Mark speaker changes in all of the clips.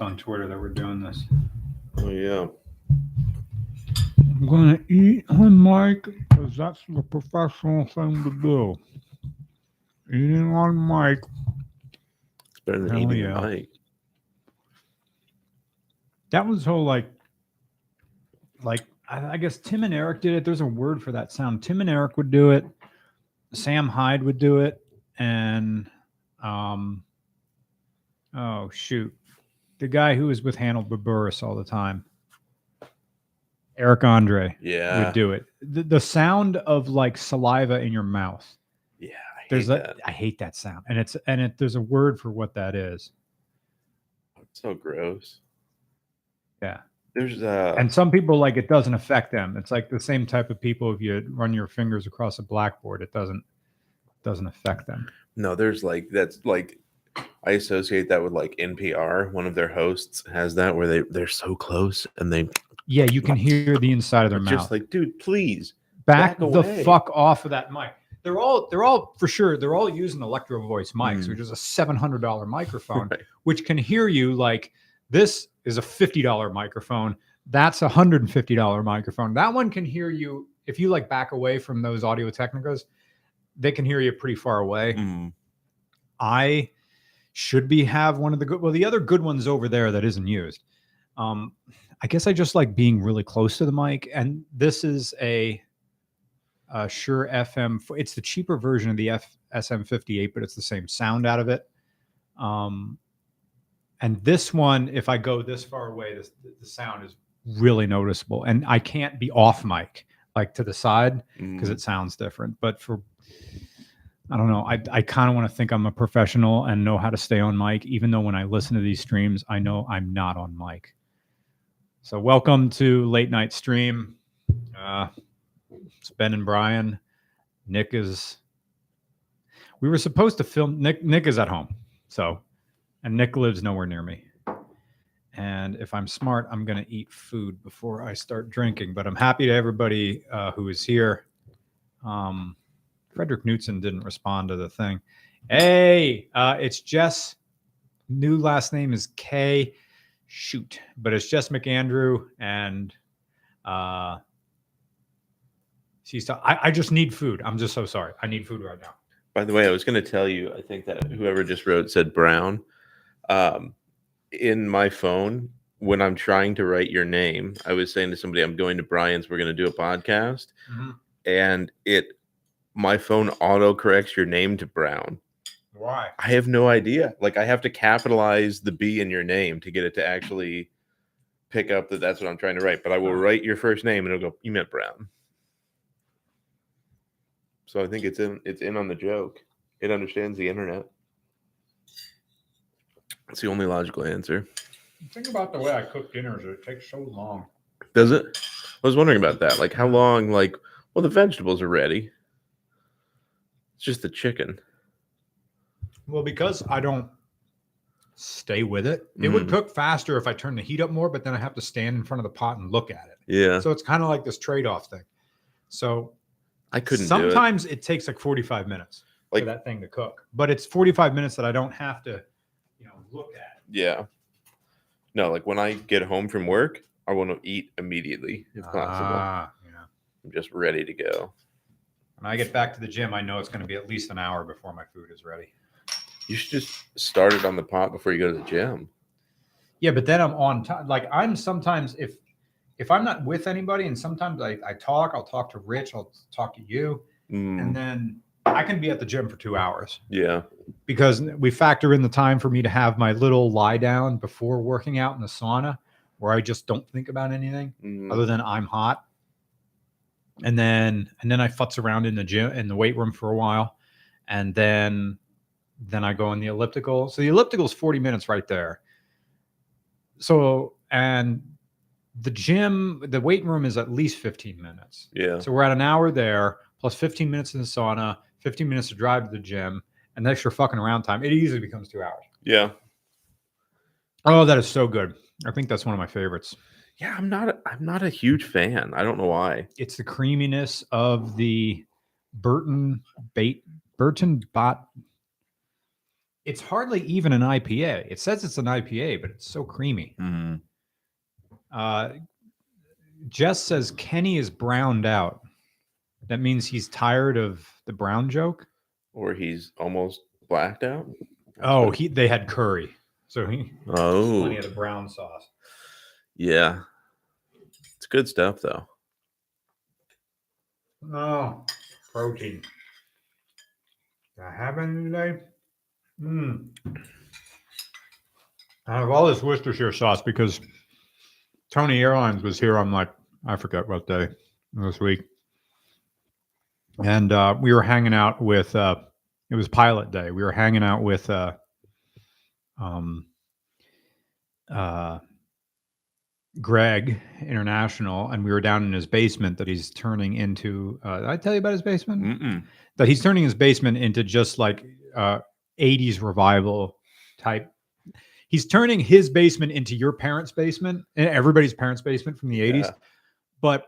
Speaker 1: on Twitter that we're doing this.
Speaker 2: Oh, yeah.
Speaker 1: I'm going to eat on mic because that's the professional thing to do. Eating on mic.
Speaker 2: It's better than
Speaker 1: Hell
Speaker 2: eating
Speaker 1: yeah.
Speaker 2: a mic.
Speaker 1: That was whole like I guess Tim and Eric did it. There's a word for that sound. Tim and Eric would do it. Sam Hyde would do it. And oh shoot. The guy who was with Hannibal Buress all the time. Eric Andre would do it. The sound of like saliva in your mouth.
Speaker 2: Yeah,
Speaker 1: I hate that sound. And there's a word for what that is.
Speaker 2: It's so gross.
Speaker 1: Yeah.
Speaker 2: There's
Speaker 1: and some people like it doesn't affect them. It's like the same type of people. If you run your fingers across a blackboard, it doesn't affect them.
Speaker 2: No, there's like that's like I associate that with like NPR. One of their hosts has that where they're so close and they
Speaker 1: you can hear the inside of their mouth.
Speaker 2: Just like, dude, please
Speaker 1: back the fuck off of that mic. They're all for sure. They're all using Electro Voice mics, which is a $700 microphone, right, which can hear you like this is a $50 microphone. That's a $150 microphone. That one can hear you if you like back away from those Audio Technicas. They can hear you pretty far away. I should have one of the good. Well, the other good ones over there that isn't used. I guess I just like being really close to the mic, and this is a Shure FM. It's the cheaper version of the SM58, but it's the same sound out of it. And this one, if I go this far away, the sound is really noticeable, and I can't be off mic, like to the side, because it sounds different. But I don't know. I kind of want to think I'm a professional and know how to stay on mic, even though when I listen to these streams, I know I'm not on mic. So welcome to Late Night Stream. It's Ben and Brian. We were supposed to film. Nick is at home. And Nick lives nowhere near me. And if I'm smart, I'm going to eat food before I start drinking. But I'm happy to everybody who is here. Frederick Knutson didn't respond to the thing. Hey, it's Jess. New last name is K. Shoot. But it's Jess McAndrew. And I just need food. I'm just so sorry. I need food right now.
Speaker 2: By the way, I was going to tell you, I think that whoever just wrote said Brown. In my phone, when I'm trying to write your name, I was saying to somebody, I'm going to Brian's, we're going to do a podcast. And my phone auto corrects your name to Brown.
Speaker 1: Why?
Speaker 2: I have no idea. Like, I have to capitalize the B in your name to get it to actually pick up that that's what I'm trying to write. But I will write your first name and it'll go, you meant Brown. So I think it's in on the joke. It understands the internet. It's the only logical answer.
Speaker 1: Think about the way I cook dinners. It takes so long.
Speaker 2: Does it? I was wondering about that. Like, how long? Like, well, the vegetables are ready. It's just the chicken.
Speaker 1: Well, because I don't stay with it, it would cook faster if I turn the heat up more, but then I have to stand in front of the pot and look at it.
Speaker 2: Yeah.
Speaker 1: So it's kind of like this trade-off thing. So
Speaker 2: I couldn't
Speaker 1: sometimes it takes like 45 minutes for that thing to cook, but it's 45 minutes that I don't have to, look at it.
Speaker 2: Yeah. No, like when I get home from work, I want to eat immediately if possible.
Speaker 1: Yeah.
Speaker 2: I'm just ready to go.
Speaker 1: When I get back to the gym, I know it's going to be at least an hour before my food is ready.
Speaker 2: You should just start it on the pot before you go to the gym.
Speaker 1: Yeah, but then I'm on time. Like I'm sometimes if I'm not with anybody, and sometimes I'll talk to Rich, I'll talk to you, and then I can be at the gym for 2 hours.
Speaker 2: Yeah.
Speaker 1: Because we factor in the time for me to have my little lie down before working out in the sauna, where I just don't think about anything other than I'm hot. And then I futz around in the gym, in the weight room for a while. And then I go in the elliptical. So the elliptical is 40 minutes right there. So, and the gym, the weight room is at least 15 minutes.
Speaker 2: Yeah.
Speaker 1: So we're at an hour there, plus 15 minutes in the sauna, 15 minutes to drive to the gym, and the extra fucking around time. It easily becomes 2 hours.
Speaker 2: Yeah.
Speaker 1: Oh, that is so good. I think that's one of my favorites.
Speaker 2: Yeah, I'm not a huge fan. I don't know why.
Speaker 1: It's the creaminess of the Burton bot. It's hardly even an IPA. It says it's an IPA, but it's so creamy. Jess says Kenny is browned out. That means he's tired of the brown joke.
Speaker 2: Or he's almost blacked out.
Speaker 1: Oh, they had curry, so he plenty of the brown sauce.
Speaker 2: Yeah, it's good stuff though.
Speaker 1: Oh, protein. I have any today. I have all this Worcestershire sauce because Tony Airlines was here on I forget what day this week. And we were hanging out with, it was pilot day. We were hanging out with Greg International, and we were down in his basement that he's turning into, did I tell you about his basement?
Speaker 2: Mm-mm.
Speaker 1: That he's turning his basement into just like 80s revival type. He's turning his basement into your parents' basement and everybody's parents' basement from the 80s. But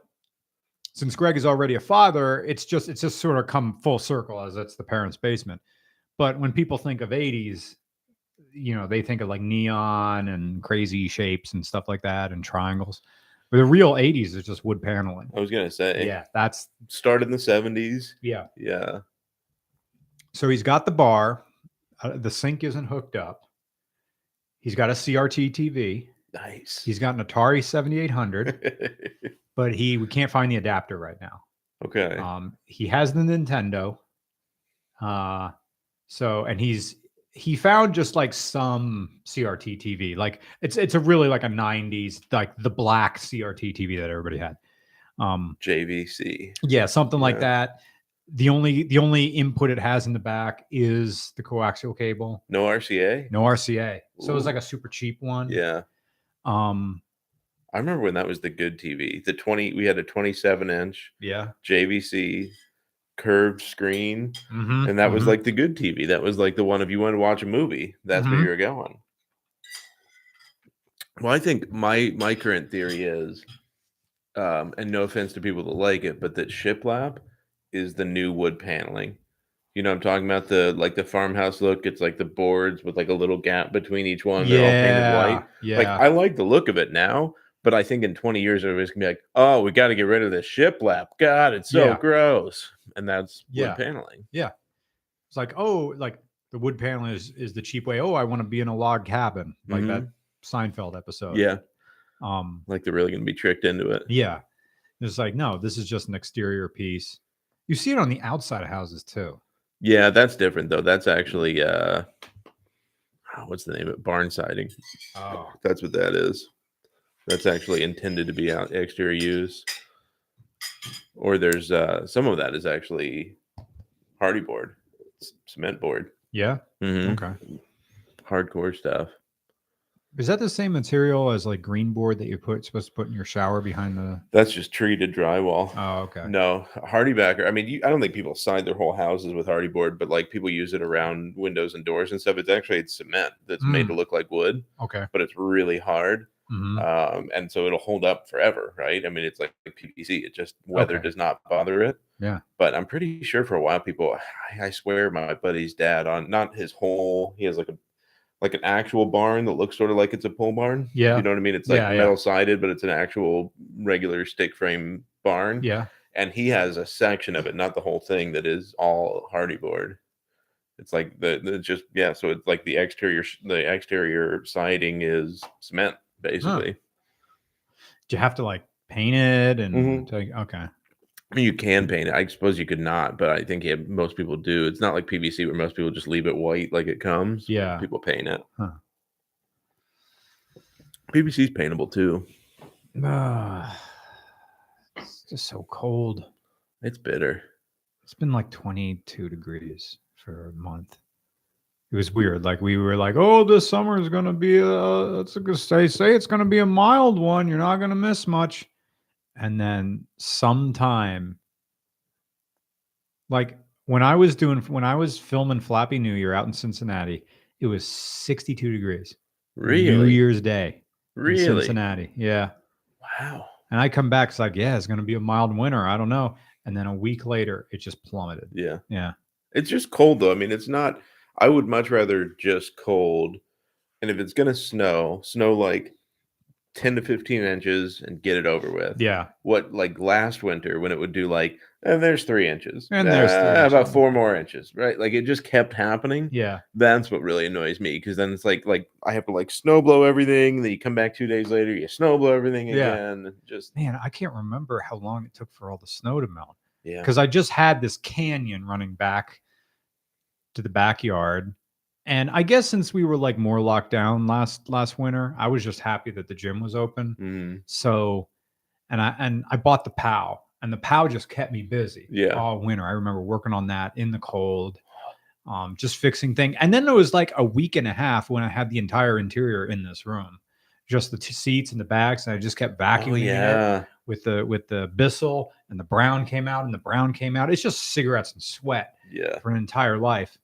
Speaker 1: since Greg is already a father, it's just sort of come full circle as it's the parents' basement. But when people think of 80s, they think of like neon and crazy shapes and stuff like that and triangles. But the real 80s is just wood paneling.
Speaker 2: I was going to say.
Speaker 1: Yeah, that's
Speaker 2: started in the 70s.
Speaker 1: Yeah.
Speaker 2: Yeah.
Speaker 1: So he's got the bar. The sink isn't hooked up. He's got a CRT TV.
Speaker 2: Nice.
Speaker 1: He's got an Atari 7800, but we can't find the adapter right now.
Speaker 2: Okay.
Speaker 1: He has the Nintendo. And he found just like some CRT TV. Like it's a really like a 90s, like the black CRT TV that everybody had.
Speaker 2: JVC.
Speaker 1: Yeah, something like that. The only input it has in the back is the coaxial cable.
Speaker 2: No RCA?
Speaker 1: No RCA.
Speaker 2: Ooh.
Speaker 1: So it was like a super cheap one.
Speaker 2: Yeah.
Speaker 1: I
Speaker 2: remember when that was the good TV. We had a 27-inch.
Speaker 1: Yeah.
Speaker 2: JVC curved screen. And that was like the good TV. That was like the one if you wanted to watch a movie, that's where you're going. Well, I think my current theory is, and no offense to people that like it, but that shiplap is the new wood paneling. You know what I'm talking about? The farmhouse look. It's like the boards with like a little gap between each one. They're all painted white.
Speaker 1: Yeah.
Speaker 2: Like I like the look of it now, but I think in 20 years everybody's gonna be like, oh, we got to get rid of this shiplap. God, it's so gross. And that's wood paneling.
Speaker 1: Yeah. It's like, oh, like the wood paneling is the cheap way. Oh, I want to be in a log cabin, like that Seinfeld episode.
Speaker 2: Yeah. Like they're really gonna be tricked into it.
Speaker 1: Yeah. It's like, no, this is just an exterior piece. You see it on the outside of houses too.
Speaker 2: Yeah, that's different though. That's actually what's the name of it? Barn siding.
Speaker 1: Oh,
Speaker 2: that's what that is. That's actually intended to be out exterior use. Or there's some of that is actually hardy board, cement board.
Speaker 1: Yeah.
Speaker 2: Mm-hmm.
Speaker 1: Okay.
Speaker 2: Hardcore stuff.
Speaker 1: Is that the same material as like green board that supposed to put in your shower behind the?
Speaker 2: That's just treated drywall.
Speaker 1: Oh, okay.
Speaker 2: No, hardy backer. I mean, I don't think people side their whole houses with hardy board, but like people use it around windows and doors and stuff. It's cement that's made to look like wood.
Speaker 1: Okay.
Speaker 2: But it's really hard. And so it'll hold up forever, right? I mean, it's like PVC. It just weather does not bother it.
Speaker 1: Yeah.
Speaker 2: But I'm pretty sure for a while people, I swear my buddy's dad not his whole, he has like an actual barn that looks sort of like it's a pole barn.
Speaker 1: Yeah.
Speaker 2: You know what I mean? It's like metal sided, but it's an actual regular stick frame barn.
Speaker 1: Yeah.
Speaker 2: And he has a section of it, not the whole thing, that is all hardy board. It's like so it's like the exterior siding is cement, basically.
Speaker 1: Do you have to like paint it and okay.
Speaker 2: I mean, you can paint it. I suppose you could not, but I think most people do. It's not like PVC where most people just leave it white like it comes.
Speaker 1: Yeah.
Speaker 2: People paint it. PVC is paintable too.
Speaker 1: It's just so cold.
Speaker 2: It's bitter.
Speaker 1: It's been like 22 degrees for a month. It was weird. Like we were like, oh, this summer is going to be say it's going to be a mild one. You're not going to miss much. And then sometime, like when I was filming Flappy New Year out in Cincinnati, it was 62 degrees.
Speaker 2: Really?
Speaker 1: New Year's Day.
Speaker 2: Really?
Speaker 1: In Cincinnati. Yeah.
Speaker 2: Wow.
Speaker 1: And I come back, it's like, yeah, it's going to be a mild winter. I don't know. And then a week later, it just plummeted.
Speaker 2: Yeah.
Speaker 1: Yeah.
Speaker 2: It's just cold though. I mean, it's not, I would much rather just cold. And if it's gonna snow like 10 to 15 inches and get it over with.
Speaker 1: Yeah.
Speaker 2: What, like last winter when it would do like, there's 3 inches.
Speaker 1: And there's 3
Speaker 2: About
Speaker 1: inches.
Speaker 2: 4 more inches, right? Like it just kept happening.
Speaker 1: Yeah.
Speaker 2: That's what really annoys me, because then it's like I have to like snow blow everything. Then you come back 2 days later, you snow blow everything again. Just
Speaker 1: man, I can't remember how long it took for all the snow to melt.
Speaker 2: yeah.
Speaker 1: Because I just had this canyon running back to the backyard. And I guess since we were like more locked down last winter, I was just happy that the gym was open.
Speaker 2: Mm,
Speaker 1: So, and I bought the POW, and the POW just kept me busy all winter. I remember working on that in the cold, just fixing things. And then there was like a week and a half when I had the entire interior in this room, just the seats and the backs, and I just kept vacuuming it with the Bissell, and the brown came out, and the brown came out. It's just cigarettes and sweat for an entire life.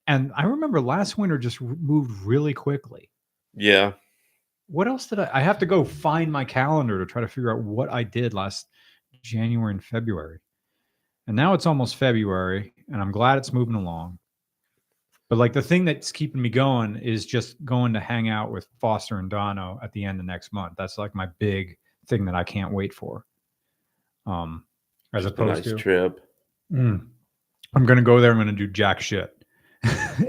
Speaker 1: And I remember last winter just moved really quickly.
Speaker 2: Yeah.
Speaker 1: What else did I have to go find my calendar to try to figure out what I did last January and February. And now it's almost February, and I'm glad it's moving along. But like the thing that's keeping me going is just going to hang out with Foster and Dono at the end of next month. That's like my big thing that I can't wait for. As opposed to
Speaker 2: nice trip.
Speaker 1: I'm going to go there. I'm going to do jack shit.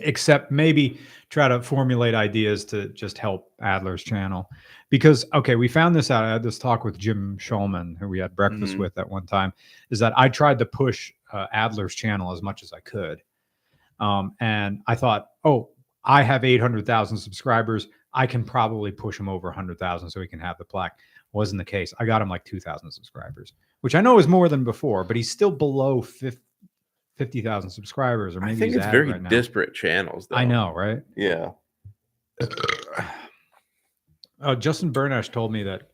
Speaker 1: Except maybe try to formulate ideas to just help Adler's channel. Because, okay, we found this out. I had this talk with Jim Schulman, who we had breakfast with at one time, is that I tried to push Adler's channel as much as I could. And I thought, oh, I have 800,000 subscribers. I can probably push him over 100,000 so he can have the plaque. Wasn't the case. I got him like 2,000 subscribers, which I know is more than before, but he's still below 50,000 subscribers, or maybe
Speaker 2: I think it's very disparate channels, though.
Speaker 1: I know, right?
Speaker 2: Yeah.
Speaker 1: Justin Bernash told me that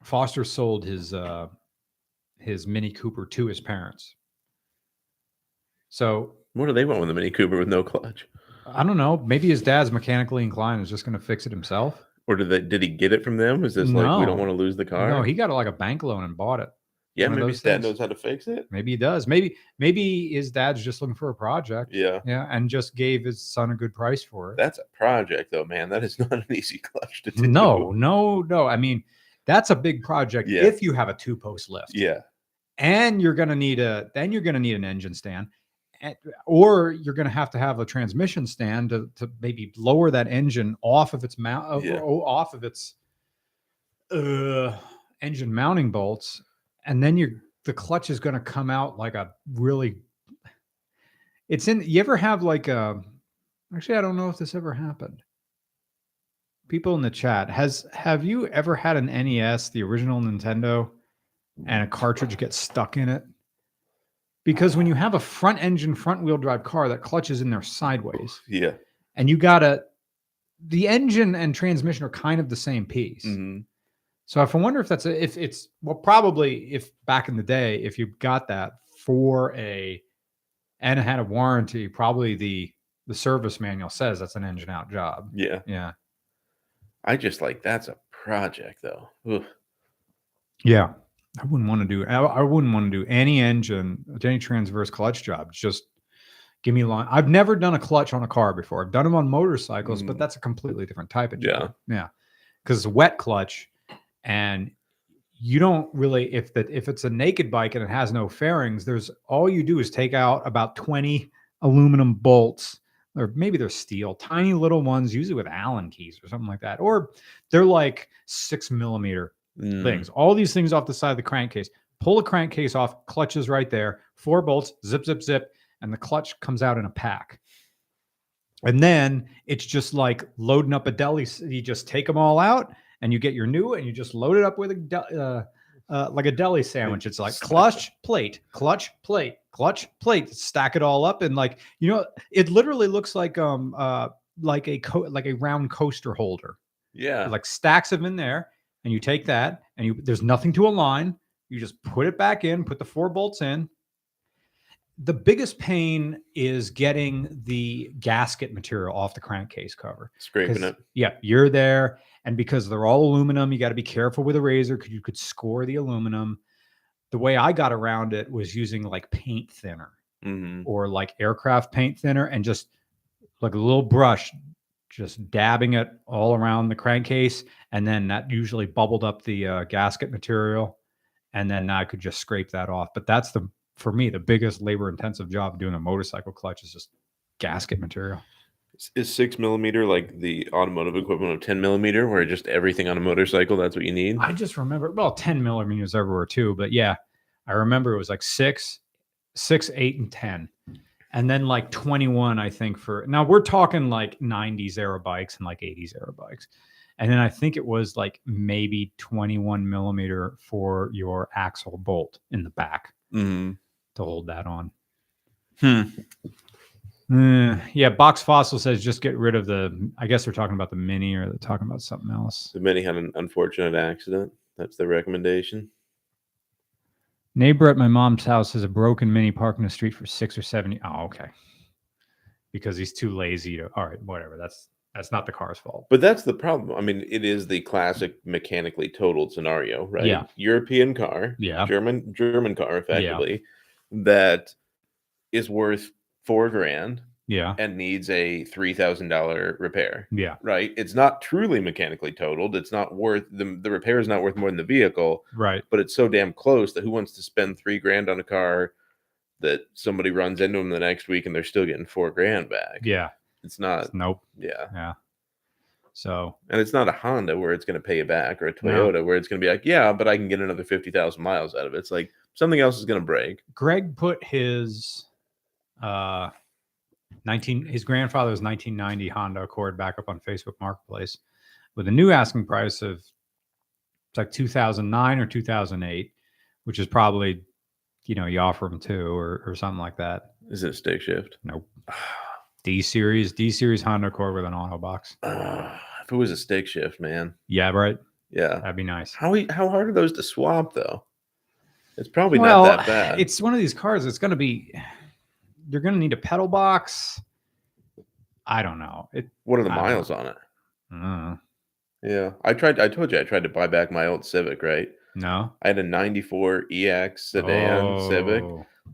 Speaker 1: Foster sold his Mini Cooper to his parents. So
Speaker 2: what do they want with a Mini Cooper with no clutch?
Speaker 1: I don't know. Maybe his dad's mechanically inclined and is just going to fix it himself.
Speaker 2: Or did he get it from them? Is this like we don't want to lose the car?
Speaker 1: No, he got like a bank loan and bought it.
Speaker 2: Yeah, maybe his dad knows how to fix it.
Speaker 1: Maybe he does. Maybe his dad's just looking for a project.
Speaker 2: Yeah.
Speaker 1: Yeah, and just gave his son a good price for it.
Speaker 2: That's a project, though, man. That is not an easy clutch to do.
Speaker 1: No. I mean, that's a big project if you have a 2-post lift.
Speaker 2: Yeah.
Speaker 1: And you're gonna need an engine stand, or you're gonna have to have a transmission stand to maybe lower that engine off of its off of its engine mounting bolts. And then the clutch is going to come out like a really. You ever have like actually, I don't know if this ever happened. People in the chat, have you ever had an NES, the original Nintendo, and a cartridge gets stuck in it? Because when you have a front wheel drive car, that clutch is in there sideways.
Speaker 2: Yeah.
Speaker 1: And the engine and transmission are kind of the same piece. Mm-hmm. So if I wonder if probably if back in the day, if you got that and had a warranty, probably the service manual says that's an engine out job.
Speaker 2: Yeah.
Speaker 1: Yeah.
Speaker 2: I just that's a project though. Oof.
Speaker 1: Yeah. I wouldn't want to do any engine, any transverse clutch job. Just give me line. I've never done a clutch on a car before. I've done them on motorcycles, but that's a completely different type of job. Yeah. Because it's a wet clutch. And you don't really, if it's a naked bike and it has no fairings, all you do is take out about 20 aluminum bolts, or maybe they're steel, tiny little ones, usually with Allen keys or something like that. Or they're like 6mm things. All these things off the side of the crankcase. Pull the crankcase off, clutch is right there, 4 bolts, zip, zip, zip, and the clutch comes out in a pack. And then it's just like loading up a deli. You just take them all out, and you get your new, and you just load it up with like a deli sandwich. It's like clutch, plate, stack it all up. And it literally looks like a round coaster holder.
Speaker 2: Yeah.
Speaker 1: Like stacks them in there, and you take that, and there's nothing to align. You just put it back in, put the 4 bolts in. The biggest pain is getting the gasket material off the crankcase cover.
Speaker 2: Scraping it.
Speaker 1: Yeah, you're there. And because they're all aluminum, you got to be careful with a razor because you could score the aluminum. The way I got around it was using like paint thinner. or like aircraft paint thinner and just like a little brush, just dabbing it all around the crankcase. And then that usually bubbled up the gasket material. And then I could just scrape that off. But that's for me, the biggest labor intensive job of doing a motorcycle clutch is just gasket material.
Speaker 2: Is 6mm like the automotive equivalent of 10mm, where just everything on a motorcycle, that's what you need?
Speaker 1: I just remember, well, 10mm everywhere too, but yeah, I remember it was like 6, 8, and 10. And then like 21, I think now we're talking like 90s era bikes and like 80s era bikes. And then I think it was like maybe 21mm for your axle bolt in the back to hold that on. Yeah, Box Fossil says just get rid of I guess they're talking about the Mini, or they're talking about something else.
Speaker 2: The Mini had an unfortunate accident. That's the recommendation.
Speaker 1: Neighbor at my mom's house has a broken Mini parked in the street for 6 or 7. Oh, okay. Because he's too lazy to. All right, whatever. That's not the car's fault.
Speaker 2: But that's the problem. I mean, it is the classic mechanically totaled scenario, right?
Speaker 1: Yeah.
Speaker 2: European car.
Speaker 1: Yeah.
Speaker 2: German car, effectively, that is worth $4,000.
Speaker 1: Yeah.
Speaker 2: And needs a $3,000 repair.
Speaker 1: Yeah.
Speaker 2: Right. It's not truly mechanically totaled. It's not worth the repair is not worth more than the vehicle.
Speaker 1: Right.
Speaker 2: But it's so damn close that who wants to spend $3,000 on a car that somebody runs into them the next week and they're still getting $4,000 back?
Speaker 1: Yeah.
Speaker 2: It's not.
Speaker 1: Nope.
Speaker 2: Yeah.
Speaker 1: Yeah. So.
Speaker 2: And it's not a Honda where it's going to pay you back, or a Toyota where it's going to be like, yeah, but I can get another 50,000 miles out of it. It's like something else is going to break.
Speaker 1: Greg put his his grandfather's 1990 Honda Accord back up on Facebook Marketplace with a new asking price of, it's like 2009 or 2008, which is probably, you offer him 2 or something like that.
Speaker 2: Is it a stick shift?
Speaker 1: Nope. D series Honda Accord with an auto box.
Speaker 2: If it was a stick shift, man.
Speaker 1: Yeah, right.
Speaker 2: Yeah,
Speaker 1: that'd be nice.
Speaker 2: How hard are those to swap though? It's probably not that bad.
Speaker 1: It's one of these cars. It's going to be. You're going to need a pedal box. I don't know.
Speaker 2: What are the miles on it? Yeah, I told you I tried to buy back my old Civic, right?
Speaker 1: No.
Speaker 2: I had a 94 EX sedan Civic.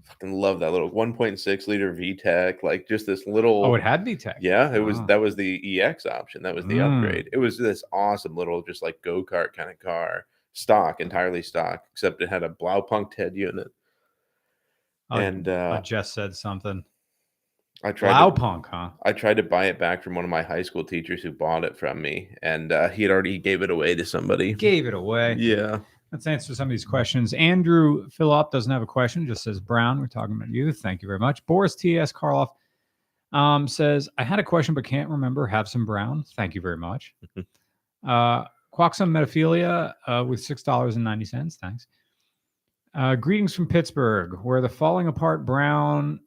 Speaker 2: Fucking love that little 1.6 liter VTEC, like just this little.
Speaker 1: Oh, it had VTEC.
Speaker 2: Yeah, it was. That was the EX option. That was the upgrade. It was this awesome little, just like go-kart kind of car, entirely stock, except it had a Blaupunkt head unit. And
Speaker 1: I just said something.
Speaker 2: I tried
Speaker 1: Blaupunkt, huh?
Speaker 2: I tried to buy it back from one of my high school teachers who bought it from me, and he gave it away to somebody.
Speaker 1: Gave it away.
Speaker 2: Yeah.
Speaker 1: Let's answer some of these questions. Andrew Philip doesn't have a question, just says, Brown, we're talking about you. Thank you very much. Boris T.S. Karloff says, I had a question but can't remember. Have some Brown. Thank you very much. Quaxum Metaphilia with $6.90. Thanks. Greetings from Pittsburgh, where the falling apart Brown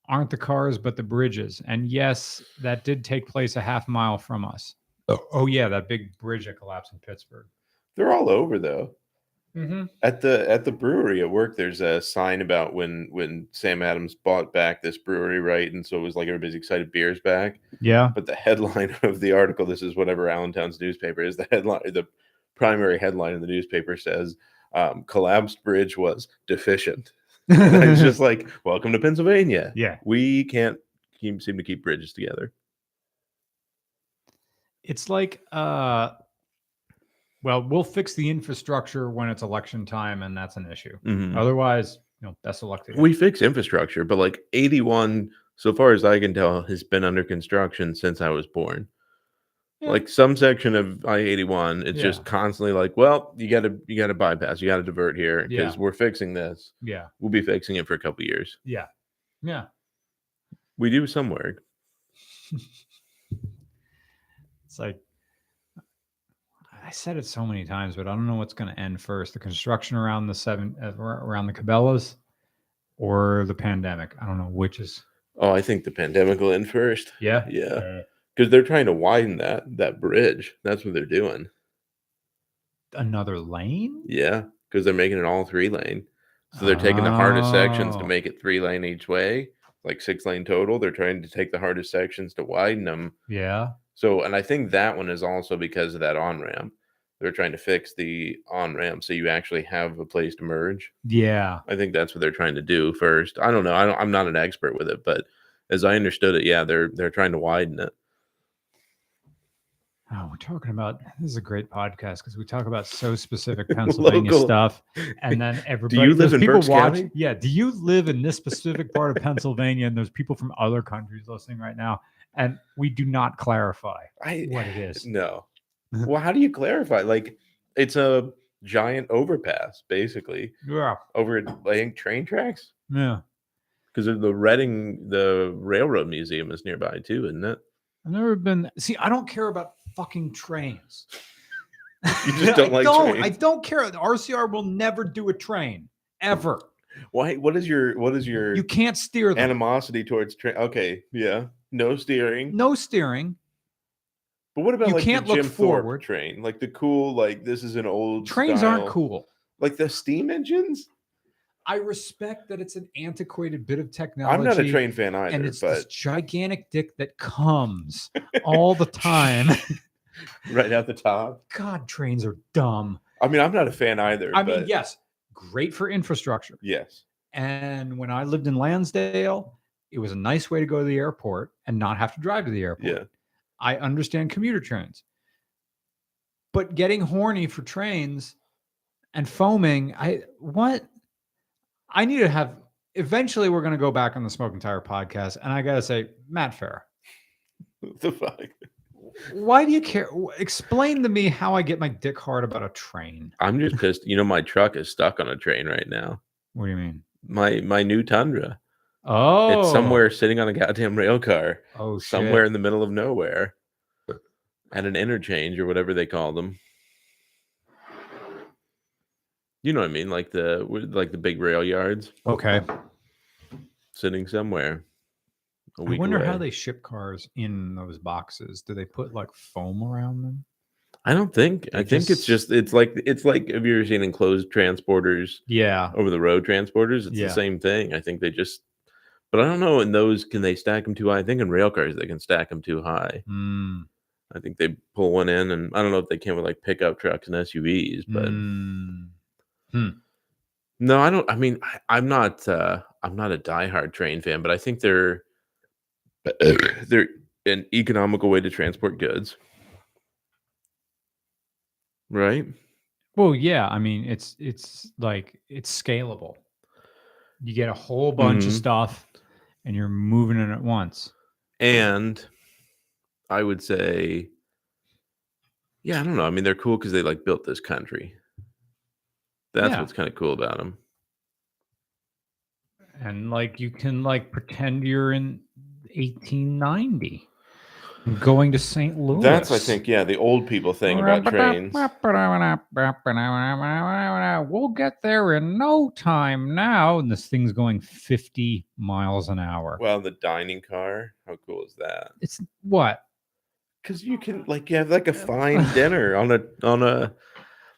Speaker 1: aren't the cars but the bridges. And yes, that did take place a half mile from us. Oh yeah, that big bridge that collapsed in Pittsburgh.
Speaker 2: They're all over though.
Speaker 1: Mm-hmm.
Speaker 2: At the brewery at work, there's a sign about when Sam Adams bought back this brewery, right? And so it was like everybody's excited, beer's back.
Speaker 1: Yeah.
Speaker 2: But the headline of the article, this is whatever Allentown's newspaper is, the primary headline in the newspaper says, collapsed bridge was deficient. And it's just like, welcome to Pennsylvania.
Speaker 1: Yeah.
Speaker 2: We can't seem to keep bridges together.
Speaker 1: It's like, well, we'll fix the infrastructure when it's election time, and that's an issue.
Speaker 2: Mm-hmm.
Speaker 1: Otherwise, best of luck to you.
Speaker 2: We fix infrastructure, but like 81, so far as I can tell, has been under construction since I was born. Yeah. Like some section of I-81, it's just constantly like, well, you got to bypass, you got to divert here because we're fixing this.
Speaker 1: Yeah,
Speaker 2: we'll be fixing it for a couple years.
Speaker 1: Yeah, yeah,
Speaker 2: we do some work.
Speaker 1: It's like, I said it so many times, but I don't know what's going to end first: the construction around around the Cabela's, or the pandemic. I don't know which is.
Speaker 2: Oh, I think the pandemic will end first.
Speaker 1: Yeah,
Speaker 2: yeah, because they're trying to widen that bridge. That's what they're doing.
Speaker 1: Another lane?
Speaker 2: Yeah, because they're making it all 3-lane. So they're taking the hardest sections to make it 3-lane each way, like 6-lane total. They're trying to take the hardest sections to widen them.
Speaker 1: Yeah.
Speaker 2: So, and I think that one is also because of that on-ramp. they're trying to fix the on-ramp so you actually have a place to merge.
Speaker 1: Yeah.
Speaker 2: I think that's what they're trying to do first. I don't know. I'm not an expert with it, but as I understood it, yeah, they're trying to widen it.
Speaker 1: Oh, we're talking about, this is a great podcast because we talk about so specific Pennsylvania
Speaker 2: Local.
Speaker 1: stuff, and then everybody.
Speaker 2: Do you live
Speaker 1: those
Speaker 2: in
Speaker 1: people
Speaker 2: Berks
Speaker 1: watch?
Speaker 2: County?
Speaker 1: Yeah. Do you live in this specific part of Pennsylvania? And there's people from other countries listening right now, and we do not clarify what it is.
Speaker 2: No. Well, how do you clarify? Like, it's a giant overpass, basically,
Speaker 1: Yeah.
Speaker 2: over I think train tracks.
Speaker 1: Yeah.
Speaker 2: Because the railroad museum is nearby too, isn't it?
Speaker 1: I've never been. See, I don't care about fucking trains.
Speaker 2: You just don't like trains.
Speaker 1: I don't care. The RCR will never do a train ever.
Speaker 2: Why? What is your
Speaker 1: You can't steer them.
Speaker 2: animosity towards train? Okay, yeah, no steering.
Speaker 1: No steering.
Speaker 2: But what about
Speaker 1: You
Speaker 2: like
Speaker 1: can't
Speaker 2: the
Speaker 1: look
Speaker 2: Jim Thorpe
Speaker 1: forward.
Speaker 2: train? Like the cool, like this is an old
Speaker 1: Trains
Speaker 2: style,
Speaker 1: aren't cool.
Speaker 2: Like the steam engines.
Speaker 1: I respect that it's an antiquated bit of technology.
Speaker 2: I'm not a train fan either,
Speaker 1: and it's
Speaker 2: but
Speaker 1: this gigantic dick that comes all the time.
Speaker 2: right out the top.
Speaker 1: God, trains are dumb.
Speaker 2: I mean, I'm not a fan either.
Speaker 1: I mean, yes, great for infrastructure.
Speaker 2: Yes.
Speaker 1: And when I lived in Lansdale, it was a nice way to go to the airport and not have to drive to the airport.
Speaker 2: Yeah.
Speaker 1: I understand commuter trains. But getting horny for trains and foaming, I need to have, eventually we're going to go back on the Smoking Tire podcast. And I got to say, Matt Farah.
Speaker 2: What the fuck?
Speaker 1: Why do you care? Explain to me how I get my dick hard about a train.
Speaker 2: I'm just pissed. You know, my truck is stuck on a train right now.
Speaker 1: What do you mean?
Speaker 2: My new Tundra.
Speaker 1: Oh.
Speaker 2: It's somewhere sitting on a goddamn rail car.
Speaker 1: Oh, shit.
Speaker 2: Somewhere in the middle of nowhere. At an interchange or whatever they call them. You know what I mean? Like the big rail yards.
Speaker 1: Okay.
Speaker 2: Sitting somewhere.
Speaker 1: I wonder how they ship cars in those boxes. Do they put like foam around them?
Speaker 2: I don't think. I think it's like have you ever seen enclosed transporters?
Speaker 1: Yeah.
Speaker 2: Over the road transporters, it's the same thing. I think they just, but I don't know. In those, can they stack them too high? I think in rail cars they can stack them too high. I think they pull one in, and I don't know if they can with like pickup trucks and SUVs, but no, I don't. I mean, I'm not a diehard train fan, but I think they're an economical way to transport goods, right?
Speaker 1: Well, yeah. I mean, it's like it's scalable. You get a whole bunch of stuff, and you're moving it at once.
Speaker 2: And I would say, yeah, I don't know. I mean, they're cool because they like built this country. That's what's kind of cool about them.
Speaker 1: And like you can like pretend you're in 1890 going to St. Louis.
Speaker 2: That's, I think, the old people thing about trains.
Speaker 1: We'll get there in no time now. And this thing's going 50 miles an hour.
Speaker 2: Well, the dining car, how cool is that?
Speaker 1: It's what?
Speaker 2: Because you can you have like a fine dinner on a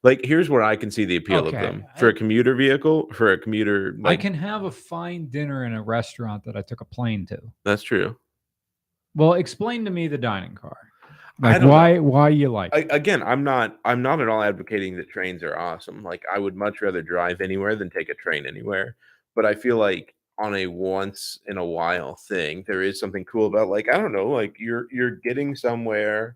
Speaker 2: like, here's where I can see the appeal of them. For a commuter vehicle, for a commuter.
Speaker 1: I can have a fine dinner in a restaurant that I took a plane to.
Speaker 2: That's true.
Speaker 1: Well, explain to me the dining car. Like why you like it?
Speaker 2: Again, I'm not at all advocating that trains are awesome. Like, I would much rather drive anywhere than take a train anywhere. But I feel like on a once in a while thing, there is something cool about, like, I don't know, like you're getting somewhere.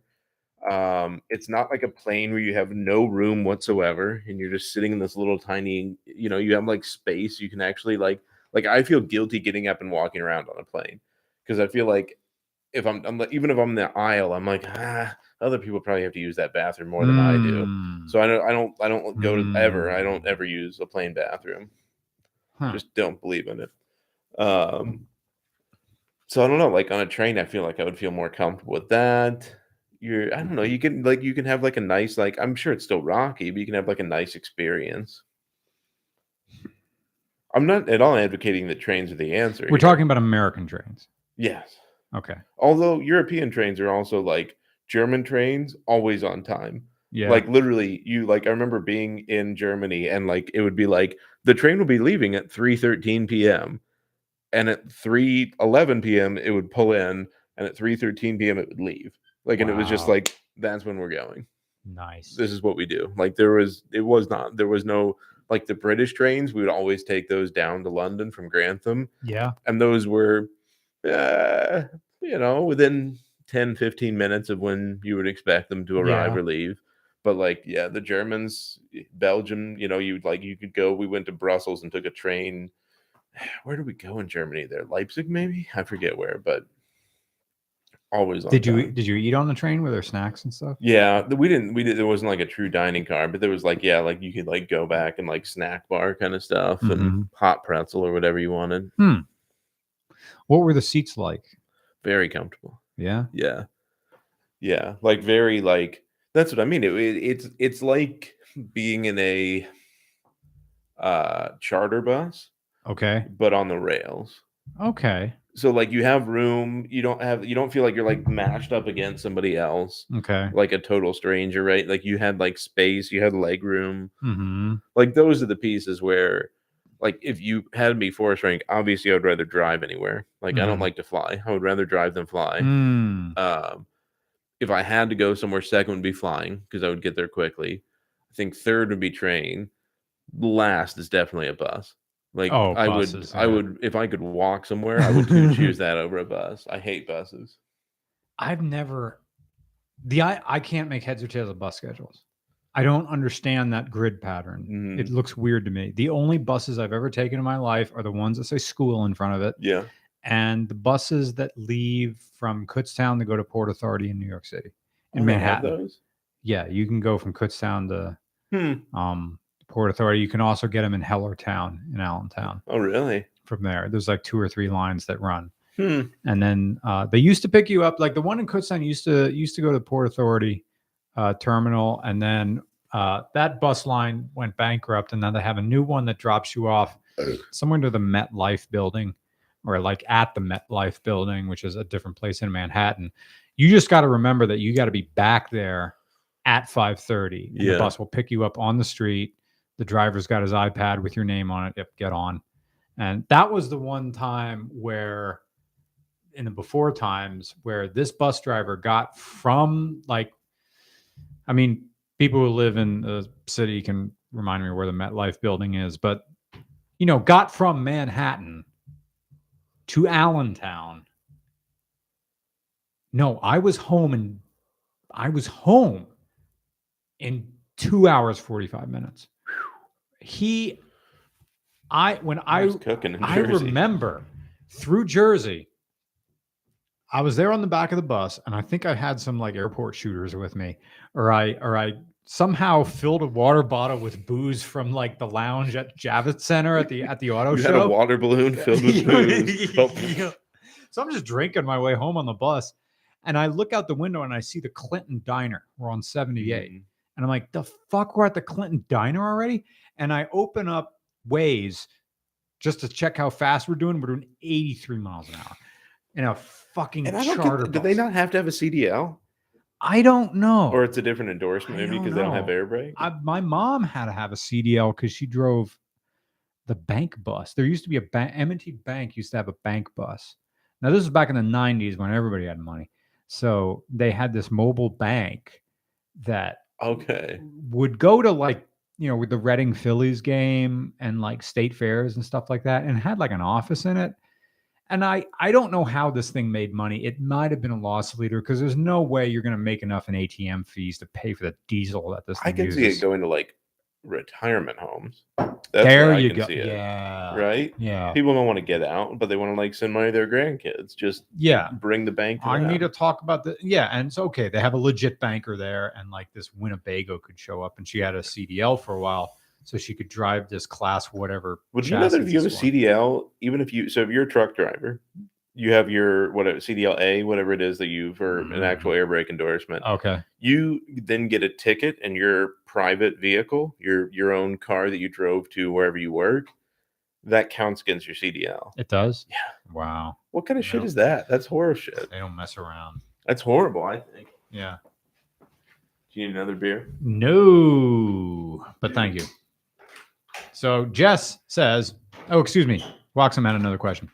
Speaker 2: It's not like a plane where you have no room whatsoever and you're just sitting in this little tiny, you have like space. You can actually like I feel guilty getting up and walking around on a plane because I feel like if I'm even if I'm in the aisle, I'm like, other people probably have to use that bathroom more than I do. So I don't go to I don't ever use a plane bathroom. Just don't believe in it. So I don't know, like on a train, I feel like I would feel more comfortable with that. I don't know, you can have like a nice, like, I'm sure it's still rocky, but you can have like a nice experience. I'm not at all advocating that trains are the answer.
Speaker 1: We're talking about American trains.
Speaker 2: Yes.
Speaker 1: Okay.
Speaker 2: Although European trains are also like German trains, always on time.
Speaker 1: Yeah.
Speaker 2: Like literally, I remember being in Germany and like it would be like the train will be leaving at 3:13 p.m. and at 3:11 p.m. it would pull in, and at 3:13 p.m. it would leave. Like, and it was just like, that's when we're going.
Speaker 1: Nice.
Speaker 2: This is what we do. Like there was no, like the British trains, we would always take those down to London from Grantham.
Speaker 1: Yeah.
Speaker 2: And those were, within 10, 15 minutes of when you would expect them to arrive or leave. But like, yeah, the Germans, Belgium, you could go, we went to Brussels and took a train. Where did we go in Germany there? Leipzig, maybe? I forget where, but always on
Speaker 1: Did
Speaker 2: time.
Speaker 1: you eat on the train with their snacks and stuff?
Speaker 2: Yeah, we didn't. There wasn't like a true dining car, but there was like, yeah, like you could like go back and like snack bar kind of stuff and hot pretzel or whatever you wanted.
Speaker 1: What were the seats like?
Speaker 2: Very comfortable.
Speaker 1: Yeah.
Speaker 2: Yeah. Like very like, that's what I mean. It's like being in a charter bus.
Speaker 1: Okay.
Speaker 2: But on the rails.
Speaker 1: Okay.
Speaker 2: So like you have room, you don't feel like you're like mashed up against somebody else.
Speaker 1: Okay.
Speaker 2: Like a total stranger, right? Like you had like space, you had leg room.
Speaker 1: Mm-hmm.
Speaker 2: Like those are the pieces where, like, if you had me force rank, obviously I would rather drive anywhere. Like I don't like to fly. I would rather drive than fly. If I had to go somewhere, second would be flying because I would get there quickly. I think third would be train. Last is definitely a bus. Like
Speaker 1: buses,
Speaker 2: I would, if I could walk somewhere, I would choose that over a bus. I hate buses.
Speaker 1: I've never, I can't make heads or tails of bus schedules. I don't understand that grid pattern. It looks weird to me. The only buses I've ever taken in my life are the ones that say school in front of it.
Speaker 2: Yeah.
Speaker 1: And the buses that leave from Kutztown to go to Port Authority in New York City, in Manhattan.
Speaker 2: Those?
Speaker 1: Yeah, you can go from Kutztown to Port Authority. You can also get them in Hellertown in Allentown.
Speaker 2: Oh, really?
Speaker 1: From there, there's like 2 or 3 lines that run, and then they used to pick you up. Like the one in Kutztown used to go to Port Authority terminal, and then that bus line went bankrupt, and then they have a new one that drops you off somewhere to the MetLife building, or like at the MetLife building, which is a different place in Manhattan. You just got to remember that you got to be back there at 5:30. The bus will pick you up on the street. The driver's got his iPad with your name on it. Yep, get on. And that was the one time where, in the before times, where this bus driver got from, like, I mean, people who live in the city can remind me where the MetLife building is, but, got from Manhattan to Allentown. No, I was home in 2 hours, 45 minutes. I remember through Jersey, I was there on the back of the bus, and I think I had some like airport shooters with me, or I somehow filled a water bottle with booze from like the lounge at Javits Center at the auto show.
Speaker 2: You had a water balloon filled with booze.
Speaker 1: Yeah. So I'm just drinking my way home on the bus, and I look out the window and I see the Clinton Diner. We're on 78. And I'm like, the fuck, we're at the Clinton Diner already? And I open up Waze just to check how fast we're doing. We're doing 83 miles an hour in a fucking charter bus.
Speaker 2: Do they not have to have a CDL?
Speaker 1: I don't know.
Speaker 2: Or it's a different endorsement maybe because they don't have air brake?
Speaker 1: My mom had to have a CDL because she drove the bank bus. There used to be a bank. M&T Bank used to have a bank bus. Now, this was back in the 90s when everybody had money. So they had this mobile bank that would go to like, with the Reading Phillies game and like state fairs and stuff like that, and had like an office in it. And I don't know how this thing made money. It might have been a loss leader because there's no way you're going to make enough in ATM fees to pay for the diesel that this thing uses.
Speaker 2: I can see it going to like retirement homes. That's
Speaker 1: there you go.
Speaker 2: See it,
Speaker 1: yeah.
Speaker 2: Right?
Speaker 1: Yeah.
Speaker 2: People don't want to get out, but they want to like send money to their grandkids. Just bring the bank to them.
Speaker 1: Need to talk about and it's okay. They have a legit banker there, and like this Winnebago could show up, and she had a CDL for a while, so she could drive this class whatever.
Speaker 2: Would you know that if you have a CDL, even if you're a truck driver, you have your CDL-A, whatever it is that you for an actual air brake endorsement.
Speaker 1: Okay.
Speaker 2: You then get a ticket, and your private vehicle, your own car that you drove to wherever you work, that counts against your CDL.
Speaker 1: It does?
Speaker 2: Yeah.
Speaker 1: Wow.
Speaker 2: What kind of shit is that? That's horror shit.
Speaker 1: They don't mess around.
Speaker 2: That's horrible, I think.
Speaker 1: Yeah.
Speaker 2: Do you need another beer?
Speaker 1: No, but thank you. So Jess says, Waxham had another question.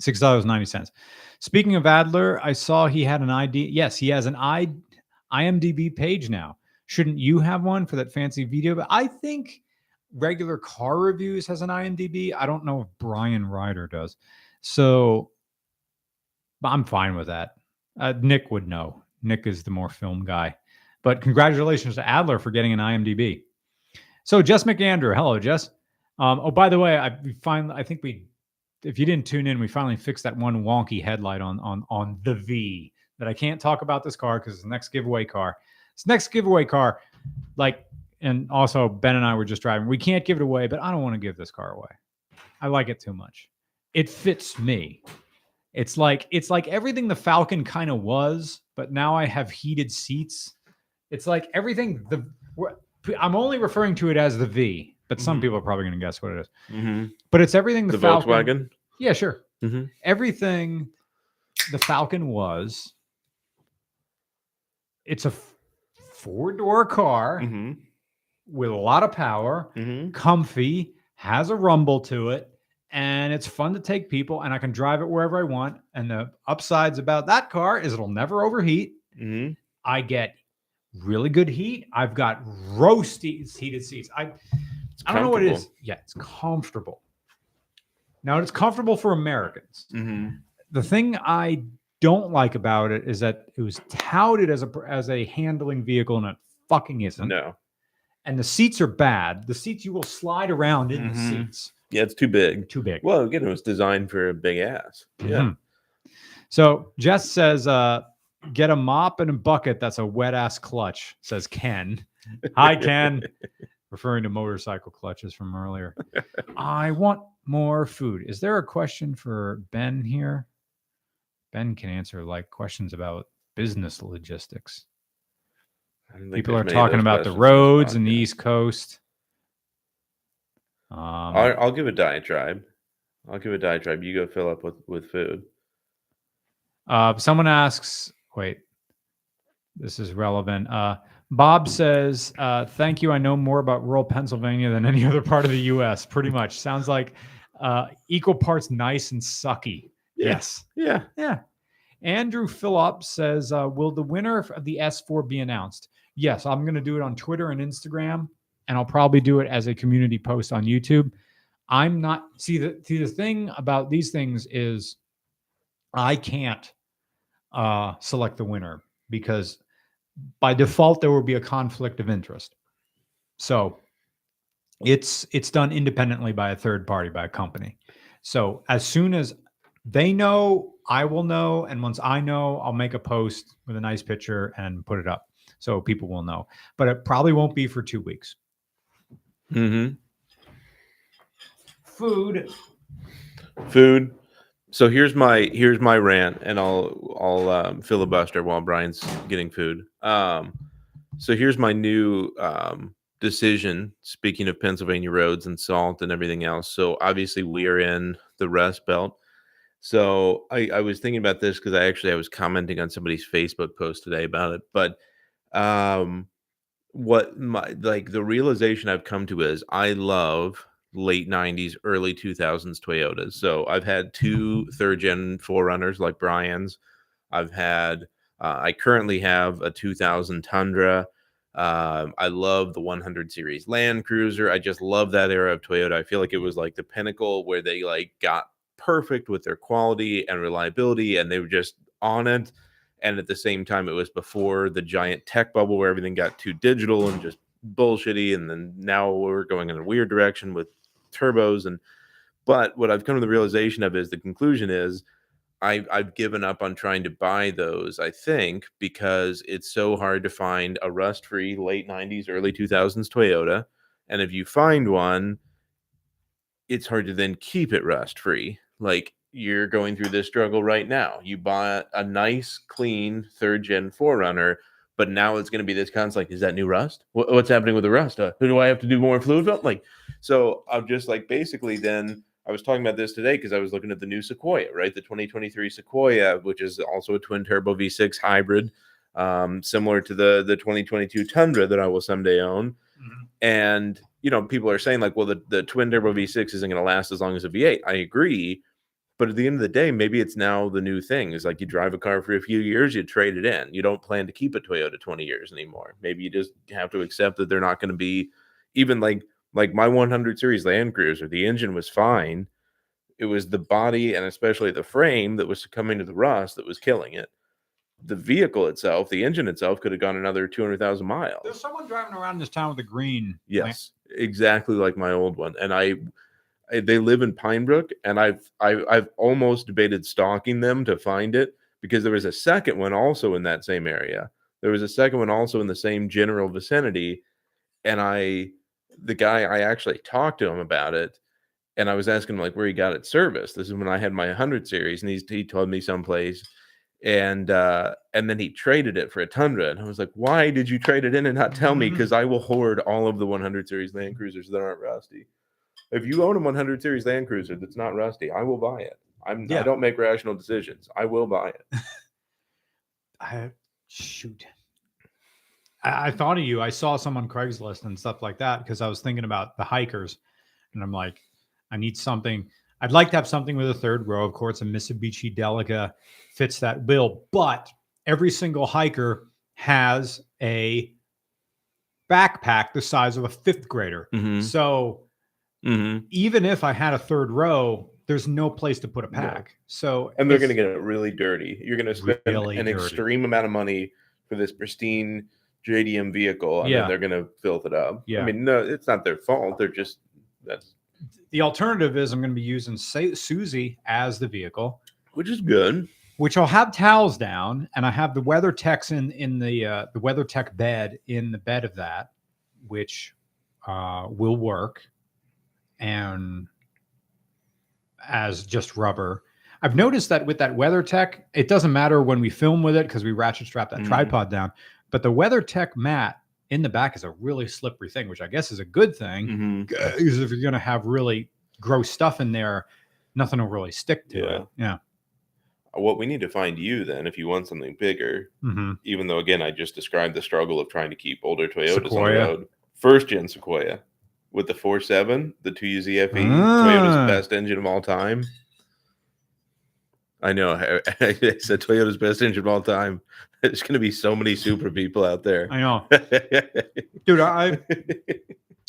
Speaker 1: $6.90. Speaking of Adler, I saw he had an ID. Yes, he has an IMDb page now. Shouldn't you have one for that fancy video? But I think regular car reviews has an IMDb. I don't know if Brian Ryder does. So I'm fine with that. Nick would know. Nick is the more film guy. But congratulations to Adler for getting an IMDb. So Jess McAndrew. Hello, Jess. Oh, by the way, if you didn't tune in, we finally fixed that one wonky headlight on the V that I can't talk about this car because it's the next giveaway car. This next giveaway car, and also Ben and I were just driving. We can't give it away, but I don't want to give this car away. I like it too much. It fits me. It's like everything the Falcon kind of was, but now I have heated seats. It's like everything. I'm only referring to it as the V, but some people are probably going to guess what it is. But it's everything the Falcon.
Speaker 2: Volkswagen?
Speaker 1: Yeah, sure. Everything the Falcon was. It's a four-door car with a lot of power, comfy, has a rumble to it, and it's fun to take people, and I can drive it wherever I want. And the upsides about that car is it'll never overheat. I get really good heat. I've got roasty heated seats. I don't know what it is. Yeah, it's comfortable. Now it's comfortable for Americans. The thing I don't like about it is that it was touted as a handling vehicle, and it fucking isn't.
Speaker 2: No.
Speaker 1: And the seats are bad. The seats, you will slide around in the seats.
Speaker 2: Yeah, it's too big.
Speaker 1: Too big.
Speaker 2: Well, again, it was designed for a big ass. Yeah.
Speaker 1: So Jess says, get a mop and a bucket. That's a wet ass clutch, says Ken. Hi, Ken. Referring to motorcycle clutches from earlier. I want more food. Is there a question for Ben here? Ben can answer questions about business logistics. People are talking about the roads and the East Coast.
Speaker 2: I'll give a diatribe. You go fill up with food.
Speaker 1: Someone asks, wait, this is relevant. Bob says, thank you. I know more about rural Pennsylvania than any other part of the U.S. Pretty much. Sounds like equal parts nice and sucky. Yes.
Speaker 2: Yeah.
Speaker 1: Andrew Phillip says, will the winner of the S4 be announced? Yes, I'm going to do it on Twitter and Instagram, and I'll probably do it as a community post on YouTube. I'm not the thing about these things is I can't select the winner because by default there will be a conflict of interest. So it's done independently by a third party, by a company. So as soon as they know, I will know, and once I know, I'll make a post with a nice picture and put it up so people will know. But it probably won't be for 2 weeks. Food.
Speaker 2: So here's my rant, and I'll filibuster while Brian's getting food. So here's my new decision. Speaking of Pennsylvania roads and salt and everything else, so obviously we are in the Rust Belt. So I was thinking about this because I was commenting on somebody's Facebook post today about it. But the realization I've come to is I love late 90s, early 2000s Toyotas. So I've had 2 third-gen 4Runners like Brian's. I currently have a 2000 Tundra. I love the 100 series Land Cruiser. I just love that era of Toyota. I feel like it was like the pinnacle where they got perfect with their quality and reliability, and they were just on it. And at the same time, it was before the giant tech bubble where everything got too digital and just bullshitty. And then now we're going in a weird direction with turbos. But what I've come to the realization of is the conclusion is I've given up on trying to buy those, I think, because it's so hard to find a rust-free late 90s, early 2000s Toyota. And if you find one, it's hard to then keep it rust-free. Like, you're going through this struggle right now. You buy a nice, clean third-gen 4Runner, but now it's going to be this constant, is that new rust? What's happening with the rust? Who do I have to do more fluid fill? So I'm just basically then I was talking about this today because I was looking at the new Sequoia, right? The 2023 Sequoia, which is also a twin turbo V6 hybrid, similar to the 2022 Tundra that I will someday own. And, people are saying well, the twin turbo V6 isn't going to last as long as a V8. I agree. But at the end of the day, maybe it's now the new thing. Is like you drive a car for a few years, you trade it in. You don't plan to keep a Toyota 20 years anymore. Maybe you just have to accept that they're not going to be even like my 100 series Land Cruiser. The engine was fine. It was the body and especially the frame that was succumbing to the rust that was killing it. The vehicle itself, the engine itself, could have gone another 200,000 miles.
Speaker 1: There's someone driving around this town with a green.
Speaker 2: Yes, exactly like my old one. And they live in Pinebrook, and I've almost debated stalking them to find it, because there was a second one also in that same area. There was a second one also in the same general vicinity, and the guy, I actually talked to him about it, and I was asking him like where he got it serviced. This is when I had my 100 series, and he told me someplace, and then he traded it for a Tundra, and I was like, why did you trade it in and not tell me? Because I will hoard all of the 100 series Land Cruisers that aren't rusty. If you own a 100 series Land Cruiser that's not rusty, I will buy it. I don't make rational decisions. I will buy it.
Speaker 1: I thought of you. I saw some on Craigslist and stuff like that because I was thinking about the hikers, and I'm like, I need something. I'd like to have something with a third row. Of course, a Mitsubishi Delica fits that bill, but every single hiker has a backpack the size of a fifth grader.
Speaker 2: Mm-hmm.
Speaker 1: So even if I had a third row, there's no place to put a pack. No.
Speaker 2: And they're going to get it really dirty. You're going to spend an extreme amount of money for this pristine JDM vehicle, and then they're going to filth it up.
Speaker 1: Yeah.
Speaker 2: I mean, no, it's not their fault. They're just
Speaker 1: the alternative is I'm going to be using Susie as the vehicle,
Speaker 2: which is good.
Speaker 1: Which I'll have towels down, and I have the WeatherTechs in the WeatherTech bed in the bed of that, which will work, and as just rubber. I've noticed that with that WeatherTech, it doesn't matter when we film with it because we ratchet strap that tripod down. But the WeatherTech mat in the back is a really slippery thing, which I guess is a good thing. Because if you're going to have really gross stuff in there, nothing will really stick to it. Yeah.
Speaker 2: What we need to find you then, if you want something bigger, even though, again, I just described the struggle of trying to keep older Toyotas on the road. First gen Sequoia with the 4.7, the 2U ZFE, Toyota's best engine of all time. I know. I said Toyota's best engine of all time. There's going to be so many super people out there.
Speaker 1: I know. Dude, I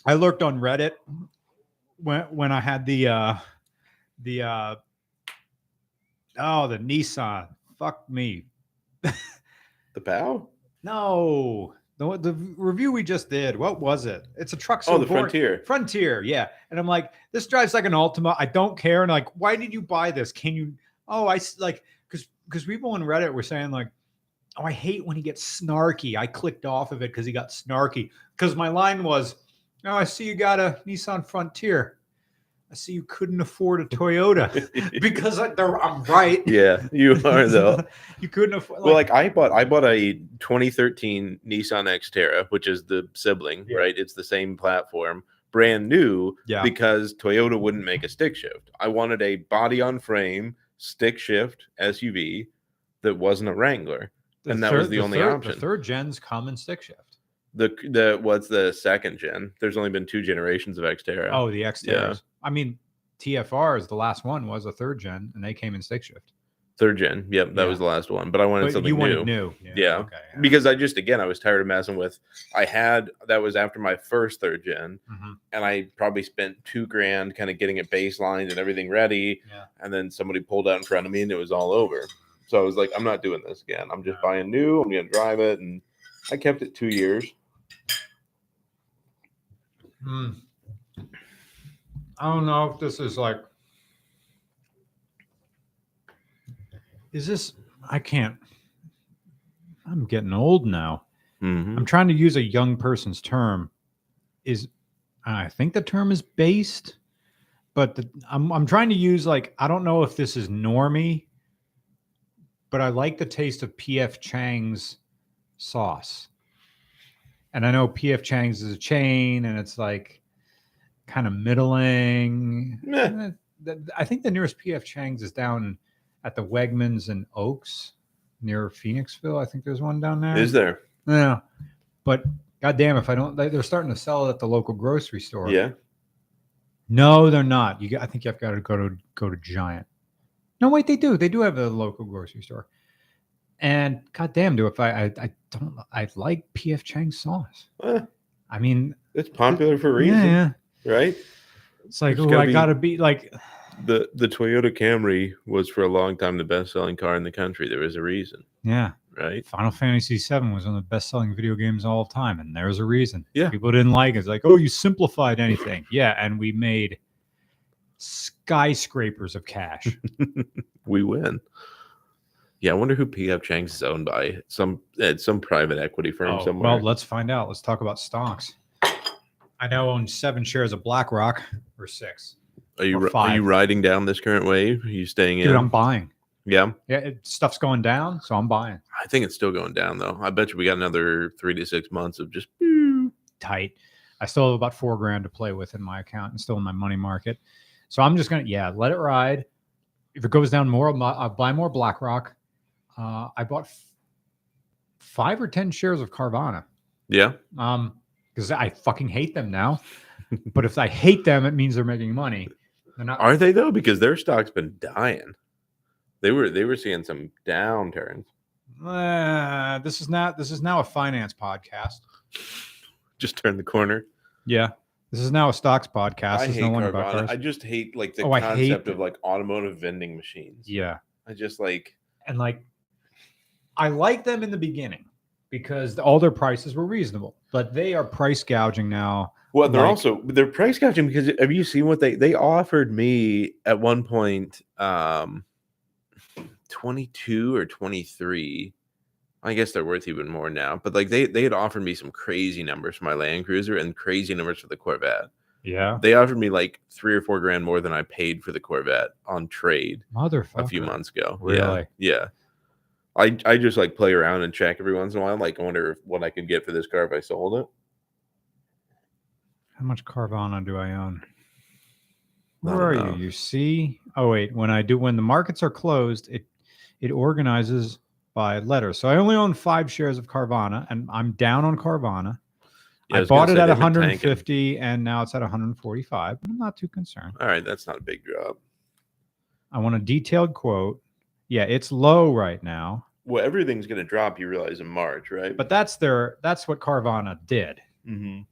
Speaker 1: lurked on Reddit when I had the Nissan. Fuck me.
Speaker 2: The POW?
Speaker 1: No. The review we just did. What was it? It's a truck.
Speaker 2: So the Frontier.
Speaker 1: Frontier, yeah. And I'm like, this drives like an Altima. I don't care. And like, why did you buy this? Can you? Oh, I like because people on Reddit were saying like, oh, I hate when he gets snarky. I clicked off of it because he got snarky. Because my line was, oh, I see you got a Nissan Frontier. I see you couldn't afford a Toyota because I'm right.
Speaker 2: Yeah, you are though.
Speaker 1: You couldn't afford.
Speaker 2: Well, like I bought a 2013 Nissan Xterra, which is the sibling, right? It's the same platform, brand new. Yeah. Because Toyota wouldn't make a stick shift. I wanted a body on frame stick shift SUV that wasn't a Wrangler, and that was the only option.
Speaker 1: The third gen's common stick shift.
Speaker 2: The what's the second gen? There's only been 2 generations of Xterra.
Speaker 1: Oh, the Xterras. Yeah. I mean, TFRs, the last one was a third gen, and they came in stick shift.
Speaker 2: Third gen, yep, that was the last one. But I wanted something new. You wanted
Speaker 1: new,
Speaker 2: yeah.
Speaker 1: Okay, yeah.
Speaker 2: Because I was tired of messing with. That was after my first third gen, and I probably spent $2,000 kind of getting it baselined and everything ready, and then somebody pulled out in front of me, and it was all over. So I was like, I'm not doing this again. I'm just buying new. I'm going to drive it, and I kept it 2 years.
Speaker 1: I don't know if this is like, I can't, I'm getting old now. I'm trying to use a young person's term. I think the term is based, but I'm trying to use like, I don't know if this is normie, but I like the taste of P.F. Chang's sauce. And I know P.F. Chang's is a chain, and it's like kind of middling. I think the nearest P.F. Chang's is down at the Wegmans in Oaks near Phoenixville. I think there's one down there.
Speaker 2: Is there?
Speaker 1: Yeah. But goddamn, if I don't, they're starting to sell it at the local grocery store.
Speaker 2: Yeah.
Speaker 1: No, they're not. I think you've got to go to Giant. No, wait, they do. They do have a local grocery store. And goddamn, do if I like P.F. Chang's sauce. I mean,
Speaker 2: it's popular for a reason,
Speaker 1: yeah.
Speaker 2: right?
Speaker 1: It's like, oh, I gotta be like.
Speaker 2: The Toyota Camry was for a long time the best-selling car in the country. There was a reason.
Speaker 1: Yeah.
Speaker 2: Right.
Speaker 1: Final Fantasy VII was one of the best-selling video games of all time, and there's a reason.
Speaker 2: Yeah.
Speaker 1: People didn't like it. It's like, oh, you simplified anything. Yeah, and we made skyscrapers of cash.
Speaker 2: We win. Yeah, I wonder who P.F. Chang's is owned by. Some private equity firm somewhere.
Speaker 1: Well, let's find out. Let's talk about stocks. I now own 7 shares of BlackRock, or 6.
Speaker 2: Are you riding down this current wave? Are you staying in?
Speaker 1: Dude, I'm buying.
Speaker 2: Yeah.
Speaker 1: Yeah, stuff's going down, so I'm buying.
Speaker 2: I think it's still going down though. I bet you we got another 3 to 6 months of just
Speaker 1: tight. I still have about $4,000 to play with in my account and still in my money market. So I'm just gonna let it ride. If it goes down more, I'll buy more BlackRock. I bought 5 or 10 shares of Carvana.
Speaker 2: Yeah.
Speaker 1: Because I fucking hate them now. But if I hate them, it means they're making money. They're not.
Speaker 2: Are they though? Because their stock's been dying. They were seeing some downturns.
Speaker 1: This is now a finance podcast.
Speaker 2: Just turn the corner.
Speaker 1: Yeah. This is now a stocks podcast.
Speaker 2: I
Speaker 1: There's
Speaker 2: hate
Speaker 1: no one
Speaker 2: Carvana.
Speaker 1: about cars.
Speaker 2: I just hate like the concept of like automotive vending machines.
Speaker 1: Yeah.
Speaker 2: I just like
Speaker 1: I like them in the beginning because all their prices were reasonable, but they are price gouging now.
Speaker 2: Well, they're price gouging because have you seen what they offered me at one point 22 or 23. I guess they're worth even more now, but like they had offered me some crazy numbers for my Land Cruiser and crazy numbers for the Corvette.
Speaker 1: Yeah.
Speaker 2: They offered me like $3 or $4 grand more than I paid for the Corvette on trade a few months ago.
Speaker 1: Really?
Speaker 2: Yeah. I just like play around and check every once in a while. Like I wonder what I could get for this car if I sold it.
Speaker 1: How much Carvana do I own? Where are you? You see? Oh wait, when the markets are closed, it organizes by letters. So I only own 5 shares of Carvana, and I'm down on Carvana. Yeah, I bought it at 150, and now it's at 145. I'm not too concerned.
Speaker 2: All right, that's not a big drop.
Speaker 1: I want a detailed quote. Yeah, it's low right now.
Speaker 2: Well, everything's going to drop, you realize, in March, right?
Speaker 1: But that's what Carvana did.
Speaker 2: Mm-hmm.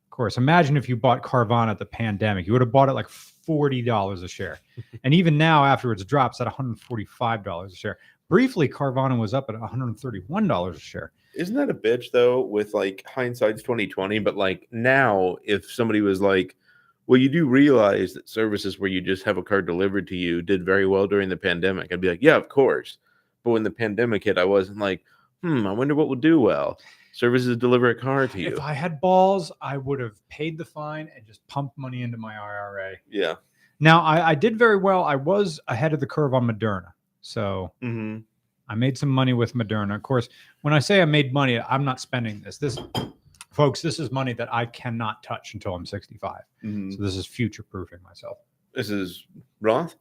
Speaker 1: Of course, imagine if you bought Carvana at the pandemic. You would have bought it like $40 a share. And even now, after it drops at $145 a share. Briefly, Carvana was up at $131 a share.
Speaker 2: Isn't that a bitch, though, with like hindsight's 2020? But like now, if somebody was like, well, you do realize that services where you just have a car delivered to you did very well during the pandemic. I'd be like, yeah, of course. But when the pandemic hit, I wasn't like, I wonder what will do well. Services deliver a car to you.
Speaker 1: If I had balls, I would have paid the fine and just pumped money into my IRA.
Speaker 2: Yeah.
Speaker 1: Now, I did very well. I was ahead of the curve on Moderna. So I made some money with Moderna. Of course, when I say I made money, I'm not spending this. Folks, this is money that I cannot touch until I'm 65. So this is future-proofing myself.
Speaker 2: This is Roth?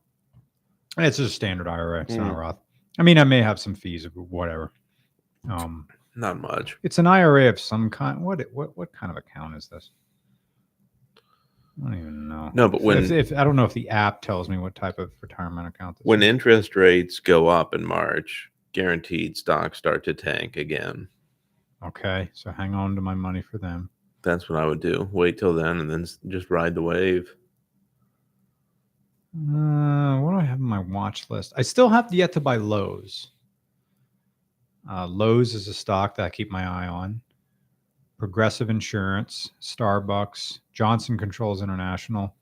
Speaker 1: It's just a standard IRA. It's not a Roth. I mean, I may have some fees or whatever.
Speaker 2: Not much.
Speaker 1: It's an IRA of some kind. What kind of account is this? I don't even know.
Speaker 2: No, but
Speaker 1: if I don't know if the app tells me what type of retirement account this
Speaker 2: when
Speaker 1: is.
Speaker 2: Interest rates go up in March, guaranteed stocks start to tank again.
Speaker 1: Okay, so hang on to my money for them.
Speaker 2: That's what I would do. Wait till then and then just ride the wave.
Speaker 1: What do I have on my watch list? I still have yet to buy Lowe's. Lowe's is a stock that I keep my eye on. Progressive Insurance, Starbucks, Johnson Controls International.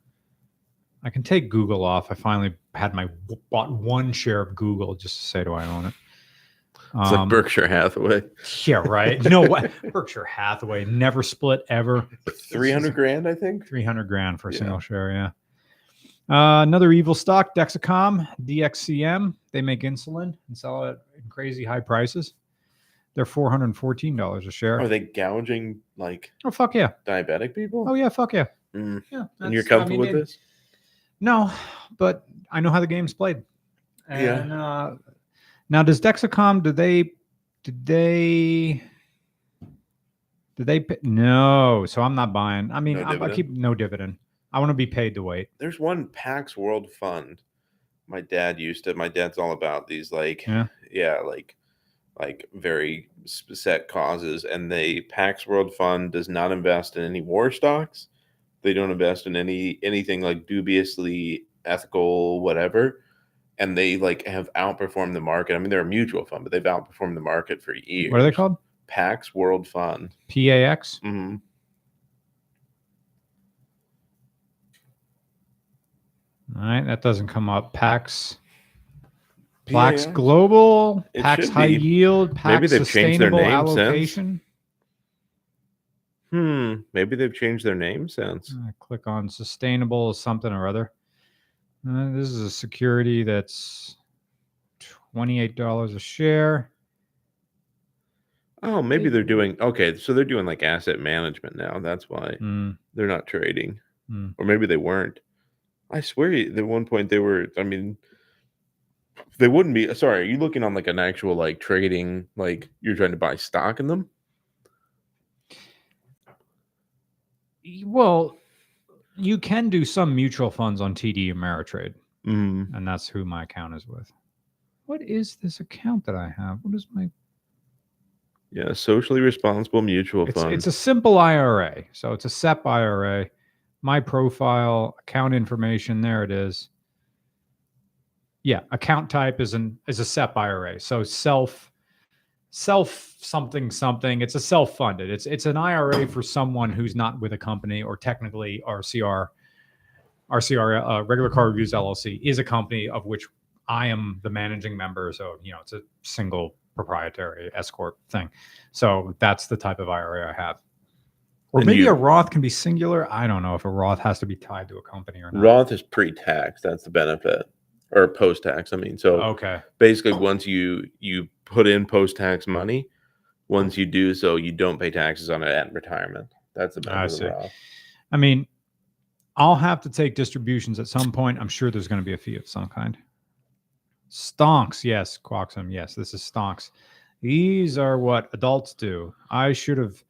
Speaker 1: I can take Google off. I finally bought 1 share of Google just to say, do I own it?
Speaker 2: It's like Berkshire Hathaway.
Speaker 1: Yeah, right. You know what? Berkshire Hathaway never split ever.
Speaker 2: 300 grand, I think.
Speaker 1: 300 grand for a single share, yeah. Another evil stock, Dexcom, DXCM. They make insulin and sell it in crazy high prices. They're $414 a share.
Speaker 2: Are they gouging like?
Speaker 1: Oh fuck yeah!
Speaker 2: Diabetic people?
Speaker 1: Oh yeah, fuck yeah.
Speaker 2: Yeah. And you're comfortable with this?
Speaker 1: No, but I know how the game's played. And, now, does Dexcom? Did they? No. So I'm not buying. I mean, I keep no dividend. I want to be paid to wait.
Speaker 2: There's one Pax World Fund My dad used to. My dad's all about these like very set causes, and the PAX World Fund does not invest in any war stocks. They don't invest in anything like dubiously ethical, whatever. And they like have outperformed the market. I mean, they're a mutual fund, but they've outperformed the market for years.
Speaker 1: What are they called?
Speaker 2: PAX World Fund.
Speaker 1: PAX?
Speaker 2: Mm-hmm.
Speaker 1: All right, that doesn't come up. PAX Global,
Speaker 2: It
Speaker 1: PAX
Speaker 2: should
Speaker 1: High
Speaker 2: be.
Speaker 1: Yield, PAX
Speaker 2: Maybe they've changed their
Speaker 1: Sustainable
Speaker 2: name
Speaker 1: Allocation.
Speaker 2: Maybe they've changed their name since.
Speaker 1: Click on sustainable something or other. This is a security that's $28 a share.
Speaker 2: Oh, maybe they're doing okay. So they're doing like asset management now. That's why they're not trading, or maybe they weren't. I swear, at one point they were. I mean, they wouldn't be. Sorry, are you looking on like an actual like trading? Like you're trying to buy stock in them?
Speaker 1: Well, you can do some mutual funds on TD Ameritrade, and that's who my account is with. What is this account that I have? What is my...
Speaker 2: Yeah, socially responsible mutual fund.
Speaker 1: It's a simple IRA. So it's a SEP IRA. My profile, account information, there it is. Yeah, account type is a SEP IRA. So self something. It's a self-funded. It's an IRA for someone who's not with a company, or technically RCR, Regular Car Reviews LLC, is a company of which I am the managing member. So, it's a single proprietary S Corp thing. So that's the type of IRA I have. Or maybe a Roth can be singular. I don't know if a Roth has to be tied to a company or not.
Speaker 2: Roth is pre-tax. That's the benefit. Or post-tax. I mean, so
Speaker 1: okay.
Speaker 2: Basically, once you put in post-tax money, once you do so, you don't pay taxes on it at retirement. That's the benefit of Roth.
Speaker 1: I mean, I'll have to take distributions at some point. I'm sure there's going to be a fee of some kind. Stonks, yes. Quaxum, yes. This is stonks. These are what adults do. I should have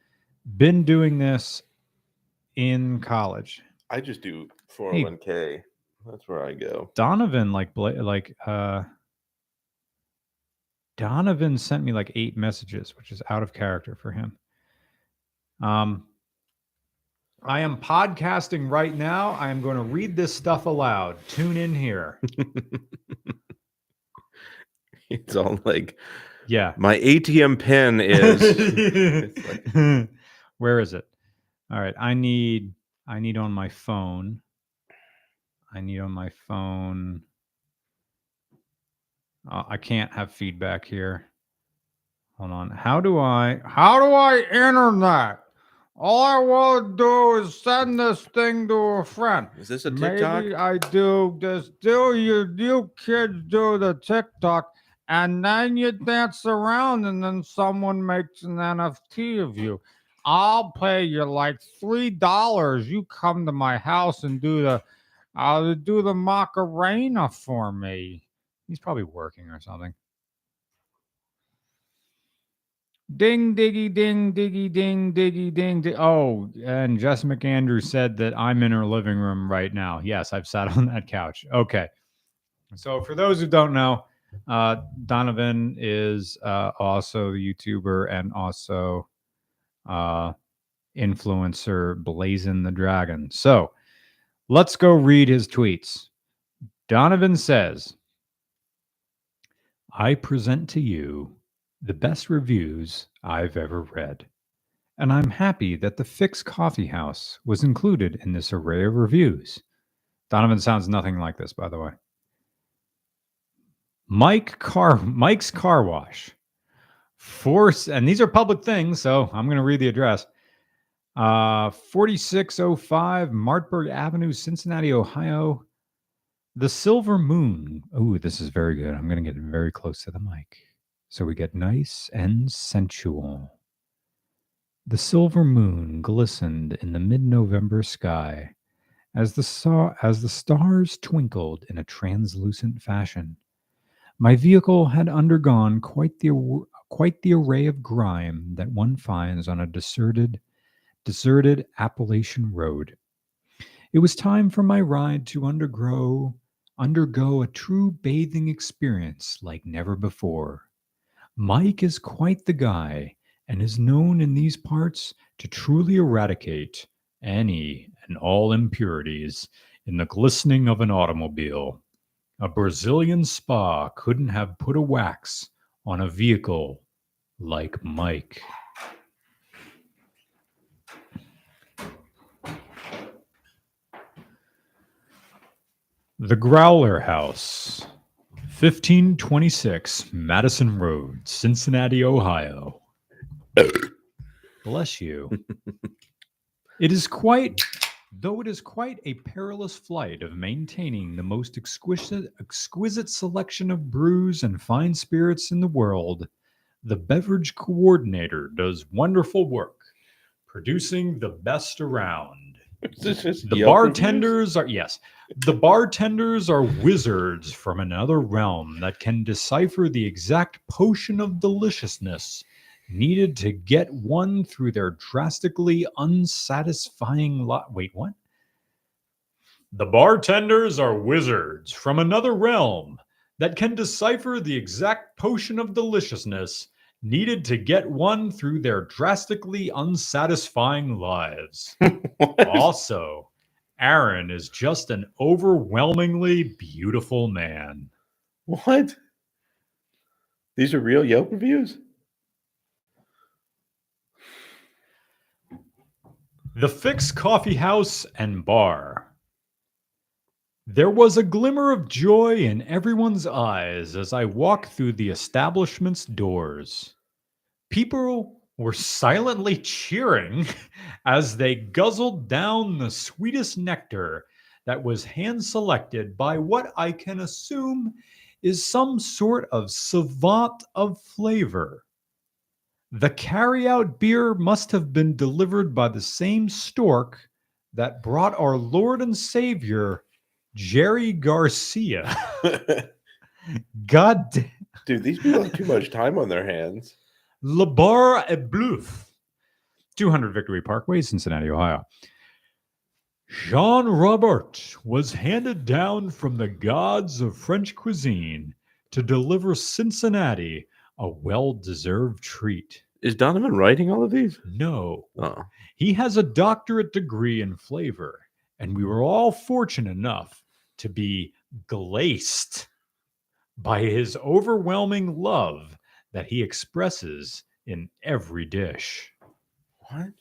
Speaker 1: been doing this in college.
Speaker 2: I just do 401k. Hey, that's where I go.
Speaker 1: Donovan, Donovan sent me like 8 messages, which is out of character for him. I am podcasting right now. I am going to read this stuff aloud. Tune in here.
Speaker 2: It's all like,
Speaker 1: yeah,
Speaker 2: my ATM pin is.
Speaker 1: Where is it? All right, I need on my phone. I can't have feedback here. Hold on. How do I enter that? All I want to do is send this thing to a friend.
Speaker 2: Is this a TikTok?
Speaker 1: Maybe I do this. You kids do the TikTok, and then you dance around, and then someone makes an NFT of you. I'll pay you like $3. You come to my house and do the Macarena for me. He's probably working or something. Ding, diggy, ding, diggy, ding, diggy, ding. Oh, and Jess McAndrew said that I'm in her living room right now. Yes, I've sat on that couch. Okay. So for those who don't know, Donovan is also the YouTuber and also influencer Blazing the Dragon. So let's go read his tweets. Donovan says, I present to you the best reviews I've ever read, and I'm happy that the Fix Coffee House was included in this array of reviews. Donovan sounds nothing like this, by the way. Mike's Car Wash. And these are public things, so I'm going to read the address. 4605 Martburg Avenue, Cincinnati, Ohio. The Silver Moon. Oh, this is very good. I'm going to get very close to the mic so we get nice and sensual. The silver moon glistened in the mid-November sky as the stars twinkled in a translucent fashion. My vehicle had undergone quite the array of grime that one finds on a deserted Appalachian road. It was time for my ride to undergo undergo a true bathing experience like never before. Mike is quite the guy and is known in these parts to truly eradicate any and all impurities in the glistening of an automobile. A Brazilian spa couldn't have put a wax on a vehicle like Mike. The Growler House, 1526 Madison Road, Cincinnati, Ohio. Bless you. Though it is quite a perilous flight of maintaining the most exquisite selection of brews and fine spirits in the world, the beverage coordinator does wonderful work, producing the best around. The bartenders are wizards from another realm that can decipher the exact potion of deliciousness needed to get one through their drastically unsatisfying Wait, what? The bartenders are wizards from another realm that can decipher the exact potion of deliciousness needed to get one through their drastically unsatisfying lives. Also, Aaron is just an overwhelmingly beautiful man.
Speaker 2: What? These are real Yelp reviews?
Speaker 1: The Fix Coffee House and Bar. There was a glimmer of joy in everyone's eyes as I walked through the establishment's doors. People were silently cheering as they guzzled down the sweetest nectar that was hand-selected by what I can assume is some sort of savant of flavor. The carry-out beer must have been delivered by the same stork that brought our Lord and Savior, Jerry Garcia. God damn.
Speaker 2: Dude, these people have too much time on their hands.
Speaker 1: Le Bar et Bluff, 200 Victory Parkway, Cincinnati, Ohio. Jean Robert was handed down from the gods of French cuisine to deliver Cincinnati a well-deserved treat.
Speaker 2: Is Donovan writing all of these?
Speaker 1: No.
Speaker 2: Oh.
Speaker 1: He has a doctorate degree in flavor, and we were all fortunate enough to be glaced by his overwhelming love that he expresses in every dish.
Speaker 2: What?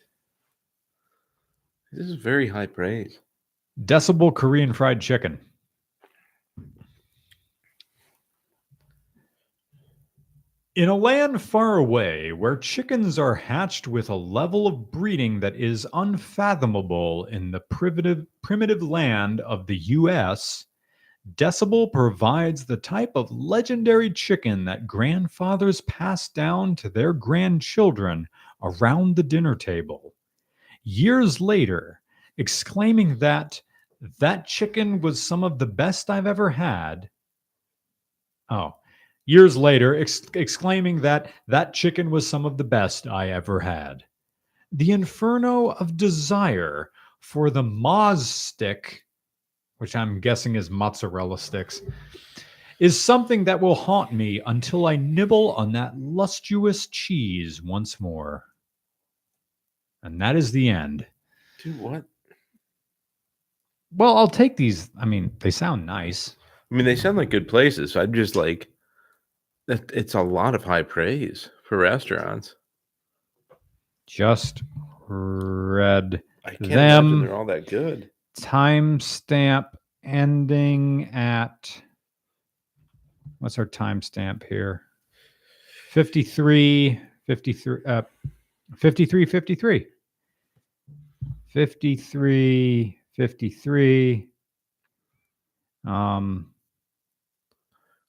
Speaker 2: This is very high praise.
Speaker 1: Decibel Korean fried chicken. In a land far away where chickens are hatched with a level of breeding that is unfathomable in the primitive land of the U.S., Decibel provides the type of legendary chicken that grandfathers pass down to their grandchildren around the dinner table. Years later, exclaiming that chicken was some of the best I've ever had. Years later, exclaiming that chicken was some of the best I ever had. The inferno of desire for the Moz stick, which I'm guessing is mozzarella sticks, is something that will haunt me until I nibble on that lustrous cheese once more. And that is the end.
Speaker 2: Dude, what?
Speaker 1: Well, I'll take these. I mean, they sound nice.
Speaker 2: I mean, they sound like good places. So I'm just like, it's a lot of high praise for restaurants.
Speaker 1: Just read
Speaker 2: I can't
Speaker 1: them.
Speaker 2: imagine they're all that good.
Speaker 1: Timestamp ending at, what's our timestamp here? 53.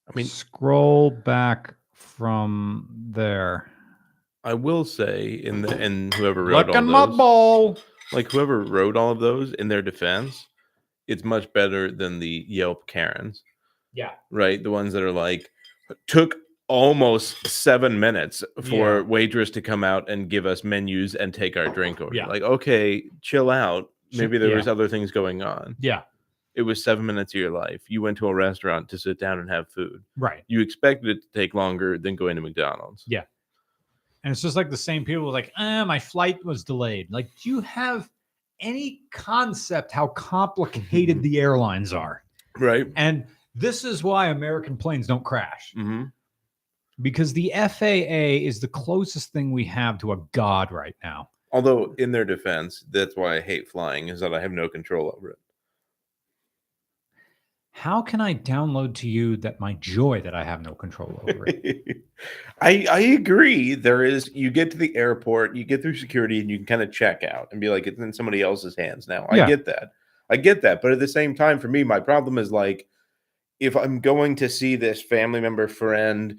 Speaker 2: I mean,
Speaker 1: scroll back from there.
Speaker 2: I will say, in whoever wrote
Speaker 1: Look
Speaker 2: all
Speaker 1: in my
Speaker 2: those,
Speaker 1: bowl.
Speaker 2: like whoever wrote all of those, in their defense, it's much better than the Yelp Karens.
Speaker 1: Yeah.
Speaker 2: Right? The ones that are like, took almost 7 minutes for waitress to come out and give us menus and take our drink order.
Speaker 1: Yeah.
Speaker 2: Like, okay, chill out. Maybe there was other things going on.
Speaker 1: Yeah.
Speaker 2: It was 7 minutes of your life. You went to a restaurant to sit down and have food.
Speaker 1: Right.
Speaker 2: You expected it to take longer than going to McDonald's.
Speaker 1: Yeah. And it's just like the same people like, my flight was delayed. Like, do you have any concept how complicated the airlines are?
Speaker 2: Right.
Speaker 1: And this is why American planes don't crash.
Speaker 2: Mm-hmm.
Speaker 1: Because the FAA is the closest thing we have to a god right now.
Speaker 2: Although, in their defense, that's why I hate flying, is that I have no control over it.
Speaker 1: How can I download to you that my joy that I have no control over it?
Speaker 2: I agree. There is, you get to the airport, you get through security, and you can kind of check out and be like, it's in somebody else's hands now.
Speaker 1: Yeah.
Speaker 2: I get that. But at the same time, for me, my problem is like, if I'm going to see this family member, friend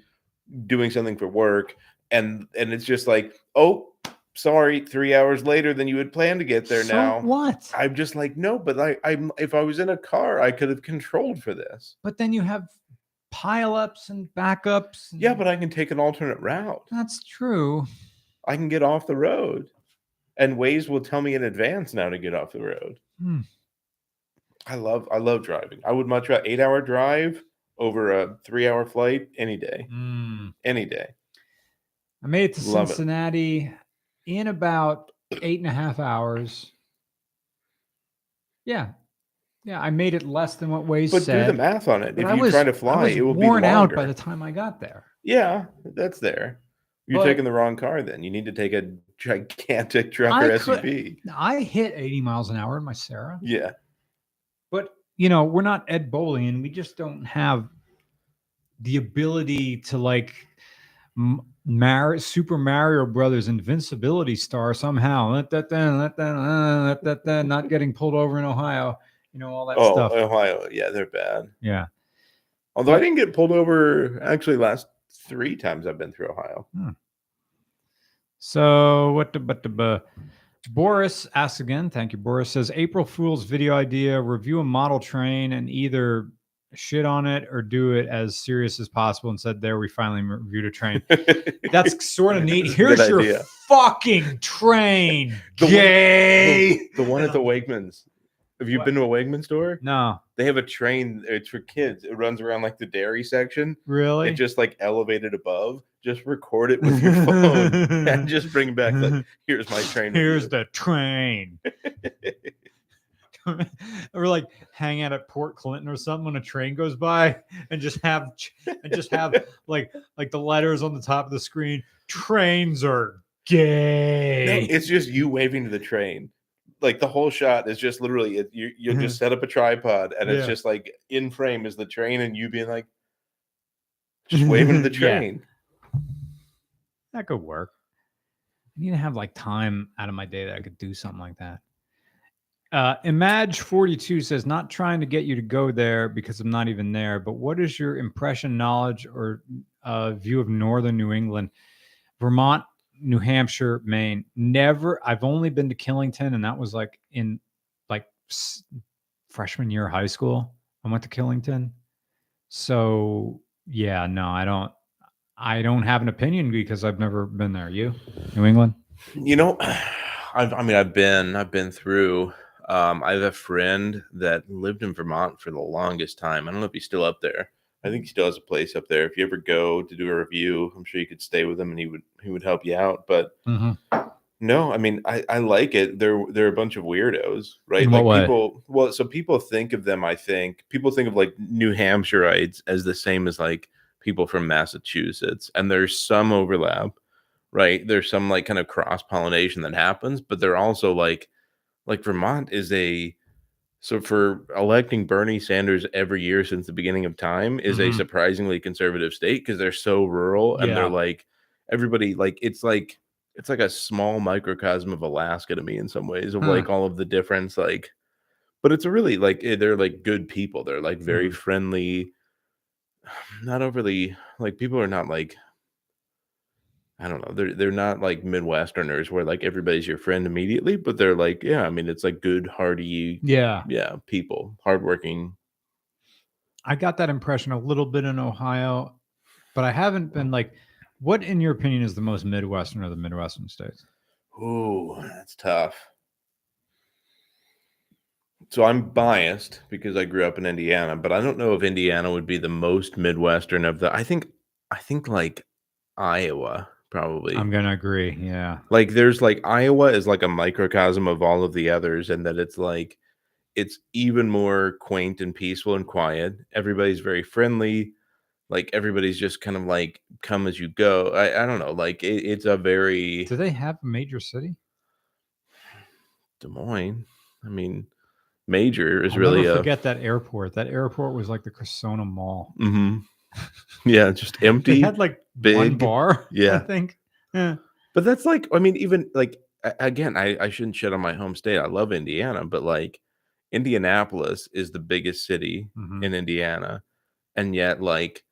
Speaker 2: doing something for work, and it's just like, oh, sorry, 3 hours later than you had planned to get there.
Speaker 1: So
Speaker 2: now
Speaker 1: what?
Speaker 2: I'm just like, no, but I'm if I was in a car, I could have controlled for this.
Speaker 1: But then you have pileups and backups.
Speaker 2: Yeah, but I can take an alternate route.
Speaker 1: That's true.
Speaker 2: I can get off the road, and Waze will tell me in advance now to get off the road. I love driving. I would much rather 8-hour drive over a 3-hour flight any day. Any day.
Speaker 1: I made it to Cincinnati in about 8.5 hours. Yeah. I made it less than what Waze said.
Speaker 2: But do the math on it.
Speaker 1: But
Speaker 2: if you try to fly, it will be
Speaker 1: worn out
Speaker 2: longer.
Speaker 1: by the time I got there.
Speaker 2: Yeah, that's there. You're taking the wrong car then. You need to take a gigantic truck or SUV.
Speaker 1: I hit 80 miles an hour in my Sarah.
Speaker 2: Yeah.
Speaker 1: But, we're not Ed Bowling, and we just don't have the ability to, like, Super Mario Brothers invincibility star somehow. Not getting pulled over in Ohio. All that stuff.
Speaker 2: Oh, Ohio. Yeah, they're bad.
Speaker 1: Yeah.
Speaker 2: Although I didn't get pulled over actually last 3 times I've been through Ohio.
Speaker 1: So Boris asks again. Thank you. Boris says, April Fool's video idea, review a model train and either shit on it or do it as serious as possible. And said, there, we finally reviewed a train. That's sort of neat. Here's your fucking train. Gay.
Speaker 2: The one at the Wegmans. Have you been to a Wegmans store?
Speaker 1: No.
Speaker 2: They have a train. It's for kids. It runs around like the dairy section.
Speaker 1: Really?
Speaker 2: It just like elevated above. Just record it with your phone and just bring back like, here's my train.
Speaker 1: Here's the train. Or like hang out at Port Clinton or something when a train goes by and just have like the letters on the top of the screen. Trains are gay.
Speaker 2: No, it's just you waving to the train. Like the whole shot is just literally you just set up a tripod and it's just like in frame is the train and you being like just waving to the train.
Speaker 1: That could work. I need to have like time out of my day that I could do something like that. Imag42 says, not trying to get you to go there because I'm not even there, but what is your impression, knowledge, or view of northern New England, Vermont, New Hampshire, Maine? Never. I've only been to Killington, and that was like in like freshman year of high school. I went to Killington. So yeah, no, I don't have an opinion because I've never been there. You, New England?
Speaker 2: I've been through. I have a friend that lived in Vermont for the longest time. I don't know if he's still up there. I think he still has a place up there. If you ever go to do a review, I'm sure you could stay with him and he would help you out. But no, I mean, I like it. They're a bunch of weirdos, right?
Speaker 1: In
Speaker 2: like
Speaker 1: what way?
Speaker 2: people. So people think of them. People think of like New Hampshireites as the same as like people from Massachusetts, and there's some overlap, right? There's some like kind of cross pollination that happens, but they're also like Vermont is so for electing Bernie Sanders every year since the beginning of time is a surprisingly conservative state because they're so rural and they're like everybody like it's like a small microcosm of Alaska to me in some ways of like all of the difference like, but it's a really like they're like good people. They're like very friendly, not overly like people are not like, I don't know. They're not like Midwesterners where like everybody's your friend immediately, but they're like, yeah, I mean, it's like good, hardy, people, hardworking.
Speaker 1: I got that impression a little bit in Ohio, but I haven't been like, what in your opinion is the most Midwestern of the Midwestern states?
Speaker 2: Ooh, that's tough. So I'm biased because I grew up in Indiana, but I don't know if Indiana would be the most Midwestern of the. I think like Iowa probably.
Speaker 1: I'm gonna agree. Yeah.
Speaker 2: Like there's like Iowa is like a microcosm of all of the others, and that it's like it's even more quaint and peaceful and quiet. Everybody's very friendly. Like everybody's just kind of like come as you go. I don't know. Like it's a very
Speaker 1: Do they have a major city?
Speaker 2: Des Moines. I mean, major is
Speaker 1: I'll
Speaker 2: really
Speaker 1: never
Speaker 2: a
Speaker 1: forget that airport. That airport was like the Cressona Mall.
Speaker 2: yeah, just
Speaker 1: They
Speaker 2: empty,
Speaker 1: had like one
Speaker 2: big.
Speaker 1: bar, I
Speaker 2: Yeah.
Speaker 1: think. Yeah.
Speaker 2: But that's like, I mean, even like again, I shouldn't shit on my home state. I love Indiana, but like Indianapolis is the biggest city
Speaker 1: Mhm.
Speaker 2: in Indiana, and yet like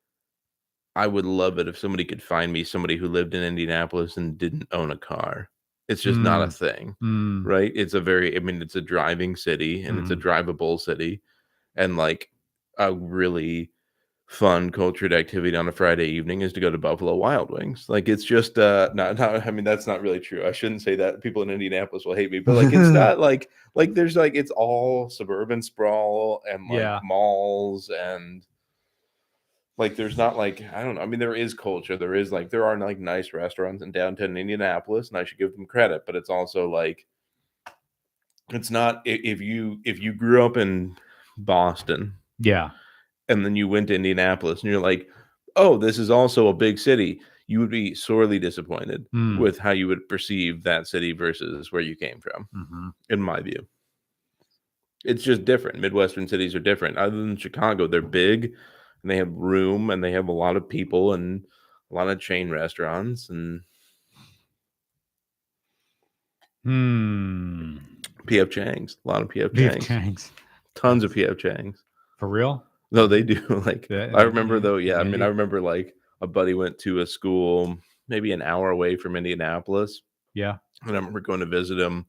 Speaker 2: I would love it if somebody could find me somebody who lived in Indianapolis and didn't own a car. It's just not a
Speaker 1: Mm.
Speaker 2: thing,
Speaker 1: Mm.
Speaker 2: right? It's a very, I mean, it's a driving city and it's a
Speaker 1: Mhm.
Speaker 2: drivable city, and like a really fun cultured activity on a Friday evening is to go to Buffalo Wild Wings. Like it's just not I mean that's not really true. I shouldn't say that. People in Indianapolis will hate me, but like it's not like there's like it's all suburban sprawl and like
Speaker 1: Yeah.
Speaker 2: malls and like there's not like I don't know. I mean there is culture. There is like there are like nice restaurants in downtown Indianapolis and I should give them credit, but it's also like it's not if you grew up in Boston
Speaker 1: Yeah.
Speaker 2: and then you went to Indianapolis and you're like, oh, this is also a big city, you would be sorely disappointed
Speaker 1: Mm.
Speaker 2: with how you would perceive that city versus where you came from,
Speaker 1: Mhm.
Speaker 2: in my view. It's just different. Midwestern cities are different. Other than Chicago, they're big and they have room and they have a lot of people and a lot of chain restaurants and PF Chang's. A lot of PF
Speaker 1: Beef
Speaker 2: Chang's.
Speaker 1: Chang's.
Speaker 2: Tons of PF Chang's.
Speaker 1: For real?
Speaker 2: No, they do. Like
Speaker 1: Yeah,
Speaker 2: I remember though,
Speaker 1: in
Speaker 2: yeah. I mean, I
Speaker 1: Indy?
Speaker 2: remember like a buddy went to a school maybe an hour away from Indianapolis.
Speaker 1: Yeah.
Speaker 2: And I remember going to visit him,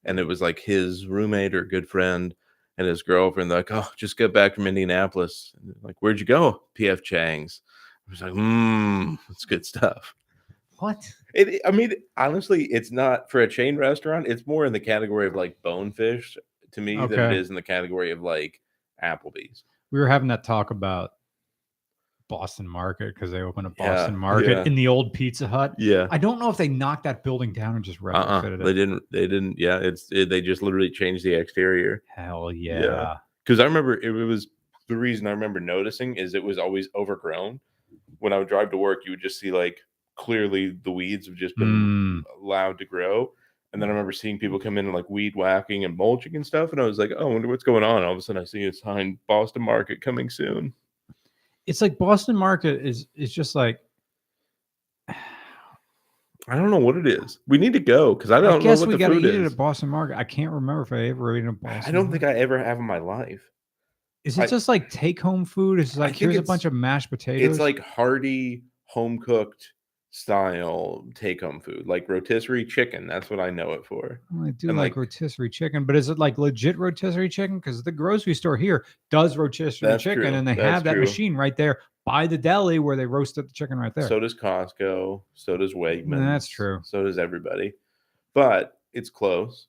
Speaker 2: and it was like his roommate or good friend and his girlfriend. They're like, oh, just got back from Indianapolis. And like, where'd you go? PF Chang's. I was like, that's good stuff.
Speaker 1: What?
Speaker 2: I mean, honestly, it's not for a chain restaurant. It's more in the category of like bonefish to me than it
Speaker 1: Okay.
Speaker 2: is in the category of like Applebee's.
Speaker 1: We were having that talk about Boston Market because they opened a Boston
Speaker 2: Yeah,
Speaker 1: Market
Speaker 2: yeah.
Speaker 1: in the old Pizza Hut.
Speaker 2: Yeah.
Speaker 1: I don't know if they knocked that building down and just retrofitted
Speaker 2: They
Speaker 1: it.
Speaker 2: didn't. They didn't. Yeah, they just literally changed the exterior.
Speaker 1: Hell
Speaker 2: Yeah.
Speaker 1: yeah.
Speaker 2: Because I remember it was the reason I remember noticing is it was always overgrown. When I would drive to work, you would just see like clearly the weeds have just been allowed to grow. And then I remember seeing people come in and like weed whacking and mulching and stuff. And I was like, oh, I wonder what's going on. All of a sudden I see a sign Boston Market coming soon.
Speaker 1: It's like Boston Market is just like
Speaker 2: I don't know what it is. We need to go because I don't know
Speaker 1: guess
Speaker 2: what
Speaker 1: we
Speaker 2: the
Speaker 1: got to
Speaker 2: food
Speaker 1: eat it
Speaker 2: is.
Speaker 1: at Boston Market. I can't remember if I ever ate it at Boston.
Speaker 2: I don't think I ever have in my life.
Speaker 1: Is it just like take home food? It's like here's a bunch of mashed potatoes.
Speaker 2: It's like hearty, home cooked style take home food, like rotisserie chicken. That's what I know it for.
Speaker 1: Well, I do
Speaker 2: and
Speaker 1: like rotisserie chicken, but is it like legit rotisserie chicken? Because the grocery store here does rotisserie
Speaker 2: That's
Speaker 1: chicken,
Speaker 2: true.
Speaker 1: and they
Speaker 2: That's
Speaker 1: have that
Speaker 2: true.
Speaker 1: machine right there by the deli where they roasted the chicken right there.
Speaker 2: So does Costco. So does Wegmans.
Speaker 1: That's true.
Speaker 2: So does everybody. But it's close,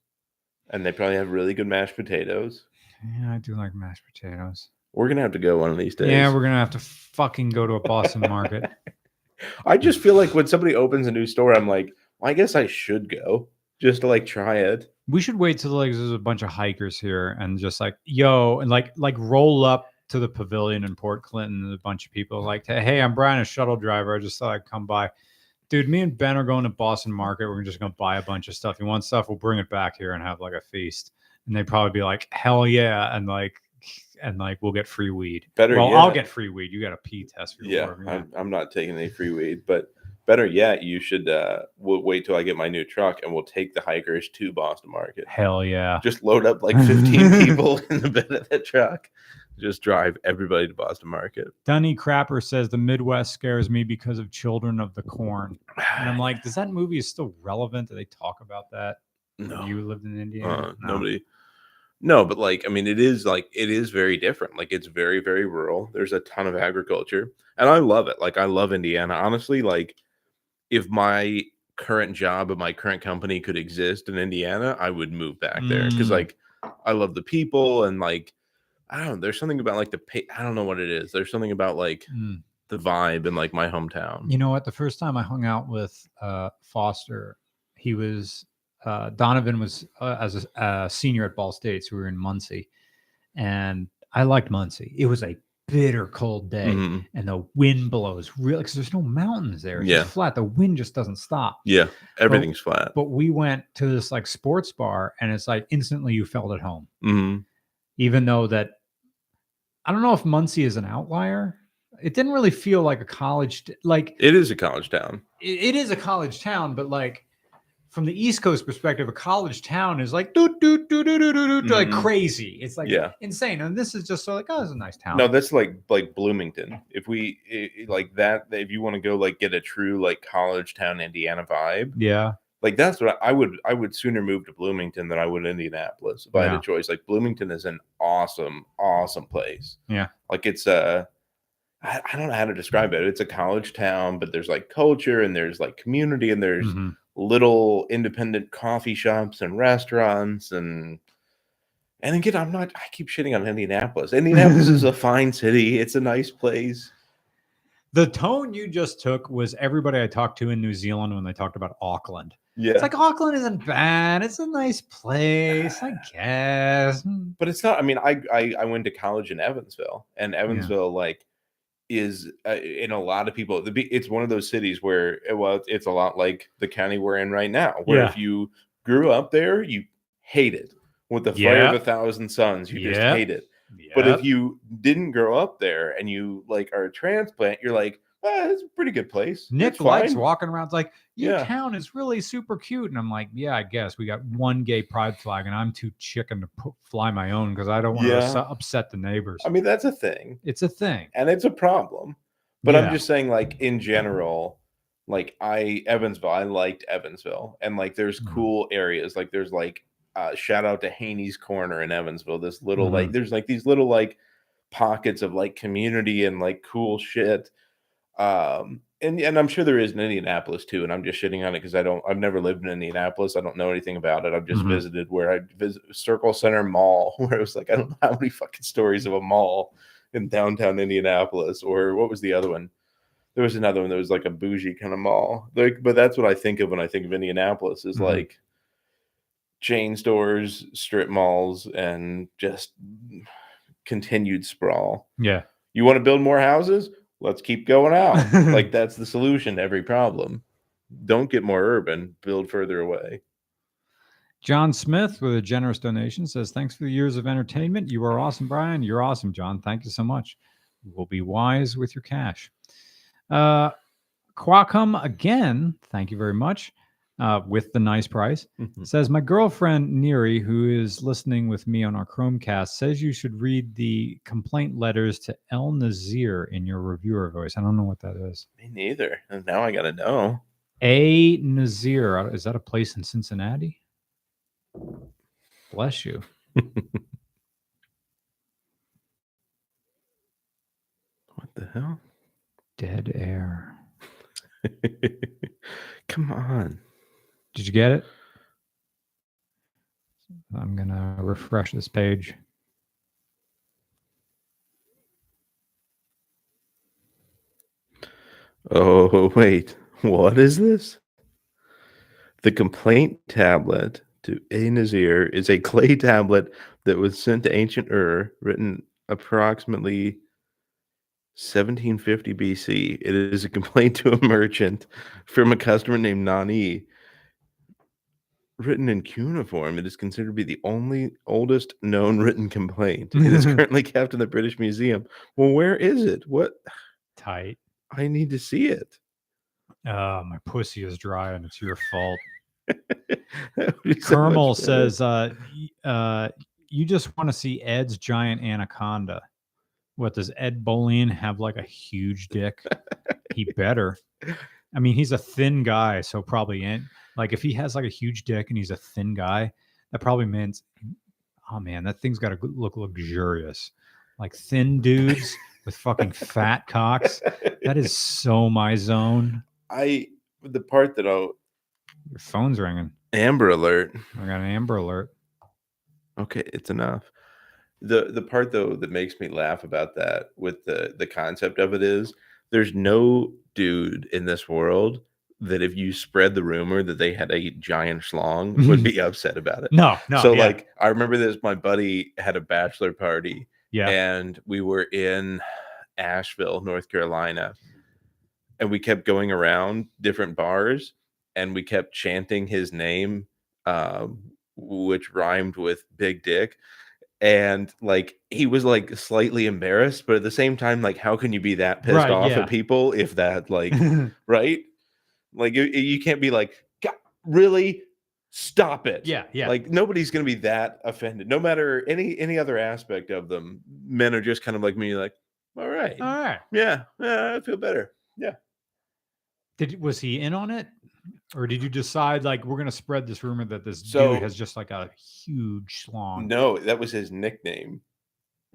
Speaker 2: and they probably have really good mashed potatoes.
Speaker 1: Yeah, I do like mashed potatoes.
Speaker 2: We're gonna have to go one of these days.
Speaker 1: Yeah, we're gonna have to fucking go to a Boston Market.
Speaker 2: I just feel like when somebody opens a new store, I'm like, well, I guess I should go just to like try it.
Speaker 1: We should wait till like there's a bunch of hikers here and just like and like roll up to the pavilion in Port Clinton and a bunch of people like, hey, I'm Brian, a shuttle driver. I just thought I'd come by. Dude, me and Ben are going to Boston Market. We're just gonna buy a bunch of stuff. You want stuff? We'll bring it back here and have like a feast. And they'd probably be like, hell yeah, and like we'll get free weed. I'll get free weed. You got a pee test for your work.
Speaker 2: Yeah, I'm not taking any free weed, but better yet, you should we'll wait till I get my new truck and we'll take the hikers to Boston Market.
Speaker 1: Hell yeah.
Speaker 2: Just load up like 15 people in the bed of that truck. Just drive everybody to Boston Market.
Speaker 1: Dunny Crapper says the Midwest scares me because of Children of the Corn. And I'm like, does that movie is still relevant? Do they talk about that?
Speaker 2: No.
Speaker 1: You lived in Indiana?
Speaker 2: No. Nobody. No, but like, I mean, it is very different. Like it's very, very rural. There's a ton of agriculture and I love it. Like I love Indiana. Honestly, like if my current job at my current company could exist in Indiana, I would move back there. Cause like I love the people, and like I don't know, there's something about like I don't know what it is. There's something about like the vibe in like my hometown.
Speaker 1: You know what? The first time I hung out with Foster, he was Donovan was as a senior at Ball State, so we were in Muncie, and I liked Muncie. It was a bitter cold day, and the wind blows really because there's no mountains there. It's just flat. The wind just doesn't stop.
Speaker 2: Yeah, everything's flat.
Speaker 1: But we went to this like sports bar, and it's like instantly you felt at home. Even though that, I don't know if Muncie is an outlier. It didn't really feel like a college. Like
Speaker 2: it is a college town.
Speaker 1: It is a college town, but like from the East Coast perspective, a college town is like like crazy. It's like insane. And this is just so like, oh, it's a nice town.
Speaker 2: No, that's like Bloomington. If like that, if you want to go like get a true like college town Indiana vibe, like that's what I would sooner move to Bloomington than I would Indianapolis if I had a choice. Like Bloomington is an awesome place.
Speaker 1: Yeah,
Speaker 2: like it's I don't know how to describe it. It's a college town, but there's like culture and there's like community and there's little independent coffee shops and restaurants and again, I keep shitting on Indianapolis. Indianapolis is a fine city. It's a nice place.
Speaker 1: The tone you just took was everybody I talked to in New Zealand when they talked about Auckland.
Speaker 2: Yeah.
Speaker 1: It's like Auckland isn't bad. It's a nice place, I guess.
Speaker 2: But it's not. I mean, I went to college in Evansville, and Evansville like is in a lot of people. It's one of those cities where it's a lot like the county we're in right now, where if you grew up there, you hate it with the fire of 1,000 suns. You just hate it. But if you didn't grow up there and you like are a transplant, you're like, it's a pretty good place.
Speaker 1: Nick likes walking around. It's like, your town is really super cute. And I'm like, yeah, I guess we got one gay pride flag and I'm too chicken to fly my own because I don't want to upset the neighbors.
Speaker 2: I mean, that's a thing.
Speaker 1: It's a thing.
Speaker 2: And it's a problem. But I'm just saying, like, in general, like Evansville, I liked Evansville. And like there's cool areas. Like there's like shout out to Haney's Corner in Evansville. This little like there's like these little like pockets of like community and like cool shit. And I'm sure there is in Indianapolis too, and I'm just shitting on it because I've never lived in Indianapolis. I don't know anything about it. I've just visited where I visit Circle Center Mall, where it was like, I don't know how many fucking stories of a mall in downtown Indianapolis, or what was the other one? There was another one that was like a bougie kind of mall. Like, but that's what I think of when I think of Indianapolis is like chain stores, strip malls, and just continued sprawl.
Speaker 1: Yeah.
Speaker 2: You want to build more houses? Let's keep going out. Like that's the solution to every problem. Don't get more urban, build further away.
Speaker 1: John Smith with a generous donation says, thanks for the years of entertainment. You are awesome, Brian. You're awesome, John. Thank you so much. We'll be wise with your cash. Qualcomm again, thank you very much. With the nice price, says, my girlfriend Neri, who is listening with me on our Chromecast, says you should read the complaint letters to El Nazir in your reviewer voice. I don't know what that is.
Speaker 2: Me neither. And now I got to know.
Speaker 1: A Nazir. Is that a place in Cincinnati? Bless you.
Speaker 2: What the hell?
Speaker 1: Dead air.
Speaker 2: Come on.
Speaker 1: Did you get it? I'm going to refresh this page.
Speaker 2: Oh, wait. What is this? The complaint tablet to A Nazir is a clay tablet that was sent to ancient Ur, written approximately 1750 BC. It is a complaint to a merchant from a customer named Nani. Written in cuneiform, it is considered to be the oldest known written complaint. It is currently kept in the British Museum. Well, where is it? What?
Speaker 1: Tight.
Speaker 2: I need to see it.
Speaker 1: My pussy is dry and it's your fault. Kermel says, you just want to see Ed's giant anaconda. What, does Ed Bolian have like a huge dick? He better. I mean, he's a thin guy, so probably like if he has like a huge dick and he's a thin guy, that probably means, oh man, that thing's got to look luxurious. Like thin dudes with fucking fat cocks. That is so my zone.
Speaker 2: The part that
Speaker 1: your phone's ringing.
Speaker 2: Amber Alert.
Speaker 1: I got an Amber Alert.
Speaker 2: Okay, it's enough. The part though that makes me laugh about that with the concept of it is there's no dude in this world that if you spread the rumor that they had a giant schlong would be upset about it.
Speaker 1: No,
Speaker 2: So
Speaker 1: yeah.
Speaker 2: like I remember this, my buddy had a bachelor party
Speaker 1: Yeah.
Speaker 2: and we were in Asheville, North Carolina, and we kept going around different bars and we kept chanting his name, which rhymed with big dick. And like he was like slightly embarrassed, but at the same time, like, how can you be that pissed
Speaker 1: Right,
Speaker 2: off
Speaker 1: yeah.
Speaker 2: at people if that, like, right? Like, you can't be like, "God, really? Stop it."
Speaker 1: Yeah, yeah.
Speaker 2: Like, nobody's gonna be that offended. No matter any other aspect of them, men are just kind of like me, like, all right.
Speaker 1: All right.
Speaker 2: Yeah, yeah, I feel better. Yeah.
Speaker 1: Was he in on it? Or did you decide like we're gonna spread this rumor that this dude
Speaker 2: So
Speaker 1: has just like a huge schlong?
Speaker 2: no, that was his nickname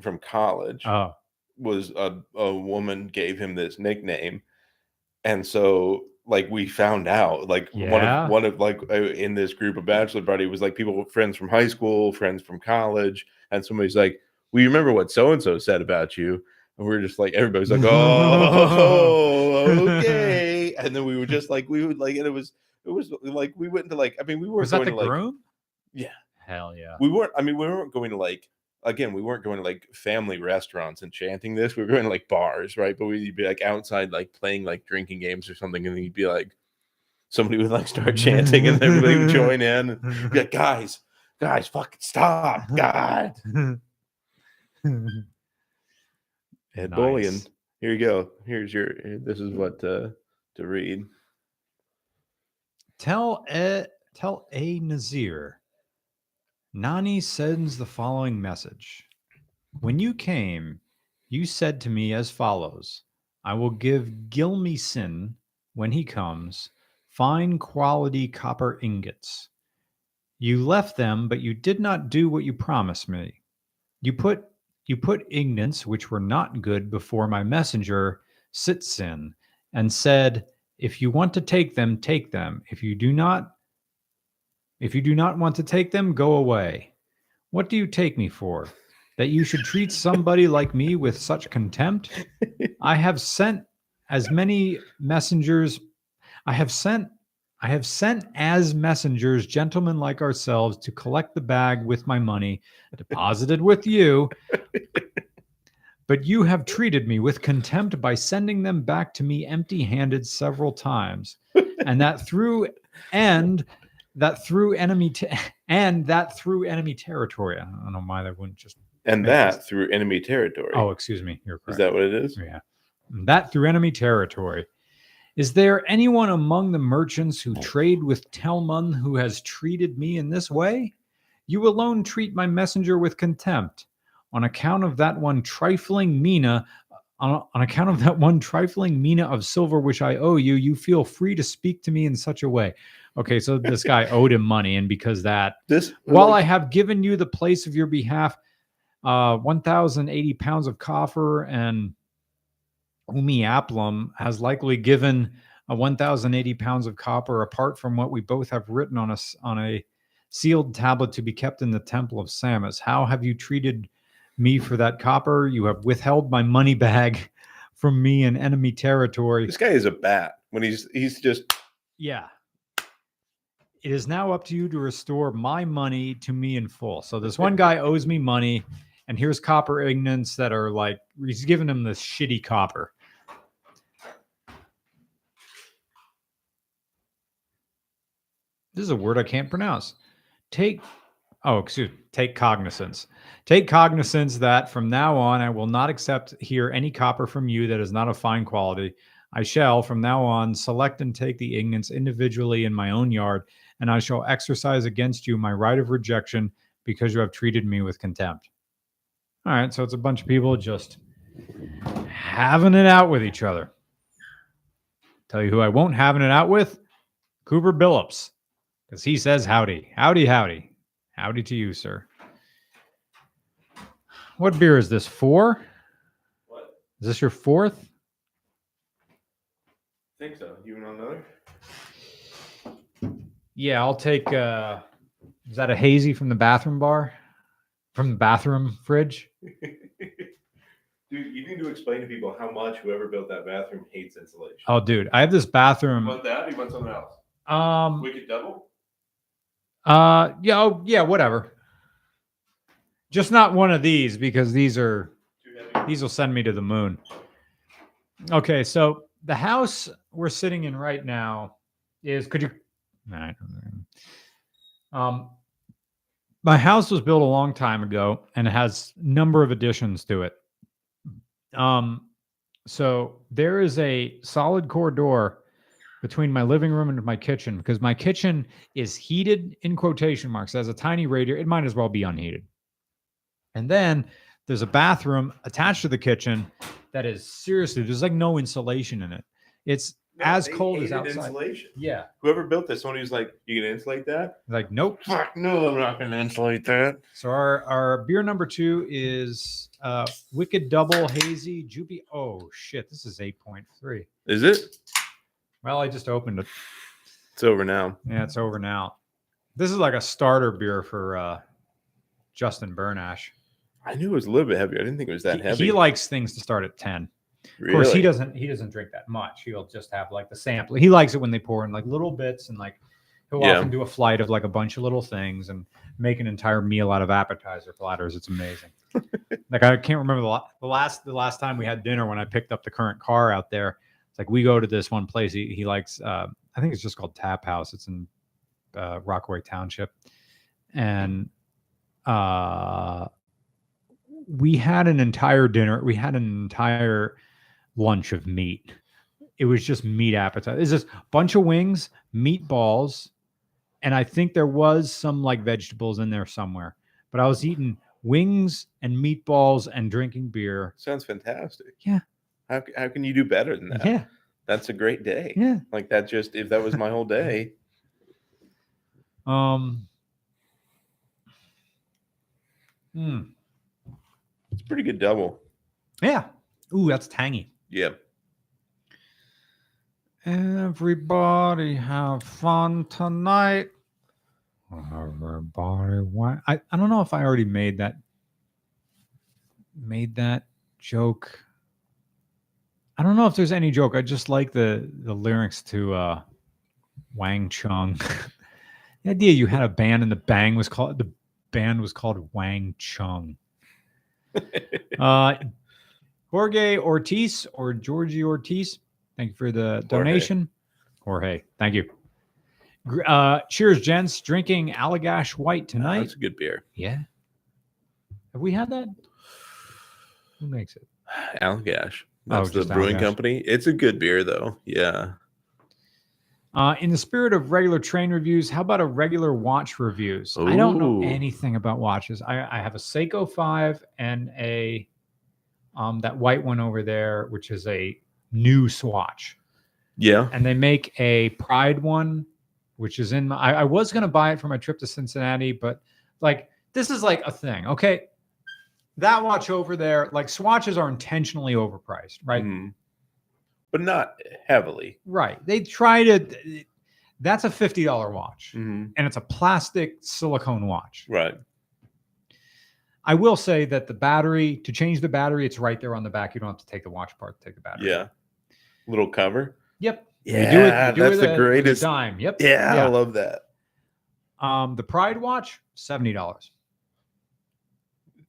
Speaker 2: from college.
Speaker 1: Oh,
Speaker 2: Was a woman gave him this nickname. And so, like, we found out, like,
Speaker 1: yeah.
Speaker 2: one of like in this group of bachelor party was like people, friends from high school, friends from college, and somebody's like, "We remember what so and so said about you," and we're just like, everybody's like, "Oh, okay," and then we would just like, we would like, and it was like we went to like, I mean, we weren't
Speaker 1: Was that
Speaker 2: going
Speaker 1: the
Speaker 2: to like,
Speaker 1: groom?
Speaker 2: yeah,
Speaker 1: Hell yeah.
Speaker 2: we weren't. I mean, we weren't going to like. Again, we weren't going to like family restaurants and chanting this. We were going to like bars, right? But we'd be like outside, like playing like drinking games or something, and then you'd be like, somebody would like start chanting, and everybody would join in and be like, guys, fucking stop, God. Ed Bullion.
Speaker 1: Nice.
Speaker 2: Here you go. This is what to read.
Speaker 1: Tell A Nazir. Nani sends the following message. When you came, you said to me as follows: I will give Gilmison, when he comes, fine quality copper ingots. You left them, but you did not do what you promised me. You put ingots which were not good before my messenger Sitsin, and said, if you want to take them, take them. If you do not want to take them, go away. What do you take me for? That you should treat somebody like me with such contempt? I have sent as many messengers. I have sent as messengers gentlemen like ourselves to collect the bag with my money deposited with you. But you have treated me with contempt by sending them back to me empty-handed several times, and that through enemy territory. I don't know why they wouldn't just
Speaker 2: Through enemy territory.
Speaker 1: Oh, excuse me. You're correct.
Speaker 2: Is that what it is?
Speaker 1: Yeah. That through enemy territory. Is there anyone among the merchants who trade with Telmun who has treated me in this way? You alone treat my messenger with contempt. On account of that one trifling mina of silver which I owe you, you feel free to speak to me in such a way. Okay, so this guy owed him money, and because that, while I have given you the place of your behalf, 1,080 pounds of copper, and Umiaplum has likely given 1,080 pounds of copper, apart from what we both have written on a sealed tablet to be kept in the temple of Samus. How have you treated me for that copper? You have withheld my money bag from me in enemy territory.
Speaker 2: This guy is a bat. When he's just,
Speaker 1: yeah. It is now up to you to restore my money to me in full. So this one guy owes me money, and here's copper ingots that are like, he's giving him this shitty copper. This is a word I can't pronounce. Take cognizance. Take cognizance that from now on, I will not accept here any copper from you that is not of fine quality. I shall, from now on, select and take the ingots individually in my own yard, and I shall exercise against you my right of rejection because you have treated me with contempt. All right, so it's a bunch of people just having it out with each other. Tell you who I won't having it out with? Cooper Billups, because he says howdy. Howdy, howdy. Howdy to you, sir. What beer is this? 4?
Speaker 2: What?
Speaker 1: Is this your 4th?
Speaker 2: I think so. You want another?
Speaker 1: Yeah, I'll take. Is that a hazy from the bathroom bar? From the bathroom fridge.
Speaker 2: Dude, you need to explain to people how much whoever built that bathroom hates insulation.
Speaker 1: Oh, dude, I have this bathroom.
Speaker 2: You want that or you want something else? Wicked double?
Speaker 1: Yeah, yeah, whatever. Just not one of these because these will send me to the moon. Okay, so the house we're sitting in right now is my house was built a long time ago and it has a number of additions to it. So there is a solid core door between my living room and my kitchen because my kitchen is heated in quotation marks. It has a tiny radiator. It might as well be unheated. And then there's a bathroom attached to the kitchen that is seriously, there's like no insulation in it. It's as cold as outside.
Speaker 2: Insulation.
Speaker 1: Yeah.
Speaker 2: Whoever built this, somebody was like, "You gonna insulate that?"
Speaker 1: Like, nope.
Speaker 2: Fuck no, I'm not gonna insulate that.
Speaker 1: So our beer number 2 is Wicked Double Hazy Jupy. Oh shit, this is 8.3.
Speaker 2: Is it?
Speaker 1: Well, I just opened it.
Speaker 2: It's over now.
Speaker 1: Yeah, it's over now. This is like a starter beer for Justin Bernash.
Speaker 2: I knew it was a little bit heavier. I didn't think it was that heavy.
Speaker 1: He likes things to start at 10.
Speaker 2: Really?
Speaker 1: Of course, he doesn't drink that much. He'll just have like the sample. He likes it when they pour in like little bits and like he'll often do a flight of like a bunch of little things and make an entire meal out of appetizer platters. It's amazing. Like I can't remember the last time we had dinner when I picked up the current car out there. It's like we go to this one place. He likes I think it's just called Tap House. It's in Rockaway Township, and we had an entire dinner. We had an entire lunch of meat. It was just meat appetizer. It's just a bunch of wings, meatballs, and I think there was some like vegetables in there somewhere. But I was eating wings and meatballs and drinking beer.
Speaker 2: Sounds fantastic.
Speaker 1: Yeah.
Speaker 2: How can you do better than that?
Speaker 1: Yeah.
Speaker 2: That's a great day.
Speaker 1: Yeah.
Speaker 2: Like that just, if that was my whole day. It's a pretty good double.
Speaker 1: Yeah. Ooh, that's tangy.
Speaker 2: Yep.
Speaker 1: Everybody have fun tonight. Everybody, why? I don't know if I already made that joke. I don't know if there's any joke. I just like the lyrics to Wang Chung. The idea you had a band and the band was called Wang Chung. Jorge Ortiz or Georgie Ortiz, thank you for the donation. Jorge, thank you. Cheers, gents. Drinking Allagash White tonight.
Speaker 2: That's a good beer.
Speaker 1: Yeah. Have we had that? Who makes it?
Speaker 2: Allagash. That's the
Speaker 1: just
Speaker 2: brewing
Speaker 1: Allagash.
Speaker 2: company. It's a good beer, though. Yeah.
Speaker 1: In the spirit of regular train reviews, how about a regular watch reviews?
Speaker 2: Ooh.
Speaker 1: I don't know anything about watches. I have a Seiko 5 and a that white one over there, which is a new Swatch.
Speaker 2: Yeah.
Speaker 1: And they make a Pride one, which is in my, I was going to buy it for my trip to Cincinnati, but like, this is like a thing. Okay. That watch over there, like Swatches are intentionally overpriced, right?
Speaker 2: Mm-hmm. But not heavily.
Speaker 1: Right. They try to, that's a $50 watch,
Speaker 2: mm-hmm.
Speaker 1: and it's a plastic silicone watch.
Speaker 2: Right.
Speaker 1: I will say that the battery, to change the battery, it's right there on the back. You don't have to take the watch apart to take the battery.
Speaker 2: Yeah. Little cover.
Speaker 1: Yep.
Speaker 2: Yeah,
Speaker 1: you do
Speaker 2: that's
Speaker 1: it
Speaker 2: the greatest.
Speaker 1: Dime. Yep.
Speaker 2: Yeah, I love that.
Speaker 1: The Pride watch, $70.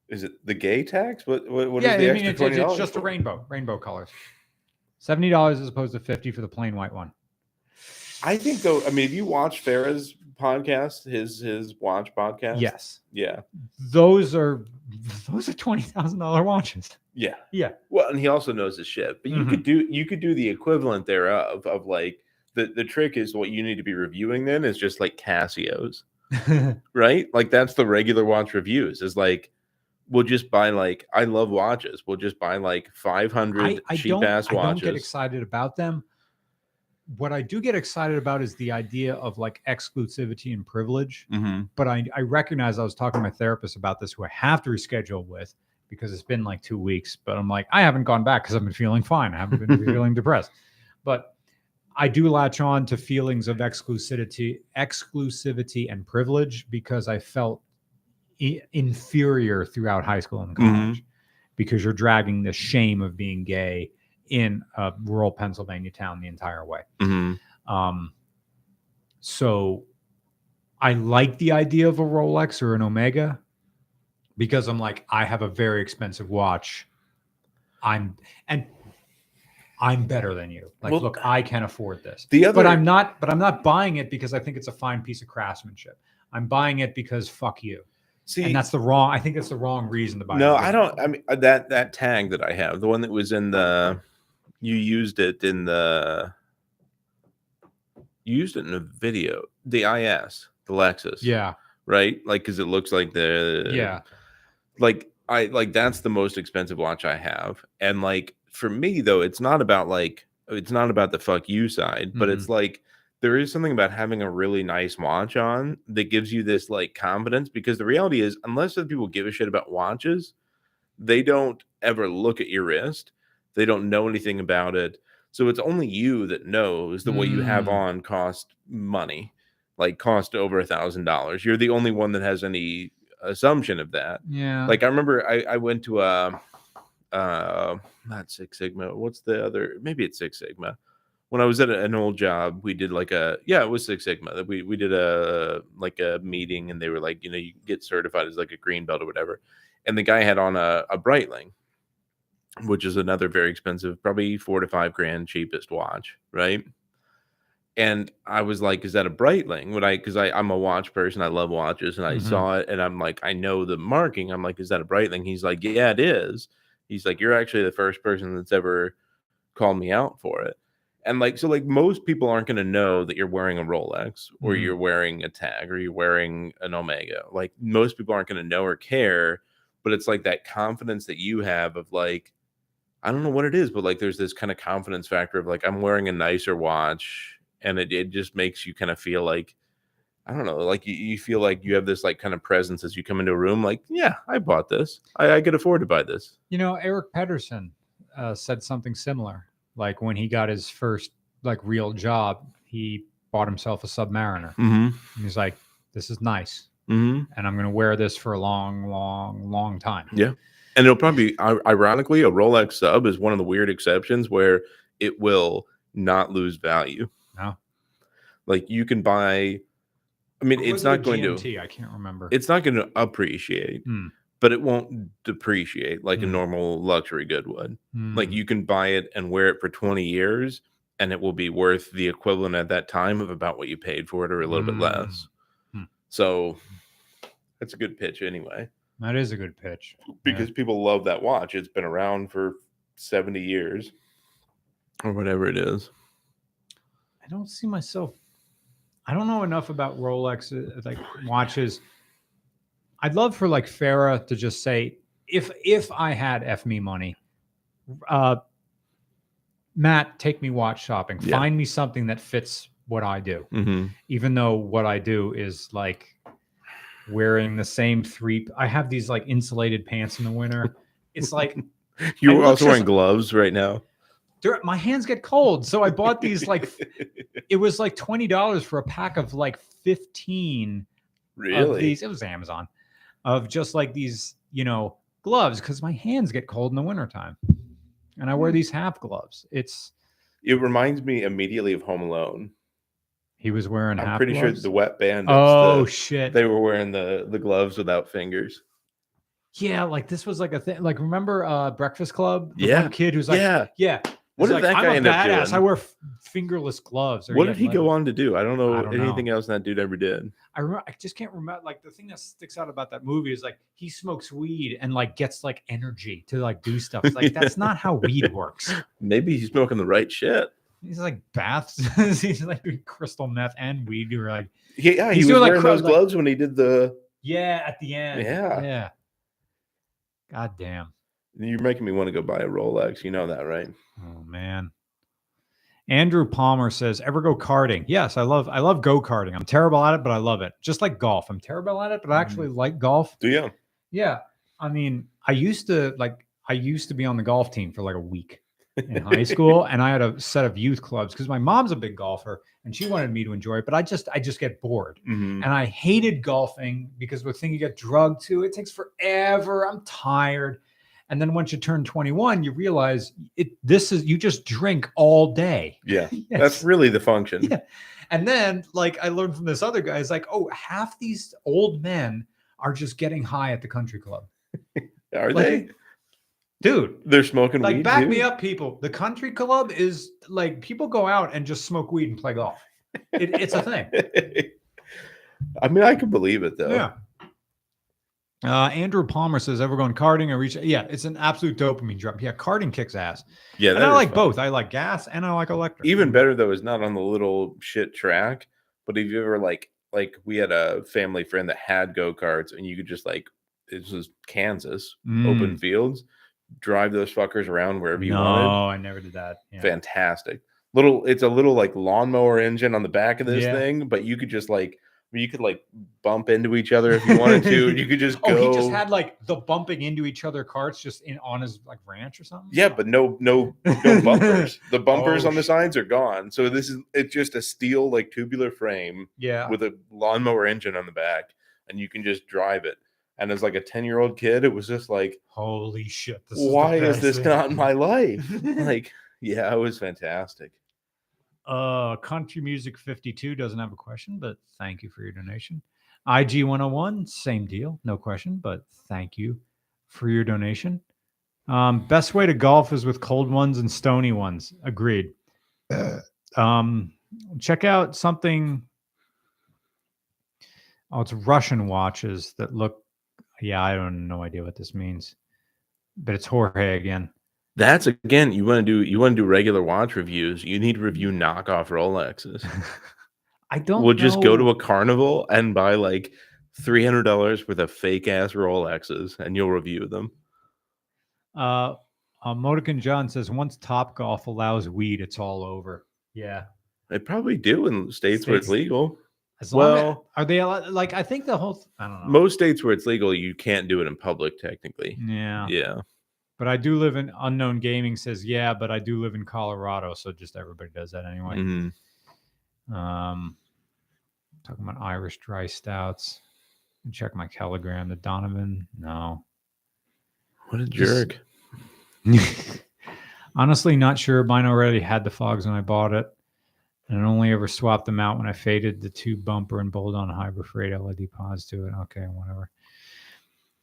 Speaker 2: Is it the gay tax? What is the extra $20?
Speaker 1: It's just a rainbow colors. $70 as opposed to $50 for the plain white one.
Speaker 2: I think though, I mean, if you watch Farah's podcast, his watch podcast,
Speaker 1: yes,
Speaker 2: yeah,
Speaker 1: those are $20,000 watches.
Speaker 2: Yeah,
Speaker 1: yeah.
Speaker 2: Well, and he also knows his shit. But you could do the equivalent thereof of like the trick is what you need to be reviewing then is just like Casios, right? Like that's the regular watch reviews is like. We'll just buy like I love watches. We'll just buy like 500 cheap ass watches.
Speaker 1: I don't get excited about them. What I do get excited about is the idea of like exclusivity and privilege.
Speaker 2: Mm-hmm.
Speaker 1: But I recognize I was talking to my therapist about this, who I have to reschedule with because it's been like 2 weeks. But I'm like, I haven't gone back because I've been feeling fine. I haven't been feeling depressed. But I do latch on to feelings of exclusivity and privilege because I felt inferior throughout high school and college because you're dragging the shame of being gay in a rural Pennsylvania town the entire way. So I like the idea of a Rolex or an Omega because I'm like, I have a very expensive watch. I'm better than you. Like, well, look, I can afford this. But I'm not buying it because I think it's a fine piece of craftsmanship. I'm buying it because fuck you. See, and that's I think it's the wrong reason to buy it.
Speaker 2: No, I don't. I mean, that tag that I have, the one that was in you used it in the video, the IS, the Lexus.
Speaker 1: Yeah.
Speaker 2: Right? Like, because it looks like that's the most expensive watch I have. And like, for me though, it's not about the fuck you side, but it's like, there is something about having a really nice watch on that gives you this like confidence, because the reality is, unless other people give a shit about watches, they don't ever look at your wrist. They don't know anything about it. So it's only you that knows that what you have on cost money, like cost over $1,000. You're the only one that has any assumption of that.
Speaker 1: Yeah.
Speaker 2: Like I remember I went to not Six Sigma. What's the other? Maybe it's Six Sigma. When I was at an old job, we did it was Six Sigma. We did a meeting, and they were like, you get certified as like a green belt or whatever. And the guy had on a Breitling, which is another very expensive, probably $4,000 to $5,000 cheapest watch, right? And I was like, is that a Breitling? Because I'm a watch person. I love watches. And I saw it, and I'm like, I know the marking. I'm like, is that a Breitling? He's like, yeah, it is. He's like, you're actually the first person that's ever called me out for it. And like, so like most people aren't going to know that you're wearing a Rolex or you're wearing a tag or you're wearing an Omega. Like most people aren't going to know or care, but it's like that confidence that you have of like, I don't know what it is, but like, there's this kind of confidence factor of like, I'm wearing a nicer watch, and it just makes you kind of feel like, I don't know, like you feel like you have this like kind of presence as you come into a room. Like, yeah, I bought this. I could afford to buy this.
Speaker 1: Eric Pedersen said something similar. Like when he got his first like real job, he bought himself a Submariner. And he's like, this is nice. And I'm going to wear this for a long, long, long time.
Speaker 2: Yeah. And it'll probably be, ironically, a Rolex Sub is one of the weird exceptions where it will not lose value.
Speaker 1: No.
Speaker 2: Like you can buy, I mean, it's not going
Speaker 1: to, I can't remember.
Speaker 2: It's not going to appreciate. But it won't depreciate like a normal luxury good would. Like you can buy it and wear it for 20 years, and it will be worth the equivalent at that time of about what you paid for it, or a little bit less. So that's a good pitch anyway.
Speaker 1: That is a good pitch.
Speaker 2: Because people love that watch. It's been around for 70 years or whatever it is.
Speaker 1: I don't see myself. I don't know enough about Rolex, like watches. I'd love for like Farah to just say, if I had me money, Matt, take me watch shopping. Yeah. Find me something that fits what I do. Even though what I do is like wearing the same I have these like insulated pants in the winter. It's like
Speaker 2: you're also wearing gloves right now.
Speaker 1: My hands get cold. So I bought these like it was like $20 for a pack of like 15
Speaker 2: really
Speaker 1: of these. It was Amazon. Of just like these, gloves, because my hands get cold in the wintertime. And I wear these half gloves. It
Speaker 2: reminds me immediately of Home Alone.
Speaker 1: He was wearing half gloves?
Speaker 2: I'm pretty sure the Wet Bandits.
Speaker 1: Oh, shit.
Speaker 2: They were wearing the gloves without fingers.
Speaker 1: Yeah, like this was like a thing. Like, remember Breakfast Club? The one kid who's like, yeah.
Speaker 2: What did that guy end up doing?
Speaker 1: I wear fingerless gloves.
Speaker 2: What did he go on to do? I don't know anything else that dude ever did.
Speaker 1: I just can't remember. Like the thing that sticks out about that movie is like he smokes weed and like gets like energy to like do stuff. It's like that's not how weed works.
Speaker 2: Maybe he's smoking the right shit.
Speaker 1: He's like baths. He's like doing crystal meth and weed. You're like,
Speaker 2: he was wearing those gloves when he did the.
Speaker 1: Yeah, at the end.
Speaker 2: Yeah.
Speaker 1: God damn.
Speaker 2: You're making me want to go buy a Rolex. You know that, right?
Speaker 1: Oh man. Andrew Palmer says, ever go karting? Yes, I love go karting. I'm terrible at it, but I love it. Just like golf. I'm terrible at it, but I actually like golf.
Speaker 2: Do you?
Speaker 1: Yeah. I mean, I used to be on the golf team for like a week. in high school, and I had a set of youth clubs because my mom's a big golfer and she wanted me to enjoy it, but I just get bored.
Speaker 2: Mhm.
Speaker 1: And I hated golfing because the thing you get drugged to, it takes forever. I'm tired. And then once you turn 21, you realize you just drink all day.
Speaker 2: Yeah.
Speaker 1: Yes.
Speaker 2: That's really the function.
Speaker 1: Yeah. And then like I learned from this other guy, it's like, oh, half these old men are just getting high at the country club.
Speaker 2: Are
Speaker 1: Like,
Speaker 2: they?
Speaker 1: Dude,
Speaker 2: They're smoking
Speaker 1: like
Speaker 2: weed
Speaker 1: back
Speaker 2: too?
Speaker 1: me up, people. The country club is like people go out and just smoke weed and play golf. It's a thing.
Speaker 2: I mean, I can believe it though.
Speaker 1: Yeah. Andrew Palmer says, "Ever going karting or reach?" Yeah, it's an absolute dopamine drop. Yeah, karting kicks ass.
Speaker 2: Yeah,
Speaker 1: and
Speaker 2: that
Speaker 1: I
Speaker 2: is
Speaker 1: like
Speaker 2: fun.
Speaker 1: both. I like gas and I like electric.
Speaker 2: Even better though is not on the little shit track, but if you ever like we had a family friend that had go-karts and you could just like this was Kansas, open fields, drive those fuckers around wherever you wanted.
Speaker 1: No, I never did that. Yeah.
Speaker 2: Fantastic. It's a little like lawnmower engine on the back of this thing, but you could just like you could like bump into each other if you wanted to. You could just go.
Speaker 1: Oh, he just had like the bumping into each other carts just on his like ranch or something.
Speaker 2: Yeah, but no bumpers. The bumpers
Speaker 1: Oh,
Speaker 2: on the sides are gone. So it's just a steel like tubular frame with a lawnmower engine on the back, and you can just drive it. And as like a 10-year-old kid, it was just like,
Speaker 1: holy shit!
Speaker 2: Why is this not in my life? Like, yeah, it was fantastic.
Speaker 1: Country Music 52 doesn't have a question, but thank you for your donation. IG 101, same deal, no question, but thank you for your donation. Best way to golf is with cold ones and stony ones. Agreed. Check out something. Oh, it's Russian watches that look. Yeah, I don't no idea what this means, but it's Jorge again.
Speaker 2: That's again, you want to do regular watch reviews. You need to review knockoff Rolexes.
Speaker 1: I don't.
Speaker 2: We'll just go to a carnival and buy like $300 worth of fake ass Rolexes, and you'll review them.
Speaker 1: Modican John says once Topgolf allows weed, it's all over. Yeah,
Speaker 2: they probably do in states where it's legal.
Speaker 1: Are they like? I think the whole. I don't know.
Speaker 2: Most states where it's legal, you can't do it in public. Technically,
Speaker 1: yeah. But I do live in Unknown Gaming says, yeah, but I do live in Colorado, so just everybody does that anyway. Talking about Irish dry stouts. Check my Telegram. The Donovan, no.
Speaker 2: What a jerk.
Speaker 1: Honestly, not sure. Mine already had the fogs when I bought it, and I only ever swapped them out when I faded the two bumper and bolt-on hybrid freight LED pods to it. Okay, whatever.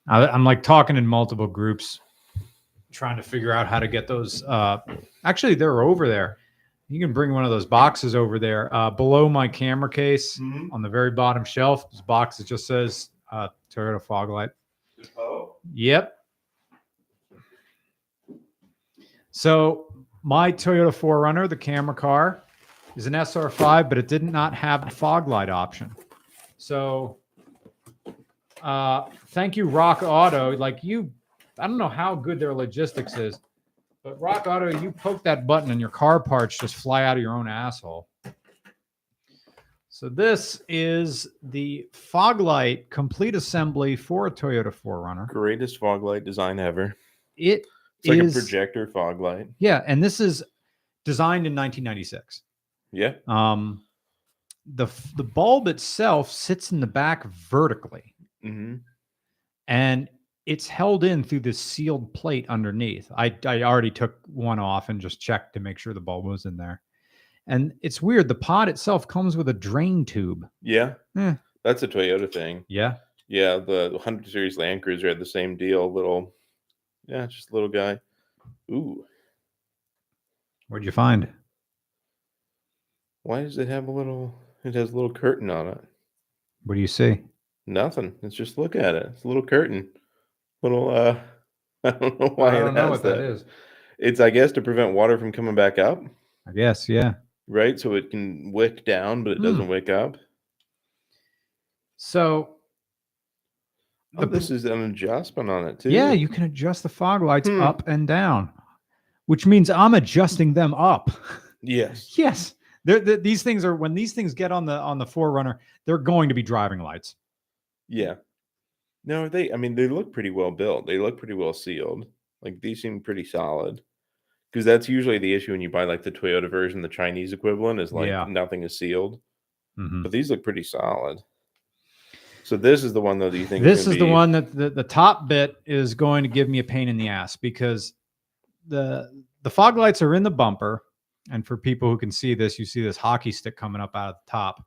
Speaker 1: I'm like talking in multiple groups, trying to figure out how to get those. Actually, they're over there. You can bring one of those boxes over there below my camera case on the very bottom shelf. This box that just says Toyota fog light.
Speaker 2: Oh.
Speaker 1: Yep. So my Toyota 4Runner, the camera car, is an SR5, but it did not have the fog light option. So thank you, Rock Auto. I don't know how good their logistics is, but Rock Auto, you poke that button and your car parts just fly out of your own asshole. So this is the fog light complete assembly for a Toyota 4Runner.
Speaker 2: Greatest fog light design ever.
Speaker 1: It's
Speaker 2: like a projector fog light.
Speaker 1: Yeah, and this is designed in 1996.
Speaker 2: Yeah.
Speaker 1: The bulb itself sits in the back vertically.
Speaker 2: Mm-hmm.
Speaker 1: And it's held in through this sealed plate underneath. I already took one off and just checked to make sure the bulb was in there. And it's weird. The pod itself comes with a drain tube.
Speaker 2: Yeah. That's a Toyota thing.
Speaker 1: Yeah.
Speaker 2: Yeah. The 100 Series Land Cruiser had the same deal. Just a little guy. Ooh.
Speaker 1: What'd you find?
Speaker 2: Why does it have it has a little curtain on it?
Speaker 1: What do you see?
Speaker 2: Nothing. Let's just look at it. It's a little curtain. I don't know why.
Speaker 1: I don't know what that is.
Speaker 2: It's, I guess, to prevent water from coming back up.
Speaker 1: I guess, yeah.
Speaker 2: Right, so it can wick down, but it doesn't wick up.
Speaker 1: So,
Speaker 2: this is an adjustment on it too.
Speaker 1: Yeah, you can adjust the fog lights up and down, which means I'm adjusting them up.
Speaker 2: Yes.
Speaker 1: Yes. These things are, when these things get on the 4Runner, they're going to be driving lights.
Speaker 2: Yeah. No, they look pretty well built. They look pretty well sealed. Like these seem pretty solid. Because that's usually the issue when you buy like the Toyota version, the Chinese equivalent is like
Speaker 1: Yeah.
Speaker 2: nothing is sealed.
Speaker 1: Mhm.
Speaker 2: But these look pretty solid. So this is the one though that you think
Speaker 1: This
Speaker 2: is going
Speaker 1: is
Speaker 2: to
Speaker 1: the
Speaker 2: be
Speaker 1: one that the top bit is going to give me a pain in the ass because the fog lights are in the bumper. And for people who can see this, you see this hockey stick coming up out of the top.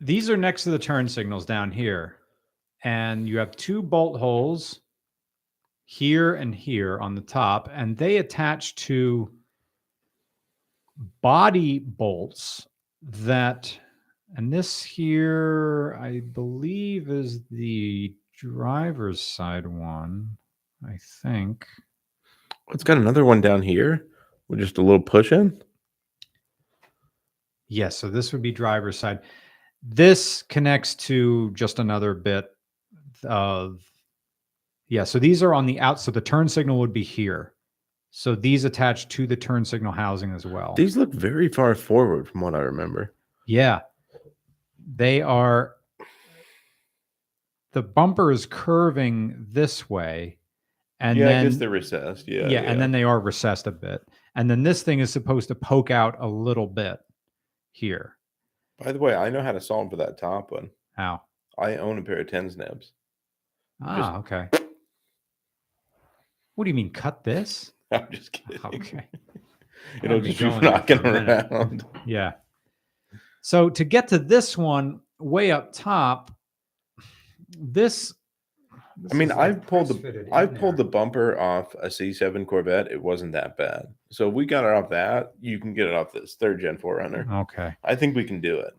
Speaker 1: These are next to the turn signals down here. And you have 2 bolt holes here and here on the top, and they attach to body bolts that, and this here, I believe, is the driver's side one, I think.
Speaker 2: It's got another one down here with just a little push in.
Speaker 1: Yes, so this would be driver's side. This connects to just another bit of, yeah, so these are on the out, so the turn signal would be here. So these attach to the turn signal housing as well.
Speaker 2: These look very far forward from what I remember.
Speaker 1: Yeah. They are, the bumper is curving this way. And
Speaker 2: yeah,
Speaker 1: then,
Speaker 2: I guess they're recessed. Yeah.
Speaker 1: and then they are recessed a bit. And then this thing is supposed to poke out a little bit here.
Speaker 2: By the way, I know how to solve for that top one.
Speaker 1: How?
Speaker 2: I own a pair of 10s nibs.
Speaker 1: Ah, okay. What do you mean, cut this?
Speaker 2: I'm just kidding.
Speaker 1: Okay.
Speaker 2: It'll
Speaker 1: I'd be
Speaker 2: just be
Speaker 1: going there
Speaker 2: knocking
Speaker 1: for a minute.
Speaker 2: around.
Speaker 1: Yeah. So to get to this one way up top, this
Speaker 2: I mean,
Speaker 1: is like
Speaker 2: I've pulled
Speaker 1: press-fitted
Speaker 2: the
Speaker 1: in
Speaker 2: bumper off a C7 Corvette. It wasn't that bad. So if we got it off that, you can get it off this 3rd Gen 4Runner.
Speaker 1: there. Okay.
Speaker 2: I think we can do it.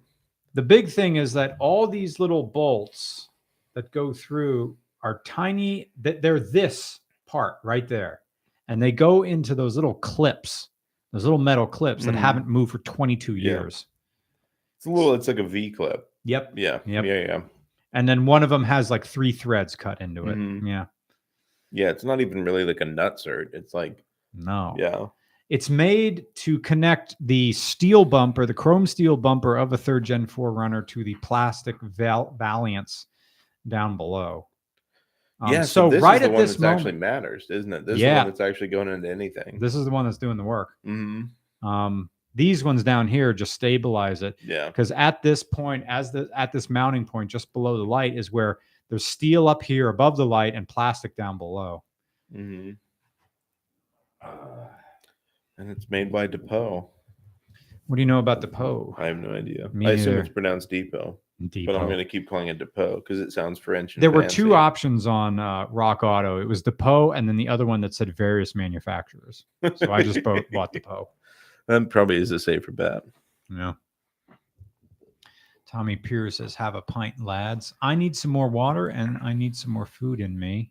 Speaker 1: The big thing is that all these little bolts that go through are tiny, that they're this part right there. And they go into those little clips, those little metal clips that haven't moved for 22 years.
Speaker 2: It's like a V clip.
Speaker 1: Yep.
Speaker 2: Yeah.
Speaker 1: Yep.
Speaker 2: Yeah.
Speaker 1: And then one of them has like 3 threads cut into it. Yeah.
Speaker 2: Yeah. It's not even really like a nutsert. It's like,
Speaker 1: no.
Speaker 2: Yeah.
Speaker 1: It's made to connect the steel bumper, the chrome steel bumper of a 3rd Gen 4Runner to the plastic Valiants down below.
Speaker 2: Yeah,
Speaker 1: so
Speaker 2: this
Speaker 1: right
Speaker 2: is the
Speaker 1: at
Speaker 2: one
Speaker 1: this
Speaker 2: that's
Speaker 1: moment,
Speaker 2: actually matters, isn't it? This is the one that's actually going into anything.
Speaker 1: This is the one that's doing the work.
Speaker 2: Mm-hmm.
Speaker 1: These ones down here just stabilize it.
Speaker 2: Yeah.
Speaker 1: Because at this point, at this mounting point just below the light is where there's steel up here above the light and plastic down below.
Speaker 2: Mm-hmm. And it's made by Depot.
Speaker 1: What do you know about Depot?
Speaker 2: I have no idea.
Speaker 1: Me
Speaker 2: I assume
Speaker 1: neither.
Speaker 2: it's pronounced Depot.
Speaker 1: Depot.
Speaker 2: But I'm going to keep calling it Depot because it sounds French. And
Speaker 1: there were
Speaker 2: fancy.
Speaker 1: 2 options on Rock Auto. It was Depot and then the other one that said various manufacturers. So I just bought Depot.
Speaker 2: That probably is a safer bet.
Speaker 1: Yeah. Tommy Pierce says, have a pint, lads. I need some more water and I need some more food in me.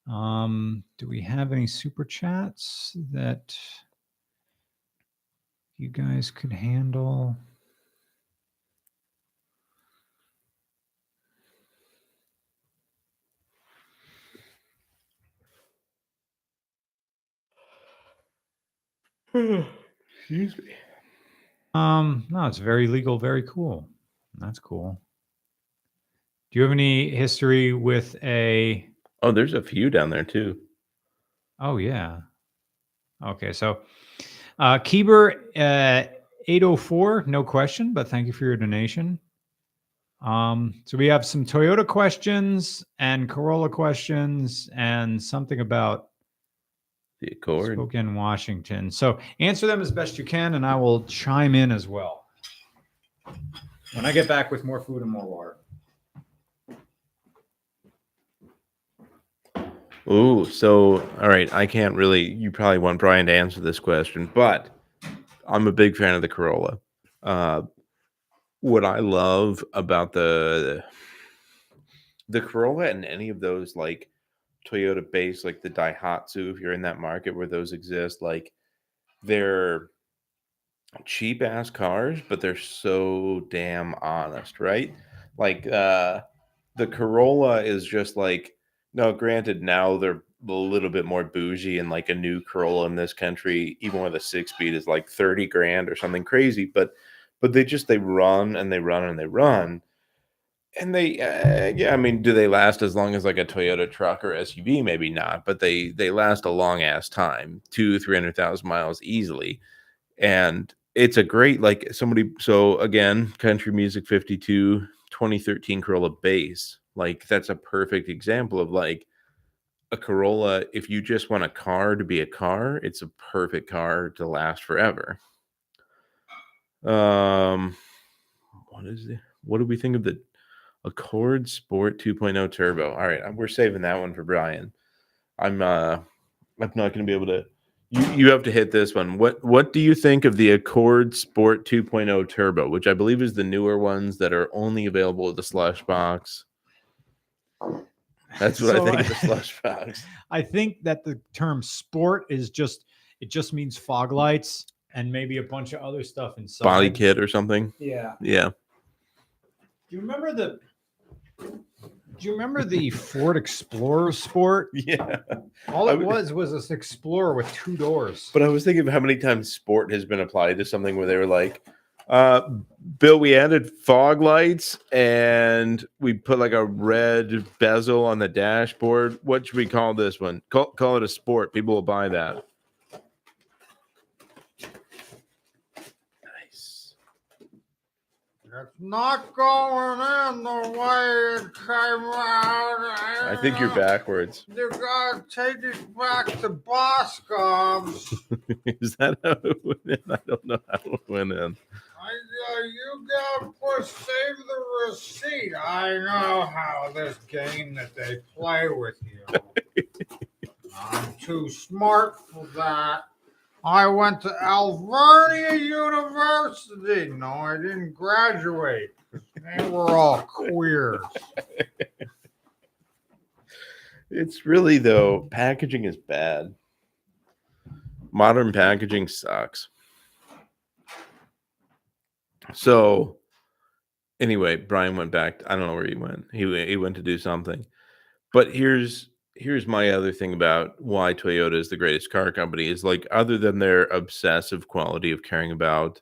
Speaker 1: Do we have any super chats that you guys could handle?
Speaker 2: Excuse me.
Speaker 1: No, it's very legal, very cool. That's cool. Do you have any history with a...
Speaker 2: Oh, there's a few down there too.
Speaker 1: Oh, yeah. Okay, so Keeber 804, no question, but thank you for your donation. So we have some Toyota questions and Corolla questions and something about
Speaker 2: the Accord,
Speaker 1: Spokane, Washington. So answer them as best you can, and I will chime in as well when I get back with more food and more water.
Speaker 2: Ooh, so all right, I can't really. You probably want Brian to answer this question, but I'm a big fan of the Corolla. What I love about the Corolla and any of those like Toyota based, like the Daihatsu, if you're in that market where those exist, like they're cheap ass cars, but they're so damn honest, right? Like the Corolla is just like, no, granted, now they're a little bit more bougie, and like a new Corolla in this country, even with a 6-speed, is like 30 grand or something crazy, but they run and they run and they run. And they, yeah, I mean, do they last as long as like a Toyota truck or SUV? Maybe not, but they last a long ass time, 300,000 miles easily. And it's a great, like somebody, so again, country music 52, 2013 Corolla base. Like that's a perfect example of like a Corolla. If you just want a car to be a car, it's a perfect car to last forever. What do we think of the Accord Sport 2.0 Turbo? All right, we're saving that one for Brian. I'm not going to be able to. You have to hit this one. What do you think of the Accord Sport 2.0 Turbo, which I believe is the newer ones that are only available at the slush box? That's what I think of the slush box.
Speaker 1: I think that the term sport is just means fog lights and maybe a bunch of other stuff inside.
Speaker 2: Body kit or something.
Speaker 1: Yeah.
Speaker 2: Yeah.
Speaker 1: Do you remember the Ford Explorer Sport?
Speaker 2: Yeah.
Speaker 1: All it was this Explorer with 2 doors.
Speaker 2: But I was thinking of how many times sport has been applied to something where they were like, Bill, we added fog lights and we put like a red bezel on the dashboard. What should we call this one? Call it a sport. People will buy that. Nice.
Speaker 1: It's not going in the way it came out.
Speaker 2: I think you're backwards.
Speaker 1: You gotta take it back to Boscom's.
Speaker 2: Is that how it went in? I don't know how it went in.
Speaker 1: You gotta save the receipt. I know how this game that they play with you. I'm too smart for that. I went to Alvernia University. No, I didn't graduate. They were all queers.
Speaker 2: It's really, though, packaging is bad. Modern packaging sucks. So, anyway, Brian went back. I don't know where he went. He went to do something. But here's my other thing about why Toyota is the greatest car company is like, other than their obsessive quality of caring about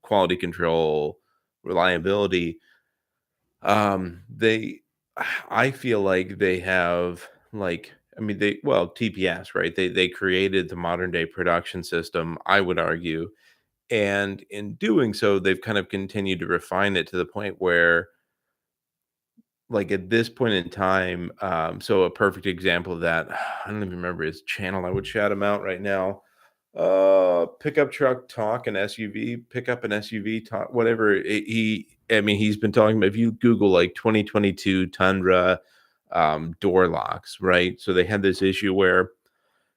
Speaker 2: quality control, reliability, I feel like they have like, I mean, TPS, right? They created the modern day production system, I would argue. And in doing so, they've kind of continued to refine it to the point where, like at this point in time, so a perfect example of that, I don't even remember his channel. I would shout him out right now. Pickup truck talk and SUV, pickup and SUV talk, whatever. He's been talking about, if you Google like 2022 Tundra door locks, right? So they had this issue where